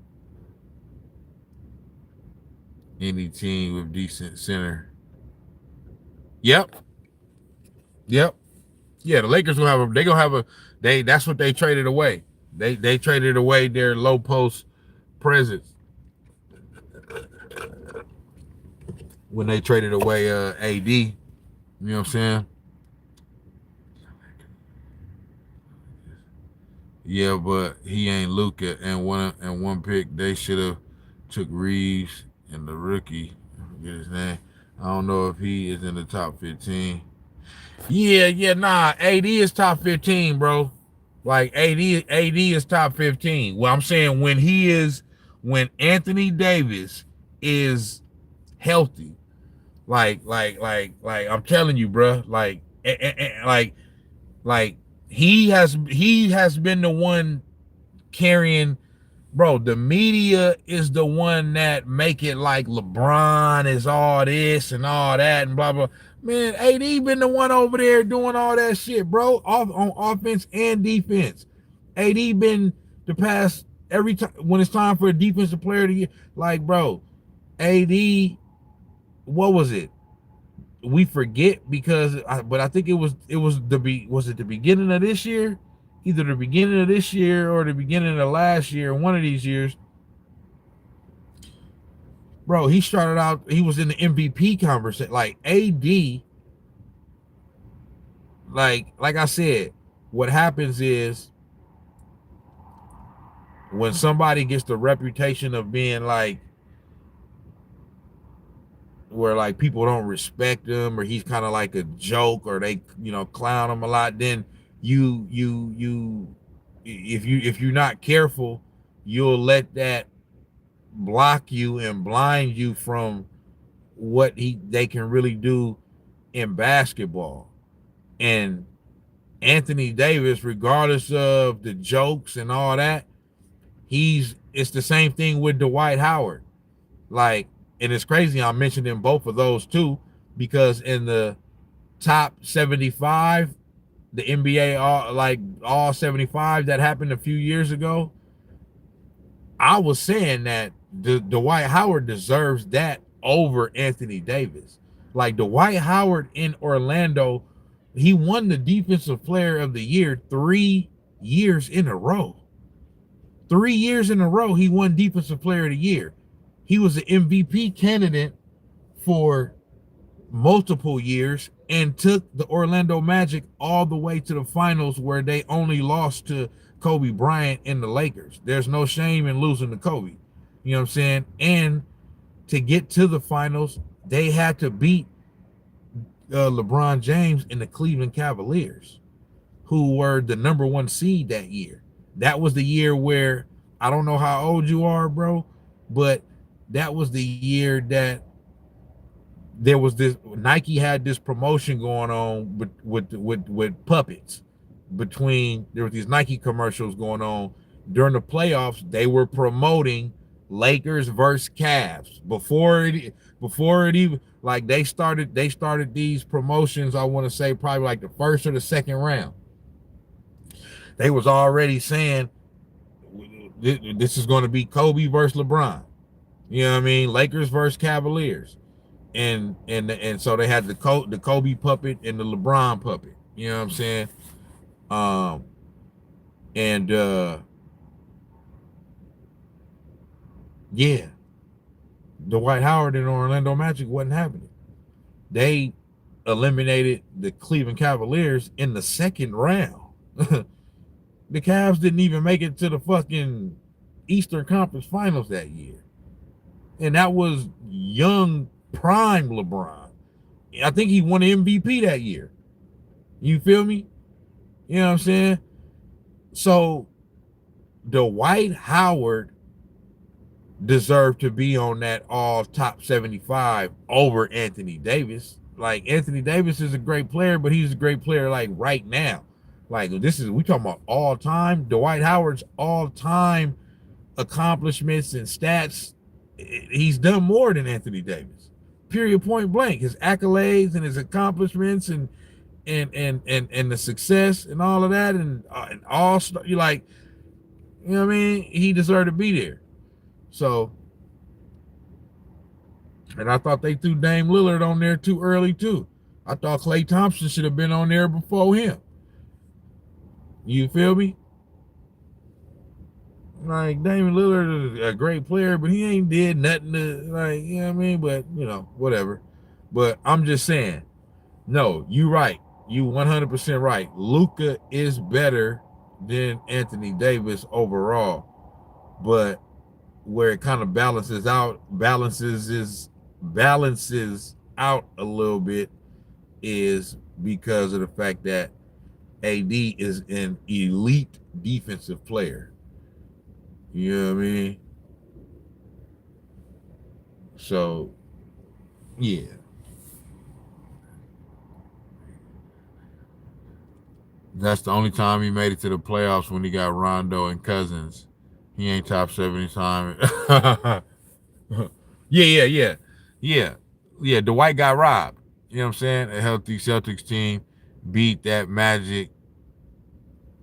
any team with decent center. Yep. Yep. Yeah, the Lakers will have a. They gonna have a. They. That's what they traded away. They traded away their low post presence when they traded away AD. You know what I'm saying? Yeah, but he ain't Luka, and one pick they should have took Reeves and the rookie. I forget his name. I don't know if he is in the top 15. Yeah, nah. AD is top 15, bro. Like AD is top 15. Well, I'm saying when Anthony Davis is healthy, like I'm telling you, bro. Like he has been the one carrying, bro. The media is the one that make it like LeBron is all this and all that and blah blah. Man, AD been the one over there doing all that shit, bro. On offense and defense. AD been the past every time when it's time for a defensive player to get like, bro. AD, what was it? We forget because, but I think was it the beginning of this year, either the beginning of this year or the beginning of last year, one of these years, bro. He started out, he was in the MVP conversation, like AD. Like I said, what happens is when somebody gets the reputation of being like where like people don't respect him or he's kind of like a joke or they clown him a lot, then you if you're not careful, you'll let that block you and blind you from what they can really do in basketball. And Anthony Davis, regardless of the jokes and all that, it's the same thing with Dwight Howard. Like, and it's crazy I mentioned in both of those too, because in the top 75, the NBA all 75 that happened a few years ago, I was saying that Dwight Howard deserves that over Anthony Davis. Like Dwight Howard in Orlando, he won the Defensive Player of the Year 3 years in a row. 3 years in a row, he won Defensive Player of the Year. He was an MVP candidate for multiple years and took the Orlando Magic all the way to the finals where they only lost to Kobe Bryant and the Lakers. There's no shame in losing to Kobe. You know what I'm saying? And to get to the finals, they had to beat LeBron James and the Cleveland Cavaliers, who were the number 1 seed that year. That was the year where, I don't know how old you are, bro, but that was the year that there was this, Nike had this promotion going on with puppets. There were these Nike commercials going on during the playoffs. They were promoting Lakers versus Cavs before it even, like, they started these promotions. I want to say probably like the first or the second round. They was already saying this is going to be Kobe versus LeBron. You know what I mean? Lakers versus Cavaliers. And so they had the Kobe puppet and the LeBron puppet. You know what I'm saying? And yeah, Dwight Howard and Orlando Magic wasn't happening. They eliminated the Cleveland Cavaliers in the second round. The Cavs didn't even make it to the fucking Eastern Conference Finals that year. And that was young, prime LeBron. I think he won MVP that year. You feel me? You know what I'm saying? So Dwight Howard deserved to be on that all top 75 over Anthony Davis. Like, Anthony Davis is a great player, but he's a great player like right now. Like, we talking about all time. Dwight Howard's all time accomplishments and stats, he's done more than Anthony Davis. Period, point blank. His accolades and his accomplishments and the success and all of that and all stuff. You like, you know what I mean? He deserved to be there. So, and I thought they threw Dame Lillard on there too early too. I thought Klay Thompson should have been on there before him. You feel me? Like, Damian Lillard is a great player, but he ain't did nothing to, like, you know what I mean? But, you know, whatever. But I'm just saying, no, you right. You 100% right. Luka is better than Anthony Davis overall. But where it kind of balances out a little bit is because of the fact that AD is an elite defensive player. You know what I mean? So, yeah. That's the only time he made it to the playoffs, when he got Rondo and Cousins. He ain't top 70 time. Yeah. Dwight got robbed. You know what I'm saying? A healthy Celtics team beat the Magic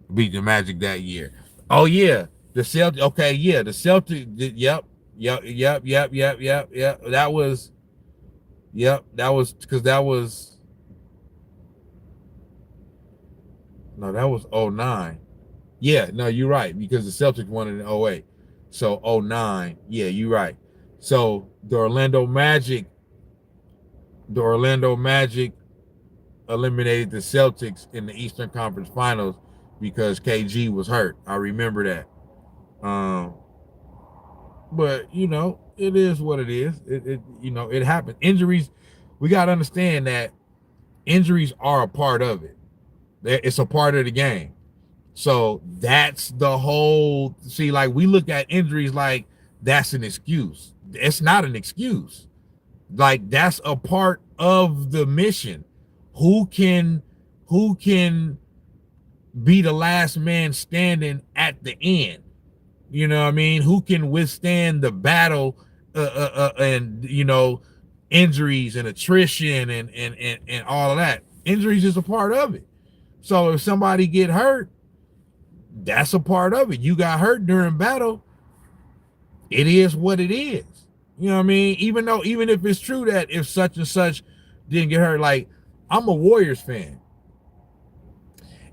that year. Oh yeah. The Celtics, okay, yeah, the Celtics, yep. That was because that was 09. Yeah, no, you're right, because the Celtics won it in 08. So 09, yeah, you're right. So the Orlando Magic eliminated the Celtics in the Eastern Conference Finals because KG was hurt. I remember that. But you know, it is what it is. It happens. Injuries, we got to understand that injuries are a part of it. It's a part of the game. So that's the whole, see, like, we look at injuries like that's an excuse. It's not an excuse. Like, that's a part of the mission. Who can be the last man standing at the end? You know what I mean? Who can withstand the battle and, you know, injuries and attrition and all of that? Injuries is a part of it. So if somebody get hurt, that's a part of it. You got hurt during battle. It is what it is. You know what I mean? Even if it's true that if such and such didn't get hurt, like, I'm a Warriors fan.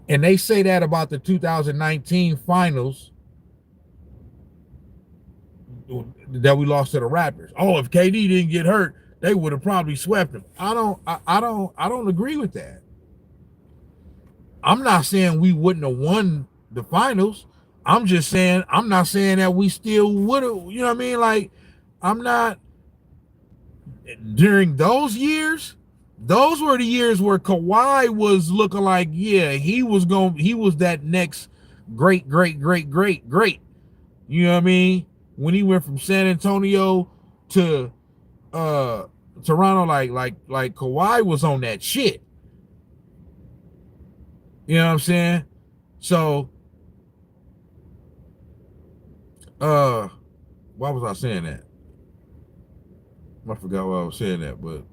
And they say that about the 2019 finals that we lost to the Raptors. Oh, if KD didn't get hurt, they would have probably swept him. I don't agree with that. I'm not saying we wouldn't have won the finals. I'm just saying, I'm not saying that we still would have, you know what I mean? Like, I'm not, during those years, those were the years where Kawhi was looking like, yeah, he was that next great. You know what I mean? When he went from San Antonio to Toronto, like Kawhi was on that shit. You know what I'm saying? So, why was I saying that? I forgot why I was saying that, but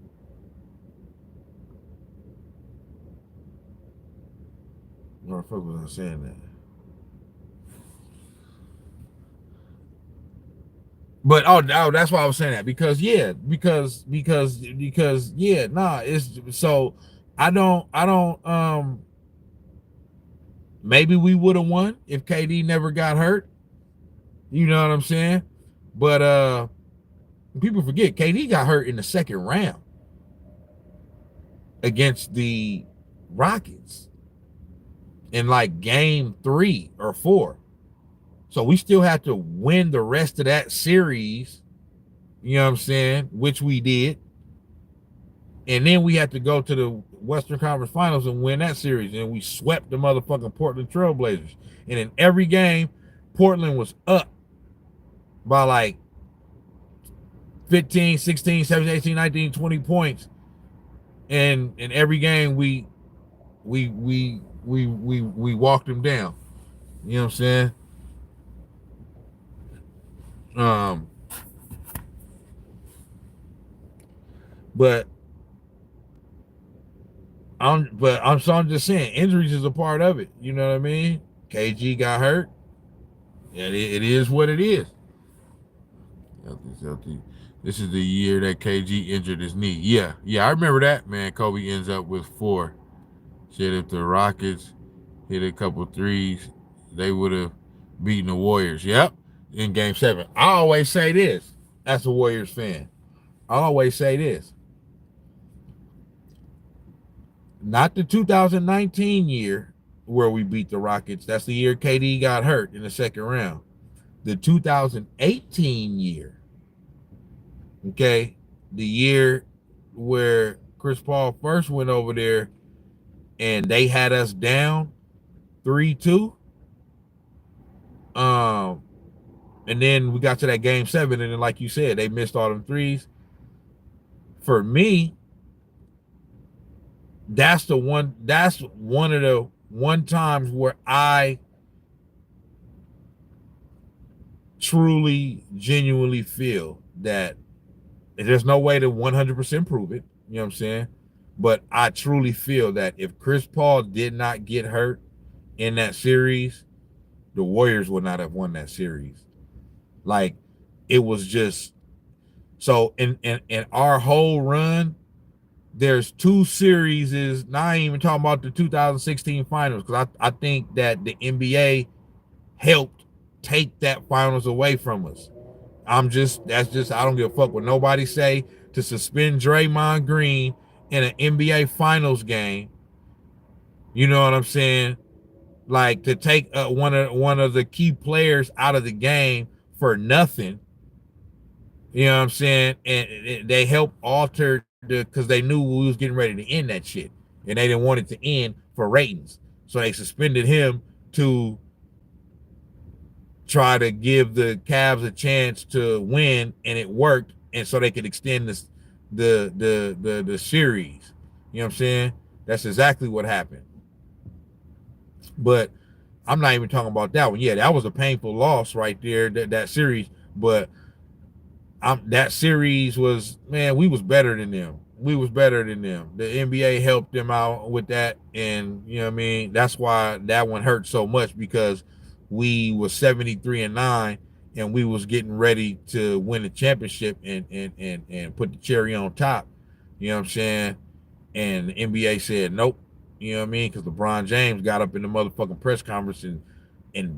why the fuck was I saying that? But that's why I was saying that, because it's so I don't maybe we would have won if KD never got hurt. You know what I'm saying? But people forget KD got hurt in the second round. against the Rockets in like game 3 or 4. So we still had to win the rest of that series, you know what I'm saying, which we did. And then we had to go to the Western Conference Finals and win that series. And we swept the motherfucking Portland Trailblazers. And in every game, Portland was up by like 15, 16, 17, 18, 19, 20 points. And in every game we walked them down. You know what I'm saying? Um, but I'm just saying injuries is a part of it. You know what I mean? KG got hurt. And it is what it is. This is the year that KG injured his knee. Yeah, I remember that, man. Kobe ends up with 4. Shit, if the Rockets hit a couple threes, they would have beaten the Warriors. Yep, in Game 7. I always say this as a Warriors fan. I always say this. Not the 2019 year where we beat the Rockets. That's the year KD got hurt in the second round. The 2018 year, okay, the year where Chris Paul first went over there and they had us down 3-2. And then we got to that Game 7, and then like you said, they missed all them threes. For me, that's one of the times where I truly, genuinely feel that there's no way to 100% prove it. You know what I'm saying? But I truly feel that if Chris Paul did not get hurt in that series, the Warriors would not have won that series. Like, it was just so in our whole run, there's 2 series. Is not even talking about the 2016 finals, because I think that the NBA helped take that finals away from us. I don't give a fuck what nobody say, to suspend Draymond Green in an NBA finals game. You know what I'm saying? Like, to take one of the key players out of the game for nothing. You know what I'm saying? And they helped alter because they knew we was getting ready to end that shit, and they didn't want it to end for ratings. So they suspended him to try to give the Cavs a chance to win, and it worked, and so they could extend this the series. You know what I'm saying? That's exactly what happened. But I'm not even talking about that one. Yeah, that was a painful loss right there, that series. But that series was, man, we was better than them. We was better than them. The NBA helped them out with that, and you know what I mean? That's why that one hurt so much, because we was 73-9, and we was getting ready to win the championship and put the cherry on top. You know what I'm saying? And the NBA said nope. You know what I mean? Because LeBron James got up in the motherfucking press conference and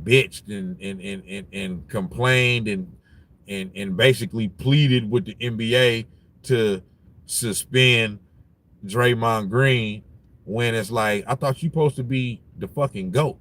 bitched and complained and basically pleaded with the NBA to suspend Draymond Green, when it's like, I thought you supposed to be the fucking GOAT.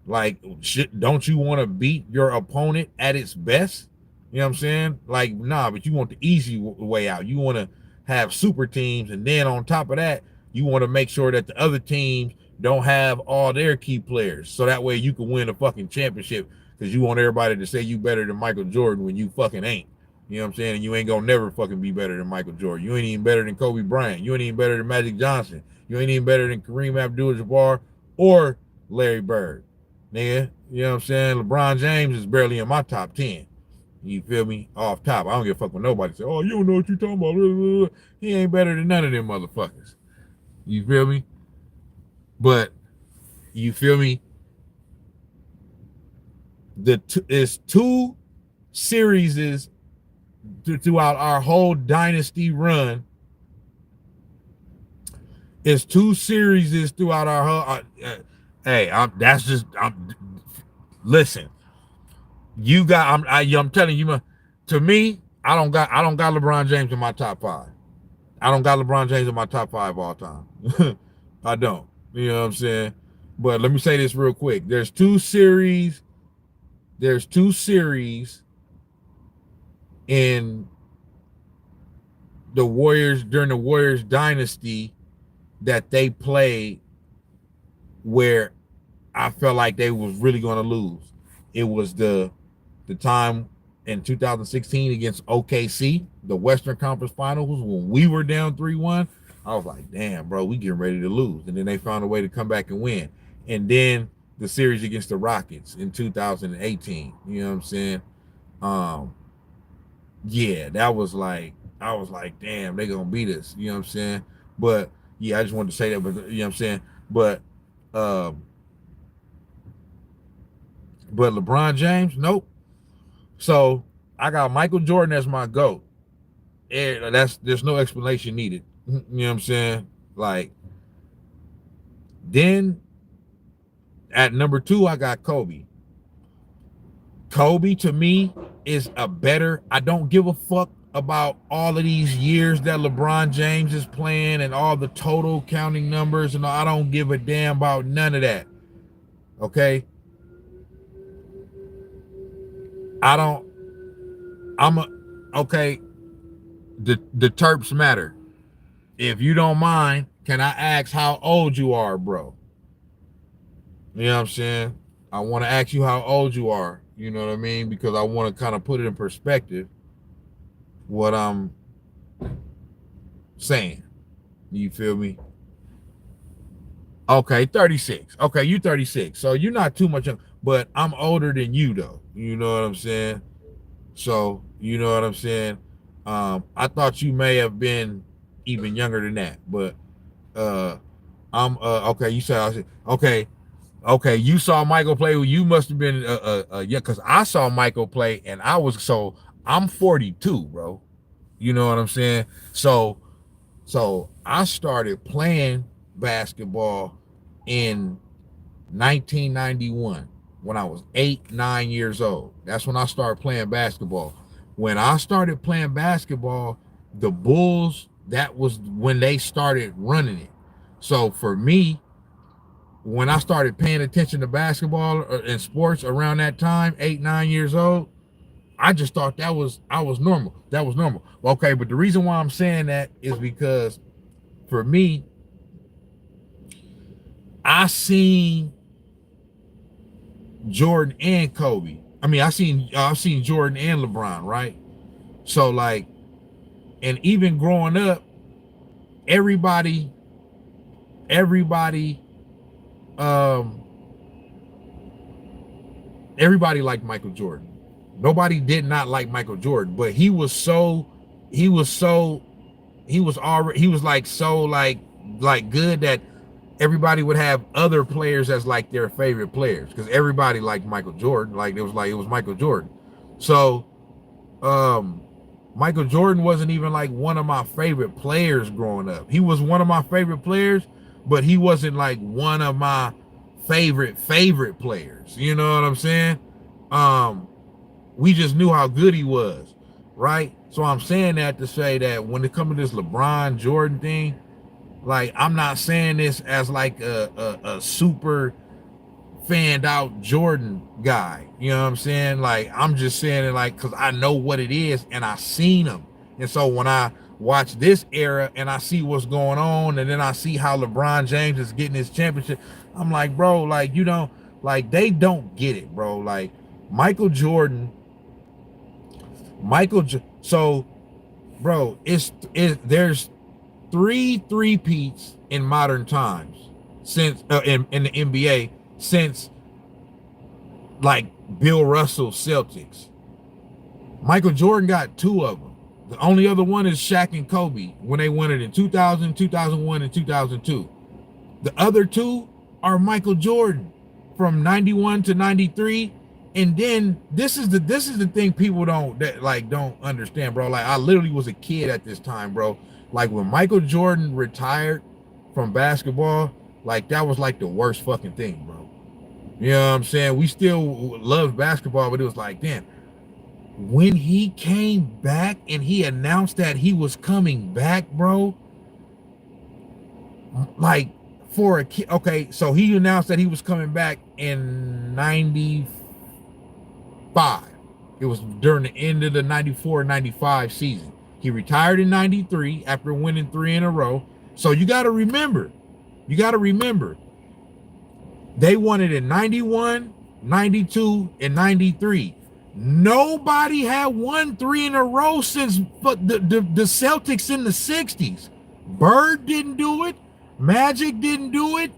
Like, shit, don't you want to beat your opponent at its best? You know what I'm saying? Like, nah, but you want the easy way out. You want to have super teams, and then on top of that, you want to make sure that the other teams don't have all their key players, so that way you can win a fucking championship, because you want everybody to say you better than Michael Jordan when you fucking ain't. You know what I'm saying? And you ain't gonna never fucking be better than Michael Jordan. You ain't even better than Kobe Bryant. You ain't even better than Magic Johnson. You ain't even better than Kareem Abdul-Jabbar or Larry Bird. Nigga, you know what I'm saying? LeBron James is barely in my top 10. You feel me? Off top. I don't give a fuck when nobody say, oh, you don't know what you're talking about. He ain't better than none of them motherfuckers. You feel me? But, you feel me? It's 2 series throughout our whole dynasty run. It's 2 series throughout our whole. Hey, listen. I'm telling you, to me, I don't got LeBron James in my top 5. I don't got LeBron James in my top 5 all time. I don't. You know what I'm saying? But let me say this real quick. There's two series in the Warriors during the Warriors dynasty that they played where I felt like they was really going to lose. It was the time in 2016 against OKC, the Western Conference Finals, when we were down 3-1. I was like, damn, bro, we getting ready to lose. And then they found a way to come back and win. And then the series against the Rockets in 2018. You know what I'm saying? Yeah, that was like, I was like, damn, they gonna beat us. You know what I'm saying? But yeah, I just wanted to say that, but you know what I'm saying? But LeBron James, nope. So I got Michael Jordan as my GOAT. And there's no explanation needed. You know what I'm saying? Like, then at number 2, I got Kobe. Kobe to me is a better, I don't give a fuck about all of these years that LeBron James is playing and all the total counting numbers, and I don't give a damn about none of that. Okay? Okay, the Terps matter. If you don't mind, can I ask how old you are, bro? You know what I'm saying? I want to ask you how old you are. You know what I mean? Because I want to kind of put it in perspective what I'm saying. You feel me? Okay, 36. Okay, you 36. So you're not too much, but I'm older than you, though. You know what I'm saying? So, you know what I'm saying? I thought you may have been even younger than that, but I'm okay. You said okay. Okay, you saw Michael play. Well, you must have been yeah, because I saw Michael play, and I'm 42, bro. You know what I'm saying? So I started playing basketball in 1991 when I was 8-9 years old. That's when I started playing basketball. When I started playing basketball, the Bulls, that was when they started running it. So for me, when I started paying attention to basketball and sports around that time, 8-9 years old, I just thought I was normal. That was normal. Okay, but the reason why I'm saying that is because for me, I seen Jordan and Kobe. I mean, I've seen Jordan and LeBron, right? So like, and even growing up, everybody liked Michael Jordan. Nobody did not like Michael Jordan, but he was like good that everybody would have other players as like their favorite players, because everybody liked Michael Jordan. Like it was Michael Jordan. So Michael Jordan wasn't even like one of my favorite players growing up. He was one of my favorite players, but he wasn't like one of my favorite players. You know what I'm saying? We just knew how good he was, right? So I'm saying that to say that when it comes to this LeBron Jordan thing, like I'm not saying this as like a super fanned out Jordan guy. You know what I'm saying? Like I'm just saying it like because I know what it is and I seen him. And so when I watch this era and I see what's going on, and then I see how LeBron James is getting his championship, I'm like, bro, like you don't like they don't get it, bro. Like Michael Jordan. So, bro, there's 3 three-peats in modern times since in the NBA since like Bill Russell Celtics. Michael Jordan got 2 of them. The only other one is Shaq and Kobe when they won it in 2000, 2001, and 2002. The other 2 are Michael Jordan from 91 to 93. And then this is the thing people don't understand, bro. Like I literally was a kid at this time, bro. Like when Michael Jordan retired from basketball, like that was like the worst fucking thing, bro. You know what I'm saying? We still loved basketball, but it was like, damn. when he came back and he announced that he was coming back, bro, like for a kid. Okay, so he announced that he was coming back in 95. It was during the end of the 94-95 season. He retired in 93 after winning 3 in a row. So you got to remember, they won it in 91, 92, and 93. Nobody had won 3 in a row since the Celtics in the 60s. Bird didn't do it. Magic didn't do it.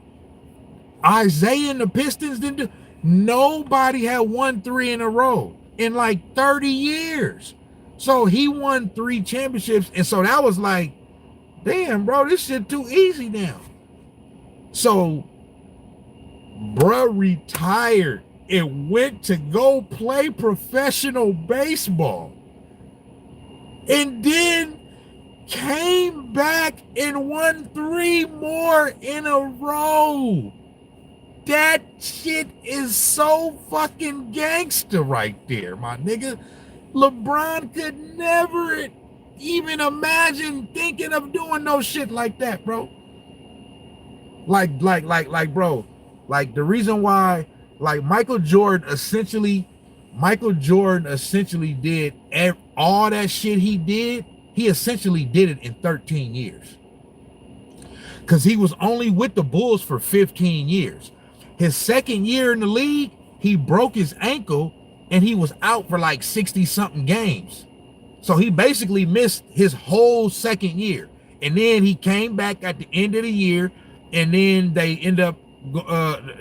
Isaiah and the Pistons didn't do it. Nobody had won 3 in a row in like 30 years. So he won 3 championships. And so that was like, damn, bro, this shit too easy now. So, bro retired and went to go play professional baseball. And then came back and won 3 more in a row. That shit is so fucking gangster right there, my nigga. LeBron could never even imagine thinking of doing no shit like that, bro. Like, bro. Like, the reason why, like, Michael Jordan essentially did all that shit he did. He essentially did it in 13 years. Because he was only with the Bulls for 15 years. His second year in the league, he broke his ankle and he was out for like 60-something games. So he basically missed his whole second year. And then he came back at the end of the year, and then they end up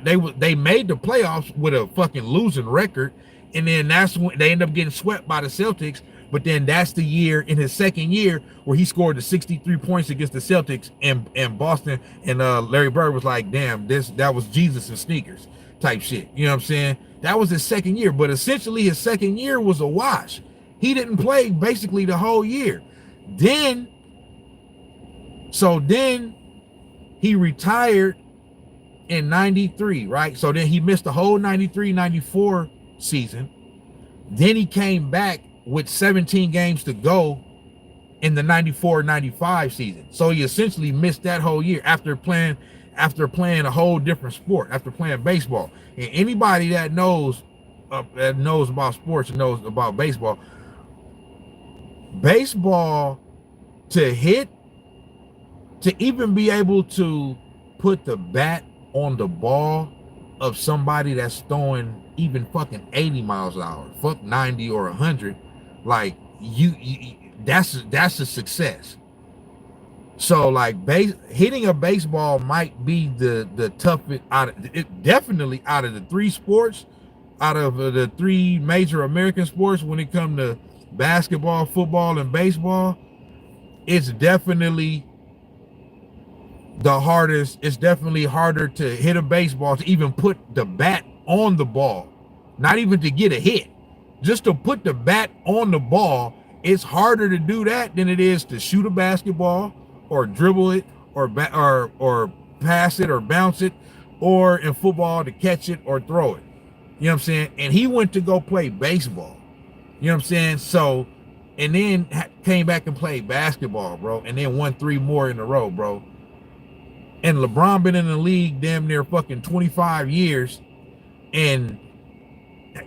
they made the playoffs with a fucking losing record, and then that's when they end up getting swept by the Celtics. But then that's the year in his second year where he scored the 63 points against the Celtics and Boston, and Larry Bird was like, damn, that was Jesus and sneakers type shit. You know what I'm saying? That was his second year, but essentially his second year was a wash. He didn't play basically the whole year. Then he retired in 93, right? So then he missed the whole 93-94 season. Then he came back with 17 games to go in the 94-95 season. So he essentially missed that whole year after playing a whole different sport, after playing baseball. And anybody that knows about sports and knows about baseball, to even be able to put the bat on the ball of somebody that's throwing even fucking 80 miles an hour, fuck 90 or 100, like that's a success. So like hitting a baseball might be the toughest definitely out of the 3 sports, out of the 3 major American sports when it comes to basketball, football, and baseball. It's definitely the hardest. It's definitely harder to hit a baseball, to even put the bat on the ball, not even to get a hit, just to put the bat on the ball. It's harder to do that than it is to shoot a basketball or dribble it or pass it or bounce it, or in football to catch it or throw it. You know what I'm saying? And he went to go play baseball. You know what I'm saying? So, and then came back and played basketball, bro, and then won 3 more in a row, bro. And LeBron been in the league damn near fucking 25 years and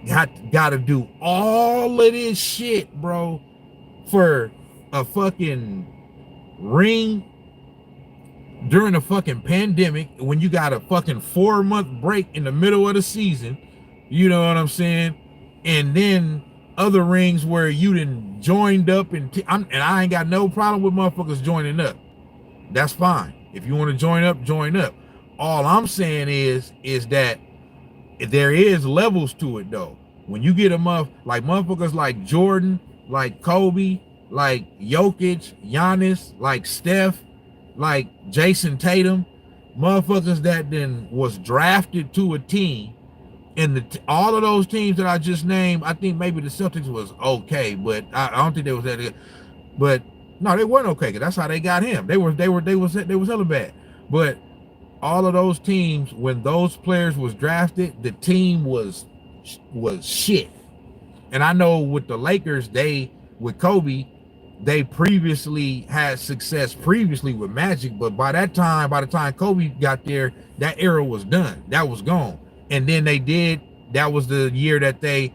got to do all of this shit, bro, for a fucking ring during a fucking pandemic, when you got a fucking 4-month break in the middle of the season. You know what I'm saying? And then other rings where you done joined up, and I ain't got no problem with motherfuckers joining up. That's fine. If you want to join up, join up. All I'm saying is that there is levels to it though. When you get like motherfuckers like Jordan, like Kobe, like Jokic, Giannis, like Steph, like Jason Tatum, motherfuckers that then was drafted to a team, and all of those teams that I just named, I think maybe the Celtics was okay, but I don't think they was that good. But no, they weren't okay, because that's how they got him. They was hella bad. But all of those teams, when those players was drafted, the team was shit. And I know with the Lakers, with Kobe, they previously had success previously with Magic, but by the time Kobe got there, that era was done. That was gone. And then that was the year that they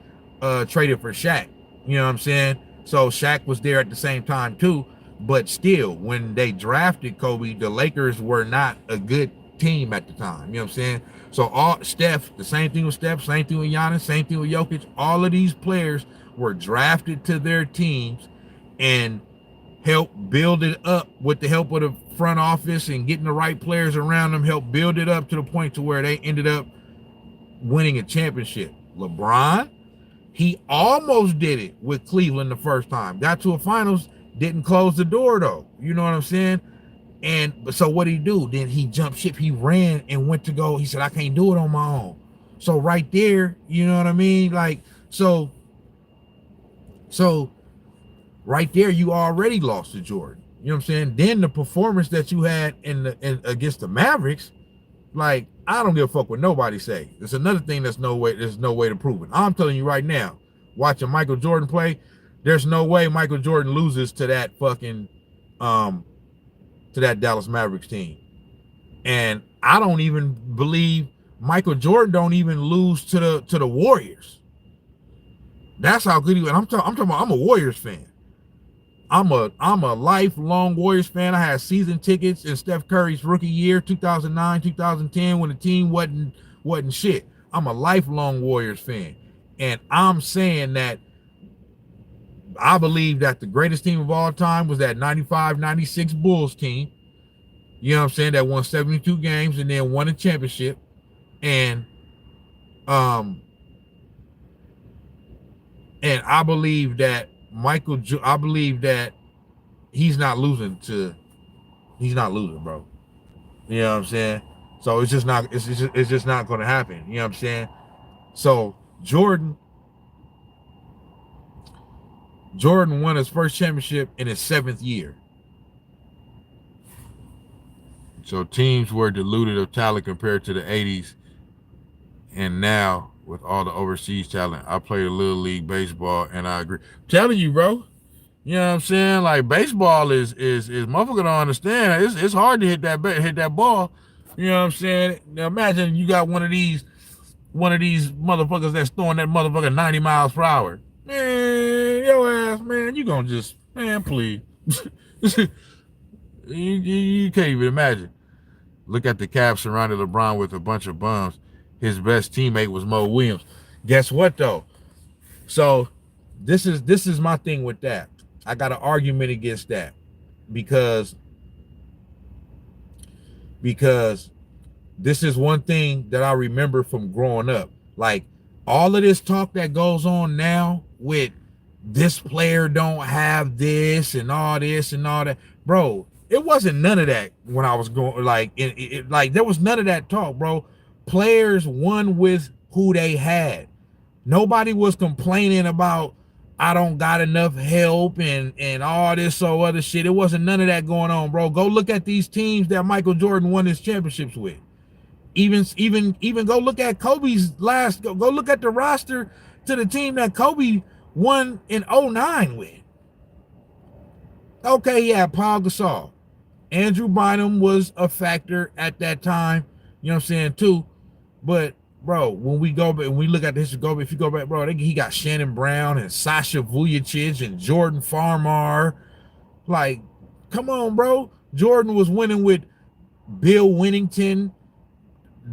traded for Shaq. You know what I'm saying? So Shaq was there at the same time too. But still, when they drafted Kobe, the Lakers were not a good team at the time. You know what I'm saying? So the same thing with Steph, same thing with Giannis, same thing with Jokic. All of these players were drafted to their teams and helped build it up with the help of the front office and getting the right players around them, helped build it up to the point to where they ended up winning a championship. LeBron, he almost did it with Cleveland the first time. Got to a finals, didn't close the door though. You know what I'm saying? And so what did he do? Then he jumped ship. He ran and went to go. He said, I can't do it on my own. So right there, you know what I mean? Like, so right there, you already lost to Jordan. You know what I'm saying? Then the performance that you had against the Mavericks, like, I don't give a fuck what nobody say. There's another thing there's no way to prove it. I'm telling you right now, watching Michael Jordan play, there's no way Michael Jordan loses to that fucking to that Dallas Mavericks team. And I don't even believe Michael Jordan don't even lose to the Warriors. That's how good he was. I'm talking about, I'm a Warriors fan. I'm a lifelong Warriors fan. I had season tickets in Steph Curry's rookie year, 2009, 2010, when the team wasn't shit. I'm a lifelong Warriors fan. And I'm saying that I believe that the greatest team of all time was that 95-96 Bulls team. You know what I'm saying? That won 72 games and then won a championship. And I believe that I believe that he's not losing, bro. You know what I'm saying? So it's just not going to happen. You know what I'm saying? So Jordan won his first championship in his 7th year. So teams were diluted of talent compared to the 80s. And now, with all the overseas talent, I played a little league baseball, and I agree. I'm telling you, bro. You know what I'm saying? Like, baseball is motherfucker don't understand. It's hard to hit that ball. You know what I'm saying? Now imagine you got one of these motherfuckers that's throwing that motherfucker 90 miles per hour. Man, your ass, man, you gonna just, man, please. you can't even imagine. Look at the Cavs surrounded LeBron with a bunch of bums. His best teammate was Mo Williams. Guess what though? So this is my thing with that. I got an argument against that because this is one thing that I remember from growing up. Like, all of this talk that goes on now with this player don't have this and all this and all that, bro. It wasn't none of that when I was going, like, like, there was none of that talk, bro. Players won with who they had. Nobody was complaining about, I don't got enough help and all this or other shit. It wasn't none of that going on, bro. Go look at these teams that Michael Jordan won his championships with. Even go look at Kobe's last. Go look at the roster to the team that Kobe won in 09 with. Okay, he had Paul Gasol. Andrew Bynum was a factor at that time. You know what I'm saying too. But bro, when we look at this, if you go back, bro, he got Shannon Brown and Sasha Vujacic and Jordan Farmar. Like, come on, bro. Jordan was winning with Bill Winnington,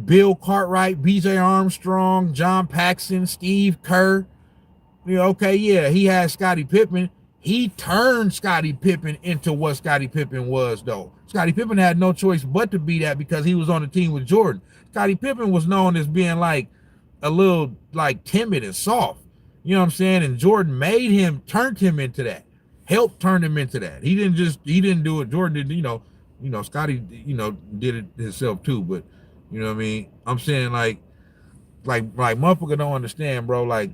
Bill Cartwright, B.J. Armstrong, John Paxson, Steve Kerr. You know, okay, yeah, he had Scottie Pippen. He turned Scottie Pippen into what Scottie Pippen was, though. Scottie Pippen had no choice but to be that because he was on the team with Jordan. Scottie Pippen was known as being like a little like timid and soft. You know what I'm saying? And Jordan turned him into that. Helped turn him into that. He didn't do it. Jordan did, Scottie, did it himself too. But you know what I mean? I'm saying like motherfucker don't understand, bro. Like,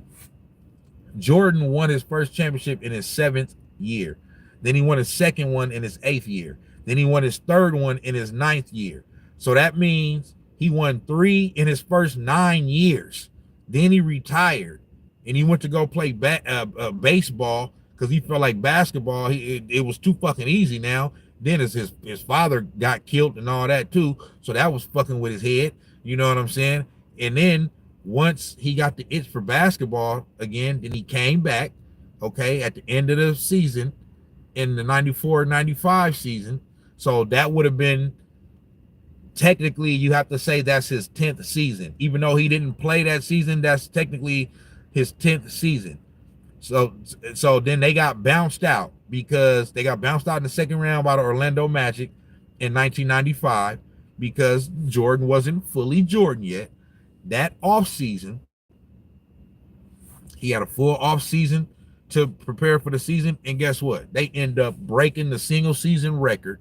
Jordan won his first championship in his 7th year. Then he won his second one in his 8th year. Then he won his third one in his 9th year. So that means he won 3 in his first 9 years. Then he retired. and he went to go play baseball because he felt like basketball. It was too fucking easy now. Then his father got killed and all that too, so that was fucking with his head. You know what I'm saying? And then once he got the itch for basketball again, then he came back. Okay, at the end of the season, in the 94-95 season, so that would have been technically, you have to say that's his 10th season. Even though he didn't play that season, that's technically his 10th season. So then they got bounced out because they got bounced out in the second round by the Orlando Magic in 1995 because Jordan wasn't fully Jordan yet. That offseason, he had a full offseason to prepare for the season. And guess what? They end up breaking the single season record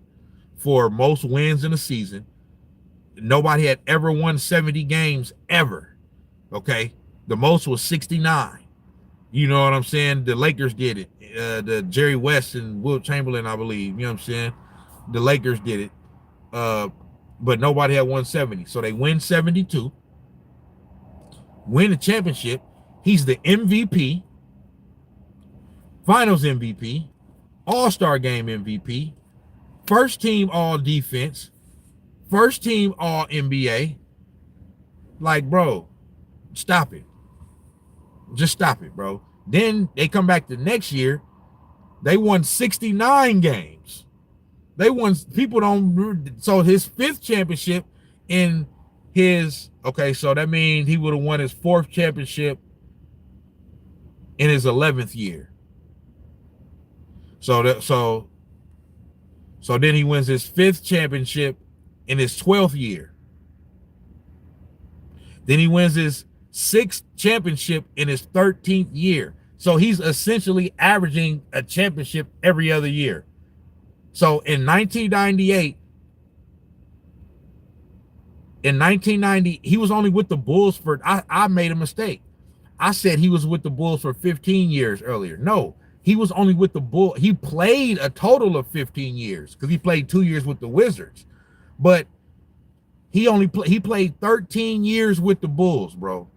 for most wins in a season. Nobody had ever won 70 games ever. Okay. The most was 69. You know what I'm saying? The Lakers did it. The Jerry West and Wilt Chamberlain, I believe. You know what I'm saying? The Lakers did it. But nobody had won 70. So they win 72. Win the championship. He's the MVP. Finals MVP. All-Star Game MVP. First team All-Defense. First team All-NBA. Like, bro, stop it. Just stop it, bro. Then they come back the next year. They won 69 games. They won, people don't, so his 5th championship in his, okay, so that means he would have won his 4th championship in his 11th year. So then he wins his 5th championship in his 12th year. Then he wins his 6th championship in his 13th year. So he's essentially averaging a championship every other year. So in 1990, he was only with the Bulls for, I made a mistake. I said he was with the Bulls for 15 years earlier. No, he was only with the Bulls. He played a total of 15 years because he played 2 years with the Wizards. But he played 13 years with the Bulls, bro.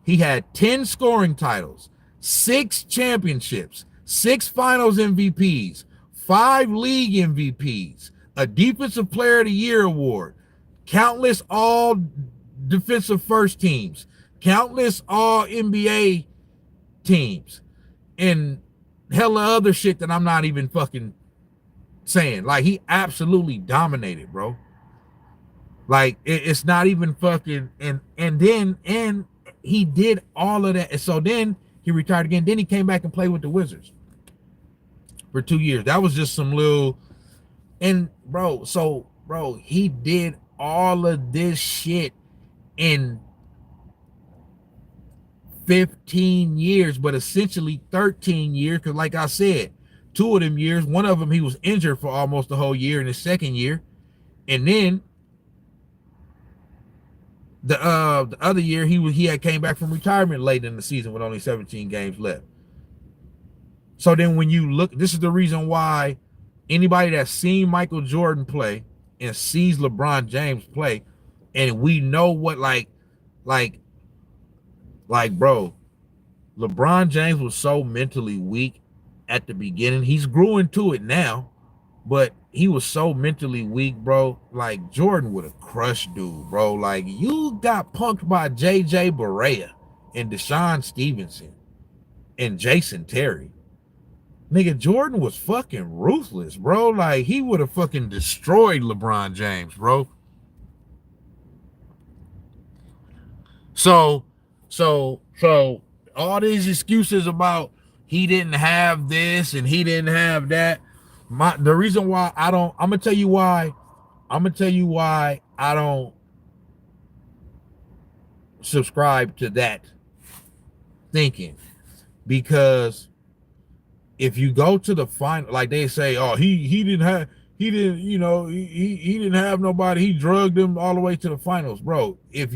He had 10 scoring titles, 6 championships, 6 finals MVPs, 5 league MVPs, a defensive player of the year award, countless all defensive first teams, countless all NBA teams, and hella other shit that I'm not even fucking saying. Like, he absolutely dominated, bro. Like, it's not even fucking, and he did all of that. And so then he retired again. Then he came back and played with the Wizards for 2 years. That was just some little, and bro, he did all of this shit in 15 years, but essentially 13 years. Because like I said, 2 of them years, one of them he was injured for almost the whole year in his second year. And then the other year he had came back from retirement late in the season with only 17 games left. So then when you look, this is the reason why anybody that's seen Michael Jordan play and sees LeBron James play, and we know what like bro, LeBron James was so mentally weak at the beginning. He's growing to it now, but he was so mentally weak, bro. Like, Jordan would have crushed dude, bro. Like, you got punked by J.J. Barea and Deshaun Stevenson and Jason Terry. Nigga, Jordan was fucking ruthless, bro. Like, he would have fucking destroyed LeBron James, bro. So all these excuses about he didn't have this and he didn't have that. The reason why I'm gonna tell you why I don't subscribe to that thinking. Because if you go to the final, like they say, oh, he didn't have nobody, he drugged them all the way to the finals, bro. If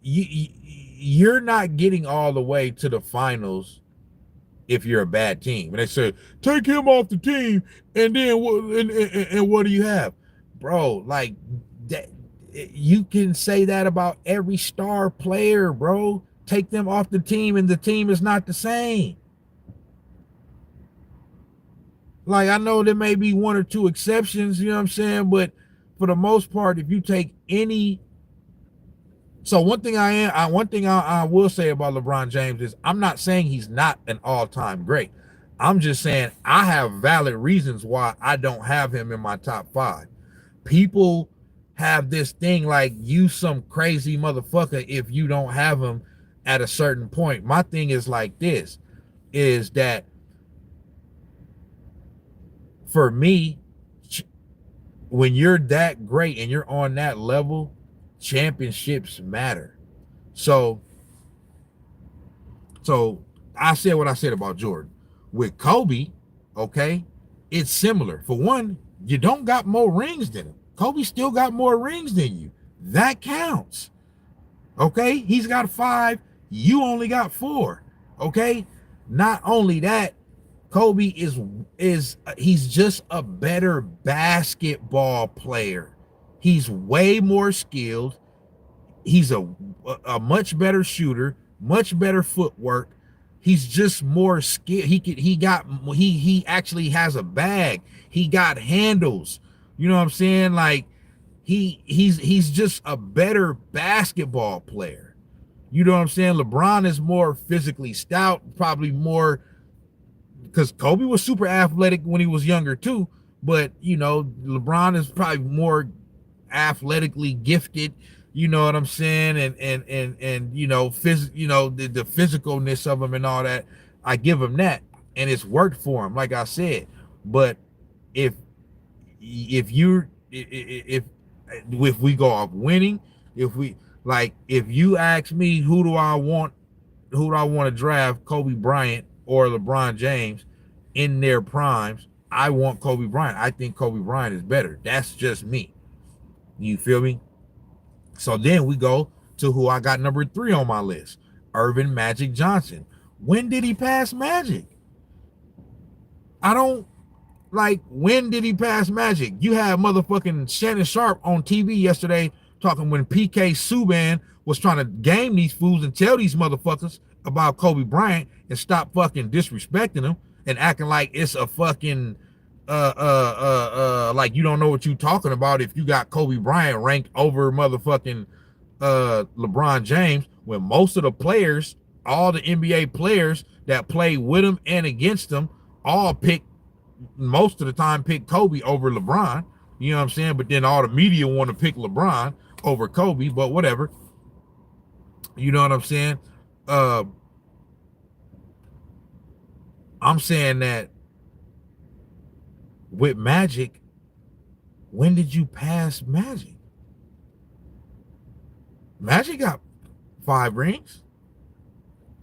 you're not getting all the way to the finals if you're a bad team. And they say, take him off the team, and then what do you have? Bro, like, that, you can say that about every star player, bro. take them off the team and the team is not the same. Like, I know there may be one or two exceptions, you know what I'm saying? But for the most part, if you take any, so one thing I will say about LeBron James is I'm not saying he's not an all-time great. I'm just saying I have valid reasons why I don't have him in my top 5. People have this thing like, you some crazy motherfucker if you don't have him at a certain point. My thing is like this, is that for me, when you're that great and you're on that level, championships matter. So I said what I said about Jordan. With Kobe, okay, it's similar. For one, you don't got more rings than him. Kobe still got more rings than you. That counts. Okay, he's got 5, you only got 4. Okay, not only that, Kobe is he's just a better basketball player. He's way more skilled. He's a much better shooter, much better footwork. He's just more skilled. He actually has a bag. He got handles. You know what I'm saying? Like, he's just a better basketball player. You know what I'm saying? LeBron is more physically stout, probably more, because Kobe was super athletic when he was younger too, but you know, LeBron is probably more athletically gifted, you know what I'm saying, and you know, the physicalness of him and all that. I give him that, and it's worked for him, like I said. But if we go off winning, if you ask me who do I want to draft, Kobe Bryant or LeBron James in their primes, I want Kobe Bryant. I think Kobe Bryant is better. That's just me. You feel me? So then we go to who I got number 3 on my list, Earvin Magic Johnson. When did he pass Magic? When did he pass Magic? You had motherfucking Shannon Sharp on TV yesterday talking when PK Subban was trying to game these fools and tell these motherfuckers about Kobe Bryant and stop fucking disrespecting him and acting like it's a fucking like you don't know what you talking about if you got Kobe Bryant ranked over motherfucking LeBron James, when most of the players, all the NBA players that play with him and against him, all most of the time pick Kobe over LeBron. You know what I'm saying? But then all the media want to pick LeBron over Kobe, but whatever. You know what I'm saying? I'm saying that with Magic, when did you pass Magic? Magic got 5 rings.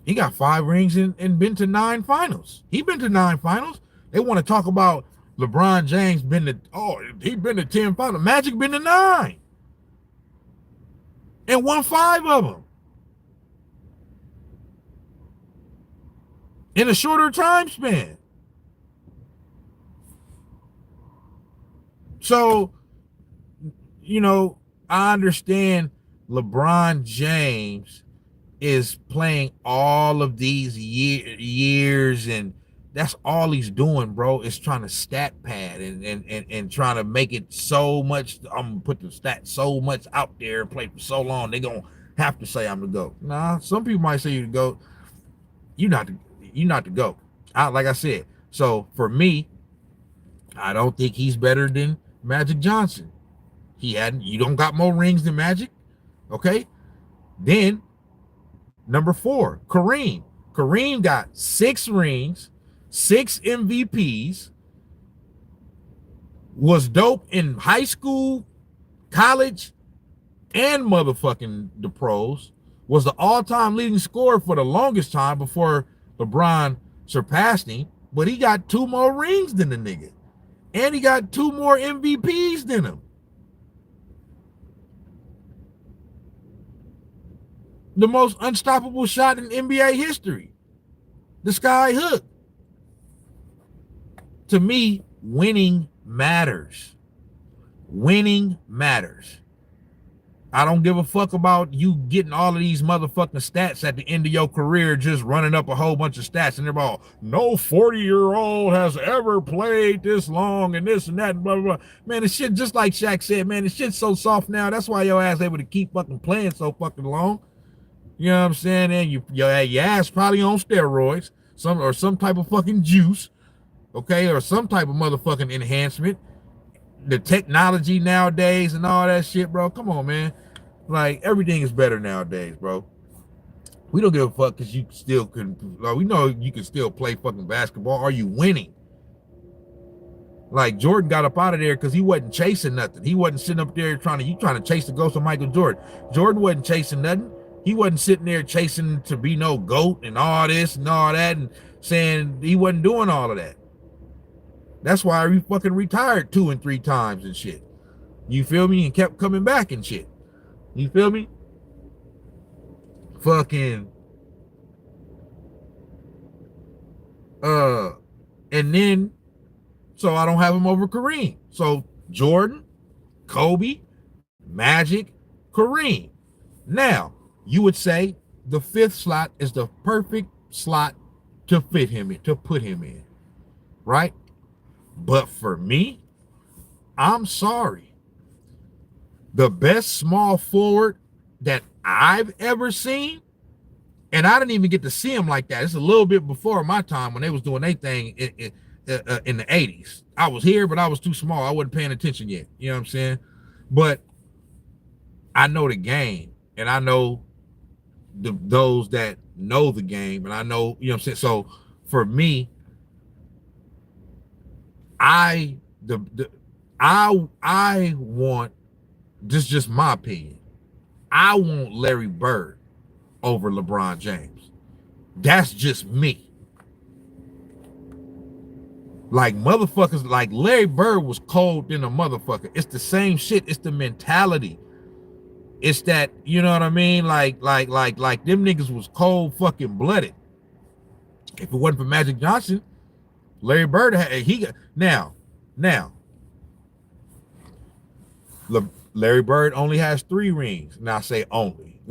He got 5 rings and been to 9 finals. He been to 9 finals. They want to talk about LeBron James he been to 10 finals. Magic been to 9 and won 5 of them in a shorter time span. So, you know, I understand LeBron James is playing all of these years, and that's all he's doing, bro, is trying to stat pad and trying to make it so much. I'm gonna put the stats so much out there and play for so long, they're gonna have to say I'm the GOAT. Nah, some people might say you're the GOAT. You're not the GOAT. Like I said, so for me, I don't think he's better than Magic Johnson. You don't got more rings than Magic. Okay. Then number 4, Kareem. Kareem got 6 rings, 6 MVPs, was dope in high school, college, and motherfucking the pros, was the all-time leading scorer for the longest time before LeBron surpassed him, but he got 2 more rings than the nigga. And he got 2 more MVPs than him. The most unstoppable shot in NBA history, the sky hook. To me, winning matters. Winning matters. I don't give a fuck about you getting all of these motherfucking stats at the end of your career, just running up a whole bunch of stats, and they're all, no 40-year-old has ever played this long and this and that and blah, blah, blah. Man, the shit, just like Shaq said, man, the shit's so soft now. That's why your ass able to keep fucking playing so fucking long. You know what I'm saying? And your ass probably on steroids, some type of fucking juice, okay, or some type of motherfucking enhancement. The technology nowadays and all that shit, bro. Come on, man. Like, everything is better nowadays, bro. We don't give a fuck because you still can. We know you can still play fucking basketball. Are you winning? Like, Jordan got up out of there because he wasn't chasing nothing. He wasn't sitting up there trying to chase the ghost of Michael Jordan. Jordan wasn't chasing nothing. He wasn't sitting there chasing to be no GOAT and all this and all that and saying he wasn't doing all of that. That's why he fucking retired 2 and 3 times and shit. You feel me? And kept coming back and shit. You feel me? Fucking and then so I don't have him over Kareem. So Jordan, Kobe, Magic, Kareem. Now, you would say the 5th slot is the perfect slot to fit him in, to put him in. Right? But for me, I'm sorry. The best small forward that I've ever seen, and I didn't even get to see him like that. It's a little bit before my time when they was doing their thing in the 80s. I was here, but I was too small. I wasn't paying attention yet. You know what I'm saying? But I know the game, and I know those that know the game, and I know, you know what I'm saying? So for me, I want, this is just my opinion, I want Larry Bird over LeBron James. That's just me. Like, motherfuckers, like Larry Bird was cold than a motherfucker. It's the same shit. It's the mentality. It's that, you know what I mean? Like them niggas was cold fucking blooded. If it wasn't for Magic Johnson, Larry Bird now, Larry Bird only has 3 rings. Now I say only,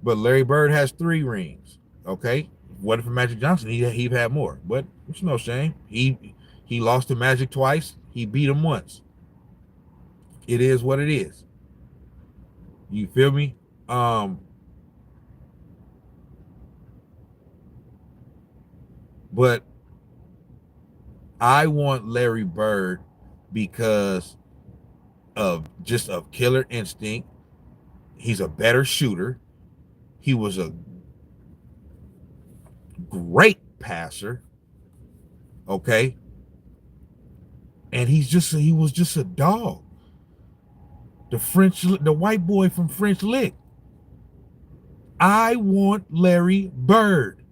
but Larry Bird has 3 rings. Okay, wasn't for Magic Johnson, he'd had more. But it's no shame. He lost to Magic twice. He beat him once. It is what it is. You feel me? But I want Larry Bird because of killer instinct. He's a better shooter. He was a great passer. Okay. And he was just a dog. The white boy from French Lick. I want Larry Bird.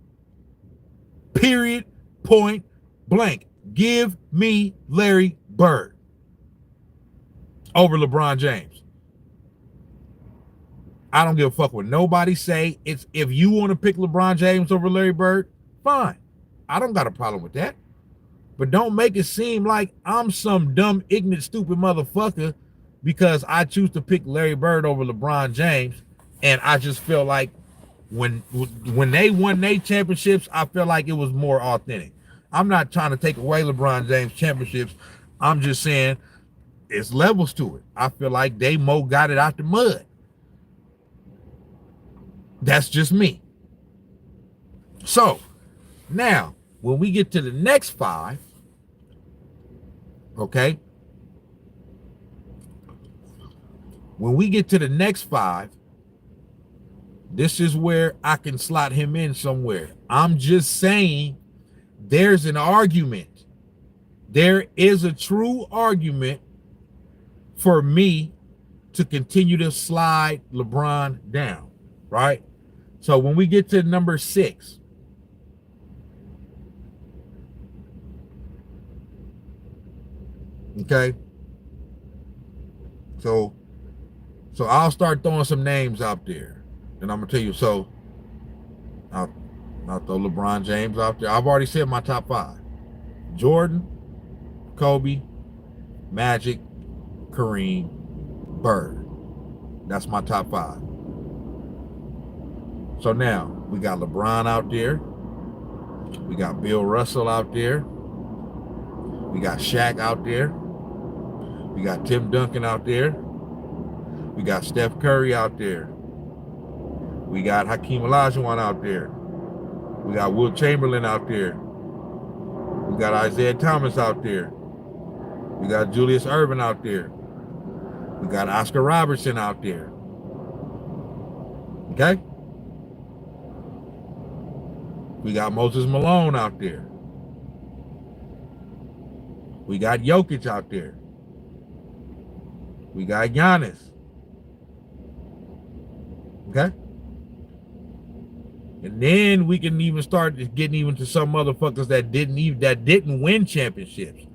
Period. Point blank. Give me Larry Bird over LeBron James. I don't give a fuck what nobody say. It's, if you want to pick LeBron James over Larry Bird, fine. I don't got a problem with that. But don't make it seem like I'm some dumb, ignorant, stupid motherfucker because I choose to pick Larry Bird over LeBron James. And I just feel like when they won their championships, I feel like it was more authentic. I'm not trying to take away LeBron James championships. I'm just saying it's levels to it. I feel like they got it out the mud. That's just me. So now, when we get to the next 5, okay? When we get to the next 5, this is where I can slot him in somewhere. I'm just saying there's an argument. There is a true argument for me to continue to slide LeBron down, right? So when we get to number 6, okay? So I'll start throwing some names out there. And I'm going to tell you, so I'll throw LeBron James out there. I've already said my top 5. Jordan, Kobe, Magic, Kareem, Bird. That's my top 5. So now we got LeBron out there. We got Bill Russell out there. We got Shaq out there. We got Tim Duncan out there. We got Steph Curry out there. We got Hakeem Olajuwon out there. We got Will Chamberlain out there. We got Isaiah Thomas out there. We got Julius Erving out there. We got Oscar Robertson out there. Okay? We got Moses Malone out there. We got Jokic out there. We got Giannis. Okay? And then we can even start getting even to some motherfuckers that didn't win championships.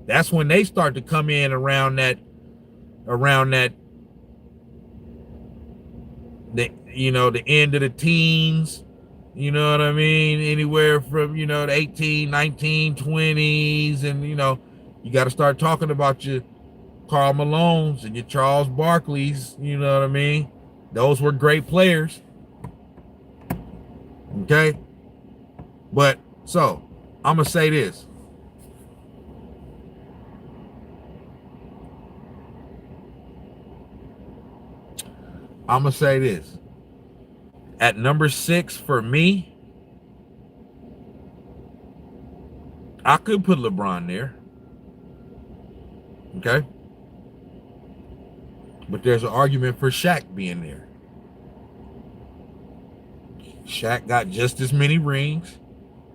That's when they start to come in around that the end of the teens. You know what I mean? Anywhere from, the 18, 19, 20s. And, you got to start talking about your Karl Malones and your Charles Barkleys. You know what I mean? Those were great players. Okay? But, so, I'm going to say this. At number 6 for me, I could put LeBron there. Okay? But there's an argument for Shaq being there. Shaq got just as many rings.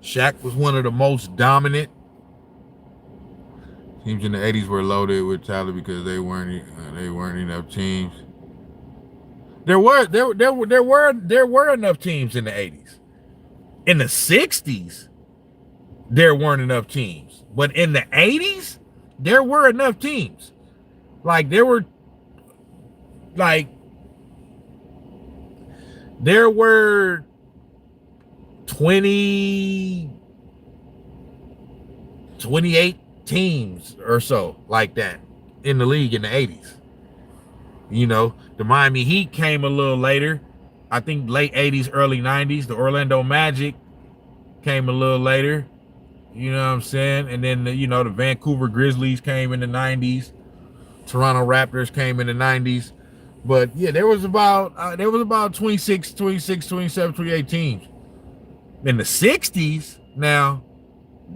Shaq was one of the most dominant. Teams in the 80s were loaded with talent because they weren't enough teams. There were enough teams in the 80s. In the 60s, there weren't enough teams. But in the 80s, there were enough teams. There were 28 teams or so like that in the league in the 80s. The Miami Heat came a little later. I think late 80s, early 90s. The Orlando Magic came a little later. You know what I'm saying? And then, the Vancouver Grizzlies came in the 90s. Toronto Raptors came in the 90s. But, yeah, there was about 26, 27, 28 teams. In the 60s, now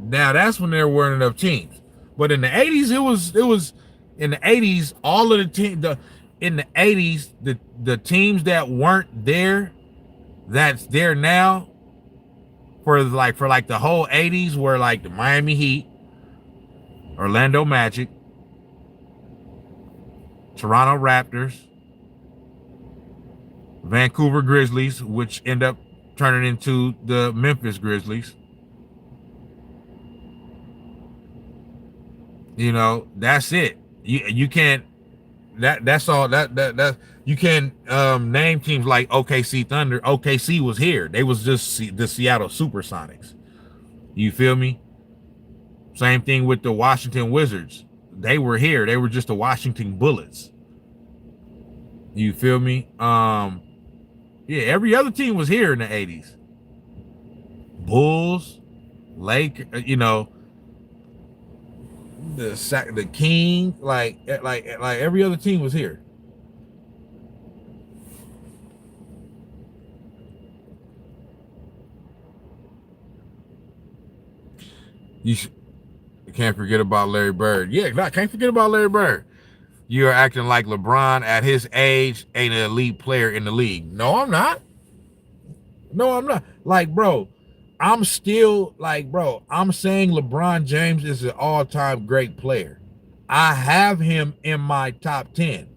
that's when there weren't enough teams. But in the 80s, it was in the 80s, all of the teams, in the 80s, the teams that weren't there, that's there now, for the whole 80s, were the Miami Heat, Orlando Magic, Toronto Raptors, Vancouver Grizzlies, which end up turning into the Memphis Grizzlies. That's it. You can't. That's all. That you can name teams like OKC Thunder. OKC was here. They was just the Seattle Supersonics. You feel me? Same thing with the Washington Wizards. They were here. They were just the Washington Bullets. You feel me? Yeah, every other team was here in the 80s. Bulls, the King, like every other team was here. You can't forget about Larry Bird. Yeah, I can't forget about Larry Bird. You're acting like LeBron at his age ain't an elite player in the league. No, I'm not. Bro, I'm still I'm saying LeBron James is an all-time great player. I have him in my top 10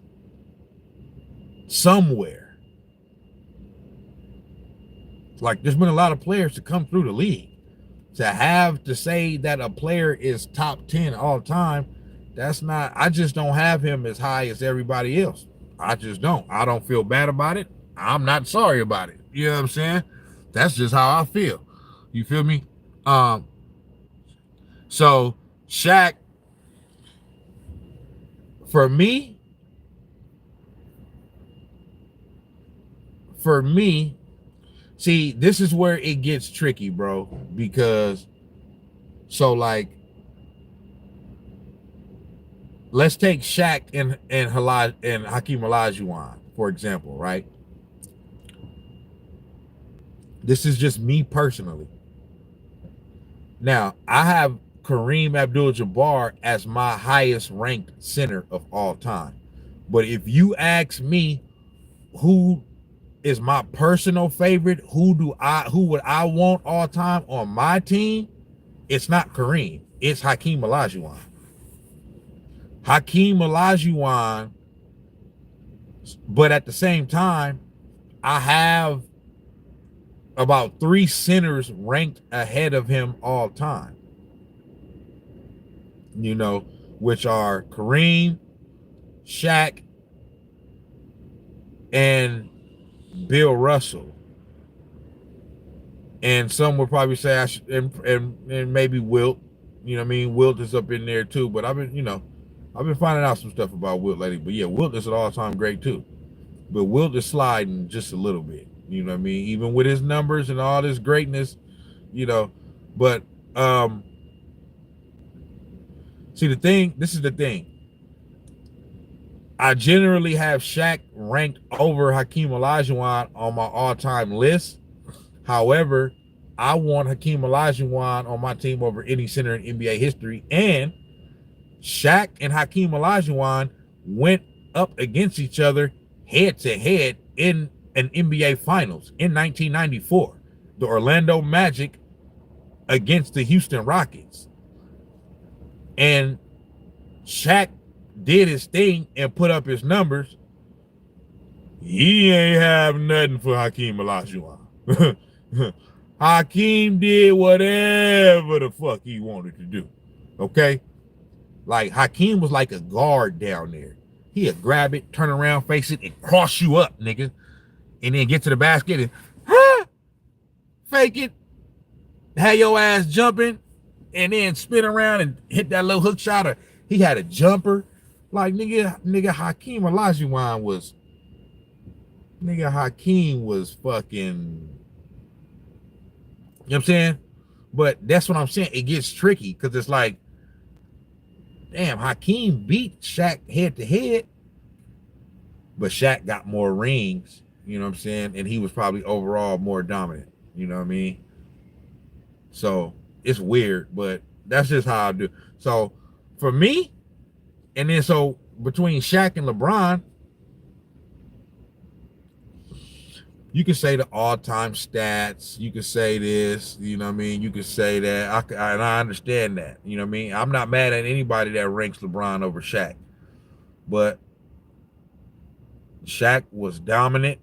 somewhere. There's been a lot of players to come through the league. To say that a player is top 10 all time, I just don't have him as high as everybody else. I just don't. I don't feel bad about it. I'm not sorry about it. You know what I'm saying? That's just how I feel. You feel me? So Shaq, for me, for me, see, this is where it gets tricky, bro, because so like let's take Shaq and Hakeem Olajuwon, for example, right? This is just me personally. Now, I have Kareem Abdul-Jabbar as my highest ranked center of all time. But if you ask me who is my personal favorite, who would I want all time on my team, it's not Kareem, it's Hakeem Olajuwon. Hakeem Olajuwon, but at the same time, I have about 3 centers ranked ahead of him all time, you know, which are Kareem, Shaq, and Bill Russell. And some would probably say I should, and maybe Wilt, you know what I mean? Wilt is up in there too, but I've been finding out some stuff about Wilt lately. But yeah, Wilt is an all-time great too. But Wilt is sliding just a little bit, you know what I mean? Even with his numbers and all this greatness, you know. But see, this is the thing. I generally have Shaq ranked over Hakeem Olajuwon on my all-time list. However, I want Hakeem Olajuwon on my team over any center in NBA history. And Shaq and Hakeem Olajuwon went up against each other head-to-head in an NBA Finals in 1994. The Orlando Magic against the Houston Rockets. And Shaq did his thing and put up his numbers. He ain't have nothing for Hakeem Olajuwon. Hakeem did whatever the fuck he wanted to do. Okay? Like, Hakeem was like a guard down there. He'd grab it, turn around, face it, and cross you up, nigga. And then get to the basket and fake it, have your ass jumping, and then spin around and hit that little hook shot. Or he had a jumper. Like, nigga, Hakeem Olajuwon was, Hakeem was fucking, you know what I'm saying? But that's what I'm saying. It gets tricky because it's like, damn, Hakeem beat Shaq head to head, but Shaq got more rings, you know what I'm saying? And he was probably overall more dominant, you know what I mean? So it's weird, but that's just how I do. So for me, and then so between Shaq and LeBron, you can say the all-time stats. You can say this, you know what I mean? You can say that. And I understand that, you know what I mean? I'm not mad at anybody that ranks LeBron over Shaq. But Shaq was dominant.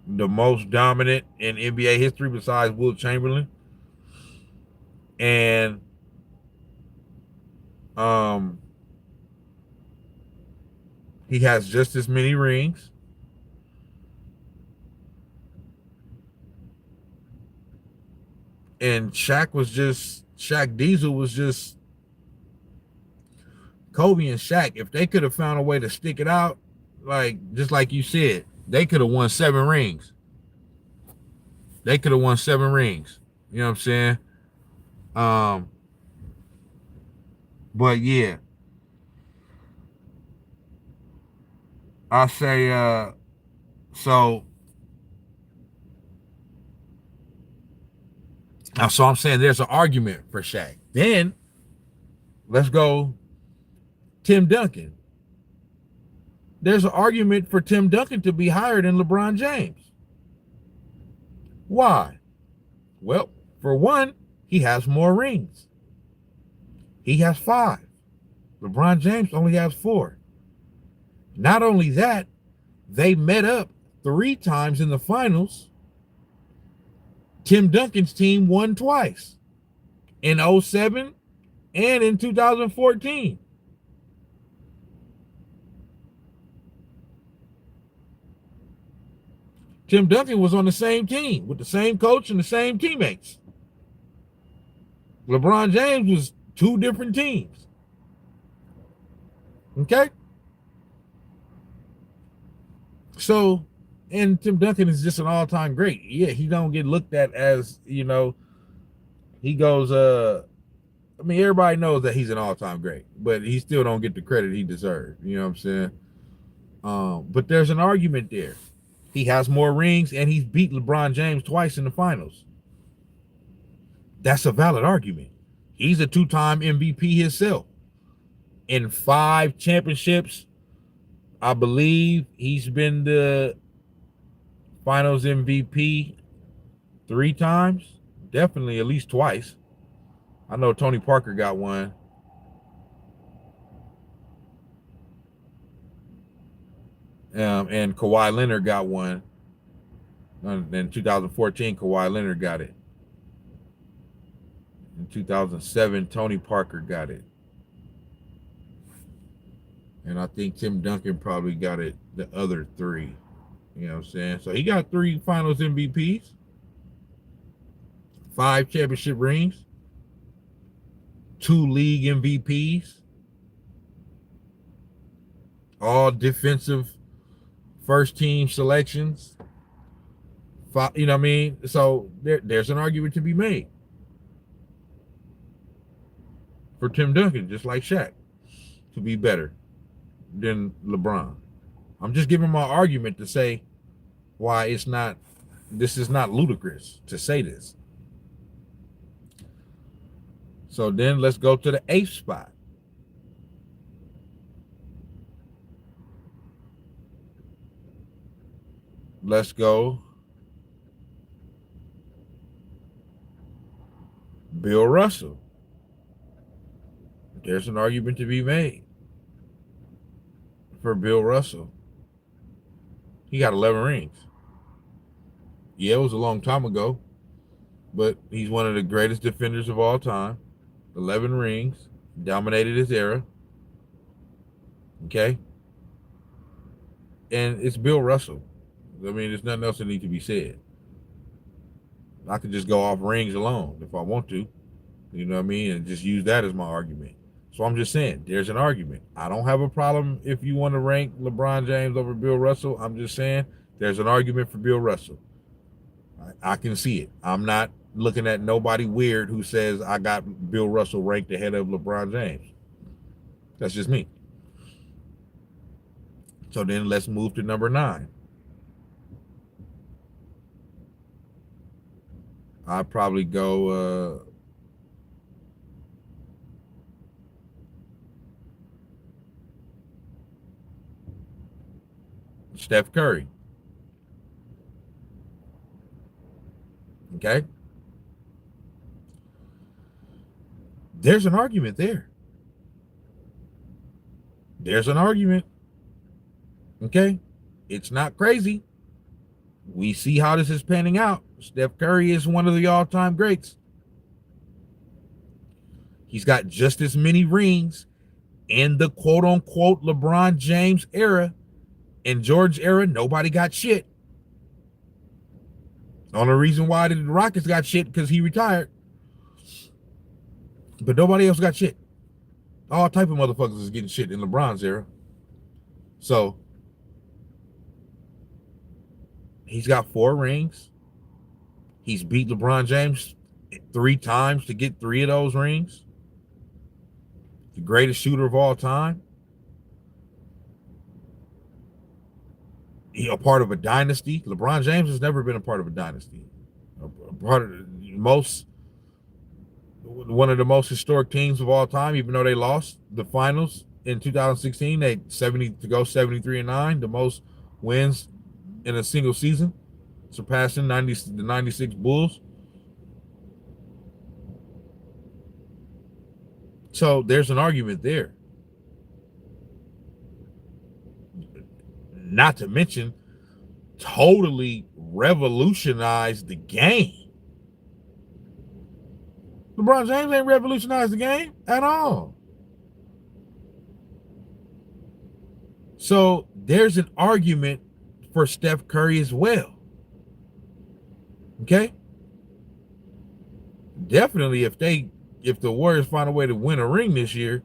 The most dominant in NBA history besides Wilt Chamberlain. And he has just as many rings. And Shaq Diesel was just Kobe and Shaq. If they could have found a way to stick it out, like just like you said, they could have won 7 rings. They could have won 7 rings. You know what I'm saying? But yeah. I say so I'm saying there's an argument for Shaq. Then let's go Tim Duncan. There's an argument for Tim Duncan to be higher than LeBron James. Why? Well, for one, he has more rings. He has 5. LeBron James only has 4. Not only that, they met up 3 times in the finals. Tim Duncan's team won twice, in 2007 and in 2014. Tim Duncan was on the same team with the same coach and the same teammates. LeBron James was 2 different teams. Okay? So, and Tim Duncan is just an all-time great. Yeah, he don't get looked at as, he goes, I mean, everybody knows that he's an all-time great, but he still don't get the credit he deserves. You know what I'm saying? But there's an argument there. He has more rings and he's beat LeBron James twice in the finals. That's a valid argument. He's a two-time MVP himself. In 5 championships, I believe he's been the finals MVP 3 times. Definitely at least twice. I know Tony Parker got one. And Kawhi Leonard got one. In 2014, Kawhi Leonard got it. In 2007, Tony Parker got it. And I think Tim Duncan probably got it the other 3. You know what I'm saying? So he got 3 finals MVPs, 5 championship rings, 2 league MVPs, all defensive first team selections. You know what I mean? So there's an argument to be made for Tim Duncan, just like Shaq, to be better than LeBron. I'm just giving my argument to say why this is not ludicrous to say this. So then let's go to the 8th spot. Let's go Bill Russell. There's an argument to be made for Bill Russell. He got 11 rings. Yeah, it was a long time ago, but he's one of the greatest defenders of all time. 11 rings, dominated his era. Okay? And it's Bill Russell. I mean, there's nothing else that needs to be said. I could just go off rings alone if I want to, you know what I mean, and just use that as my argument. So I'm just saying, there's an argument. I don't have a problem if you want to rank LeBron James over Bill Russell. I'm just saying there's an argument for Bill Russell. I can see it. I'm not looking at nobody weird who says I got Bill Russell ranked ahead of LeBron James. That's just me. So then let's move to number 9. I'd probably go Steph Curry. Okay? There's an argument there. There's an argument. Okay? It's not crazy. We see how this is panning out. Steph Curry is one of the all-time greats. He's got just as many rings in the quote-unquote LeBron James era. In George era, nobody got shit. The only reason why the Rockets got shit because he retired. But nobody else got shit. All type of motherfuckers is getting shit in LeBron's era. So he's got 4 rings. He's beat LeBron James 3 times to get 3 of those rings. The greatest shooter of all time. He a part of a dynasty. LeBron James has never been a part of a dynasty. A part of one of the most historic teams of all time, even though they lost the finals in 2016. They 73-9, the most wins in a single season, surpassing the 96 Bulls. So there's an argument there. Not to mention, totally revolutionized the game. LeBron James ain't revolutionized the game at all. So there's an argument for Steph Curry as well. Okay? Definitely if the Warriors find a way to win a ring this year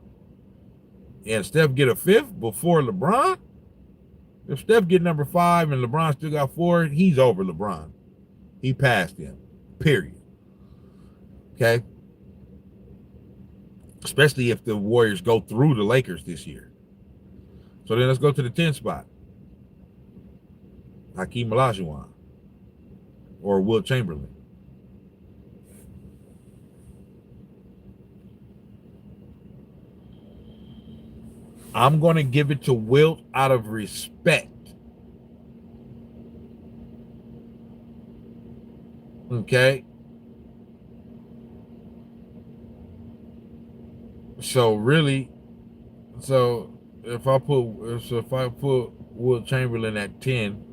and Steph get a 5th before LeBron, If Steph get number 5 and LeBron still got 4, he's over LeBron. He passed him. Period. Okay? Especially if the Warriors go through the Lakers this year. So then let's go to the 10 spot. Hakeem Olajuwon or Wilt Chamberlain. I'm going to give it to Wilt out of respect. Okay? So really, if I put Wilt Chamberlain at 10,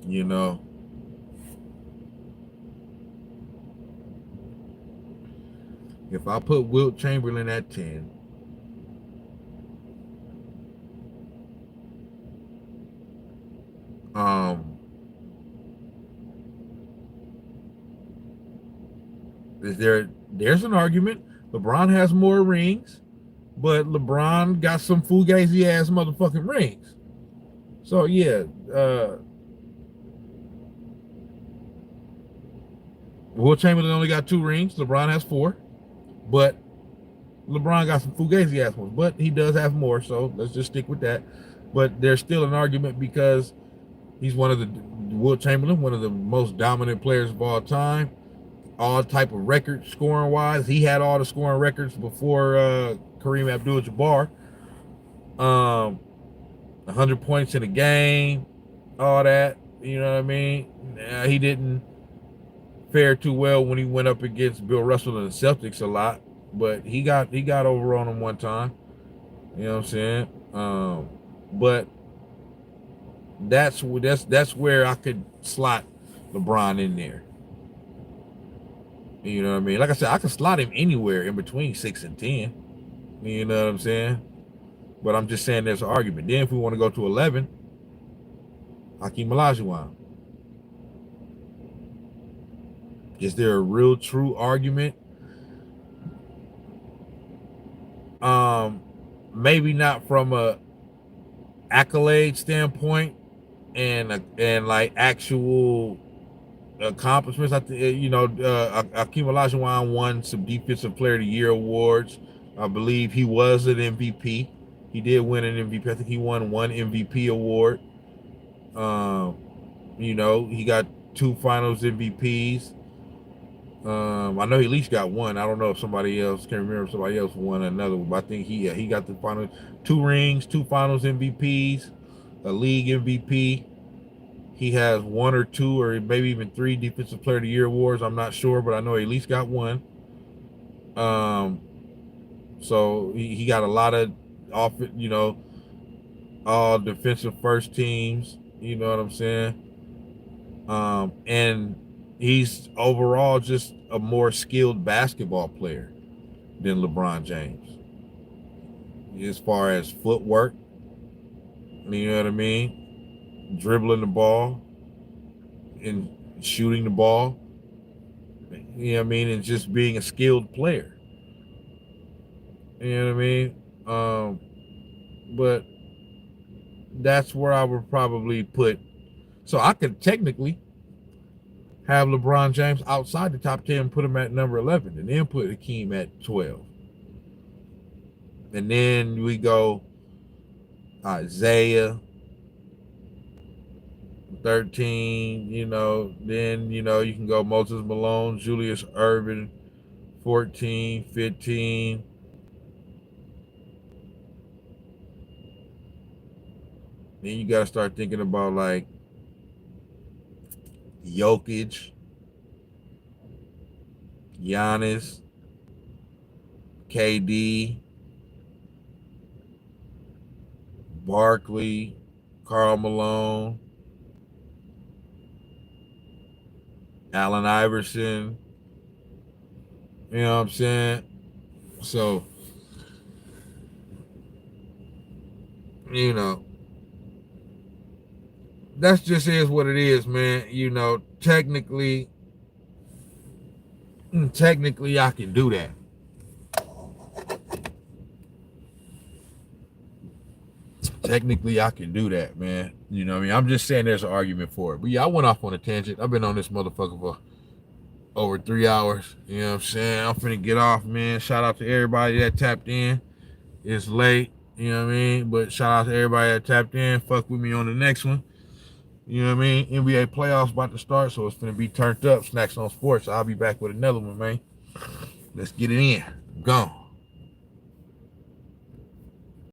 you know, if I put Wilt Chamberlain at 10, there's an argument. LeBron has more rings, but LeBron got some fugazi ass motherfucking rings. So yeah, Wilt Chamberlain only got 2 rings. LeBron has 4, but LeBron got some fugazi ass ones. But he does have more, so let's just stick with that. But there's still an argument because he's Wilt Chamberlain, one of the most dominant players of all time. All type of records scoring wise. He had all the scoring records before Kareem Abdul-Jabbar. 100 points in a game, all that. You know what I mean? He didn't fare too well when he went up against Bill Russell and the Celtics a lot, but he got over on him one time. You know what I'm saying? But that's where I could slot LeBron in there. You know what I mean? Like I said, I could slot him anywhere in between 6 and 10. You know what I'm saying? But I'm just saying there's an argument. Then if we want to go to 11, Hakeem Olajuwon. Is there a real true argument? Maybe not from a accolade standpoint and like actual accomplishments. I think Hakeem Olajuwon won some Defensive Player of the Year awards. I believe he was an MVP. He did win an MVP. I think he won 1 MVP award. He got 2 Finals MVPs. I know he at least got 1. I don't know if somebody else can remember if somebody else won another one, but I think he got the final 2 rings, 2 Finals MVPs, a league MVP. He has 1 or 2 or maybe even 3 Defensive Player of the Year awards. I'm not sure, but I know he at least got 1. So he got a lot of all defensive first teams. You know what I'm saying? And he's overall just a more skilled basketball player than LeBron James. As far as footwork, you know what I mean? Dribbling the ball and shooting the ball. You know what I mean? And just being a skilled player. You know what I mean? But that's where I would probably put. So I could technically have LeBron James outside the top 10, put him at number 11, and then put Hakeem at 12. And then we go Isaiah, 13, then, you can go Moses Malone, Julius Erving, 14, 15. Then you got to start thinking about like Jokic, Giannis, KD, Barkley, Karl Malone, Allen Iverson. You know what I'm saying? So, that's just is what it is, man. Technically I can do that. technically I can do that, man. You know what I mean? I'm just saying there's an argument for it. But yeah, I went off on a tangent. I've been on this motherfucker for over 3 hours. You know what I'm saying? I'm finna get off, man. Shout out to everybody that tapped in. It's late, you know what I mean? But shout out to everybody that tapped in. Fuck with me on the next one. You know what I mean? NBA playoffs about to start, so it's finna be turned up. Snax on Sports. I'll be back with another one, man. Let's get it in. Gone.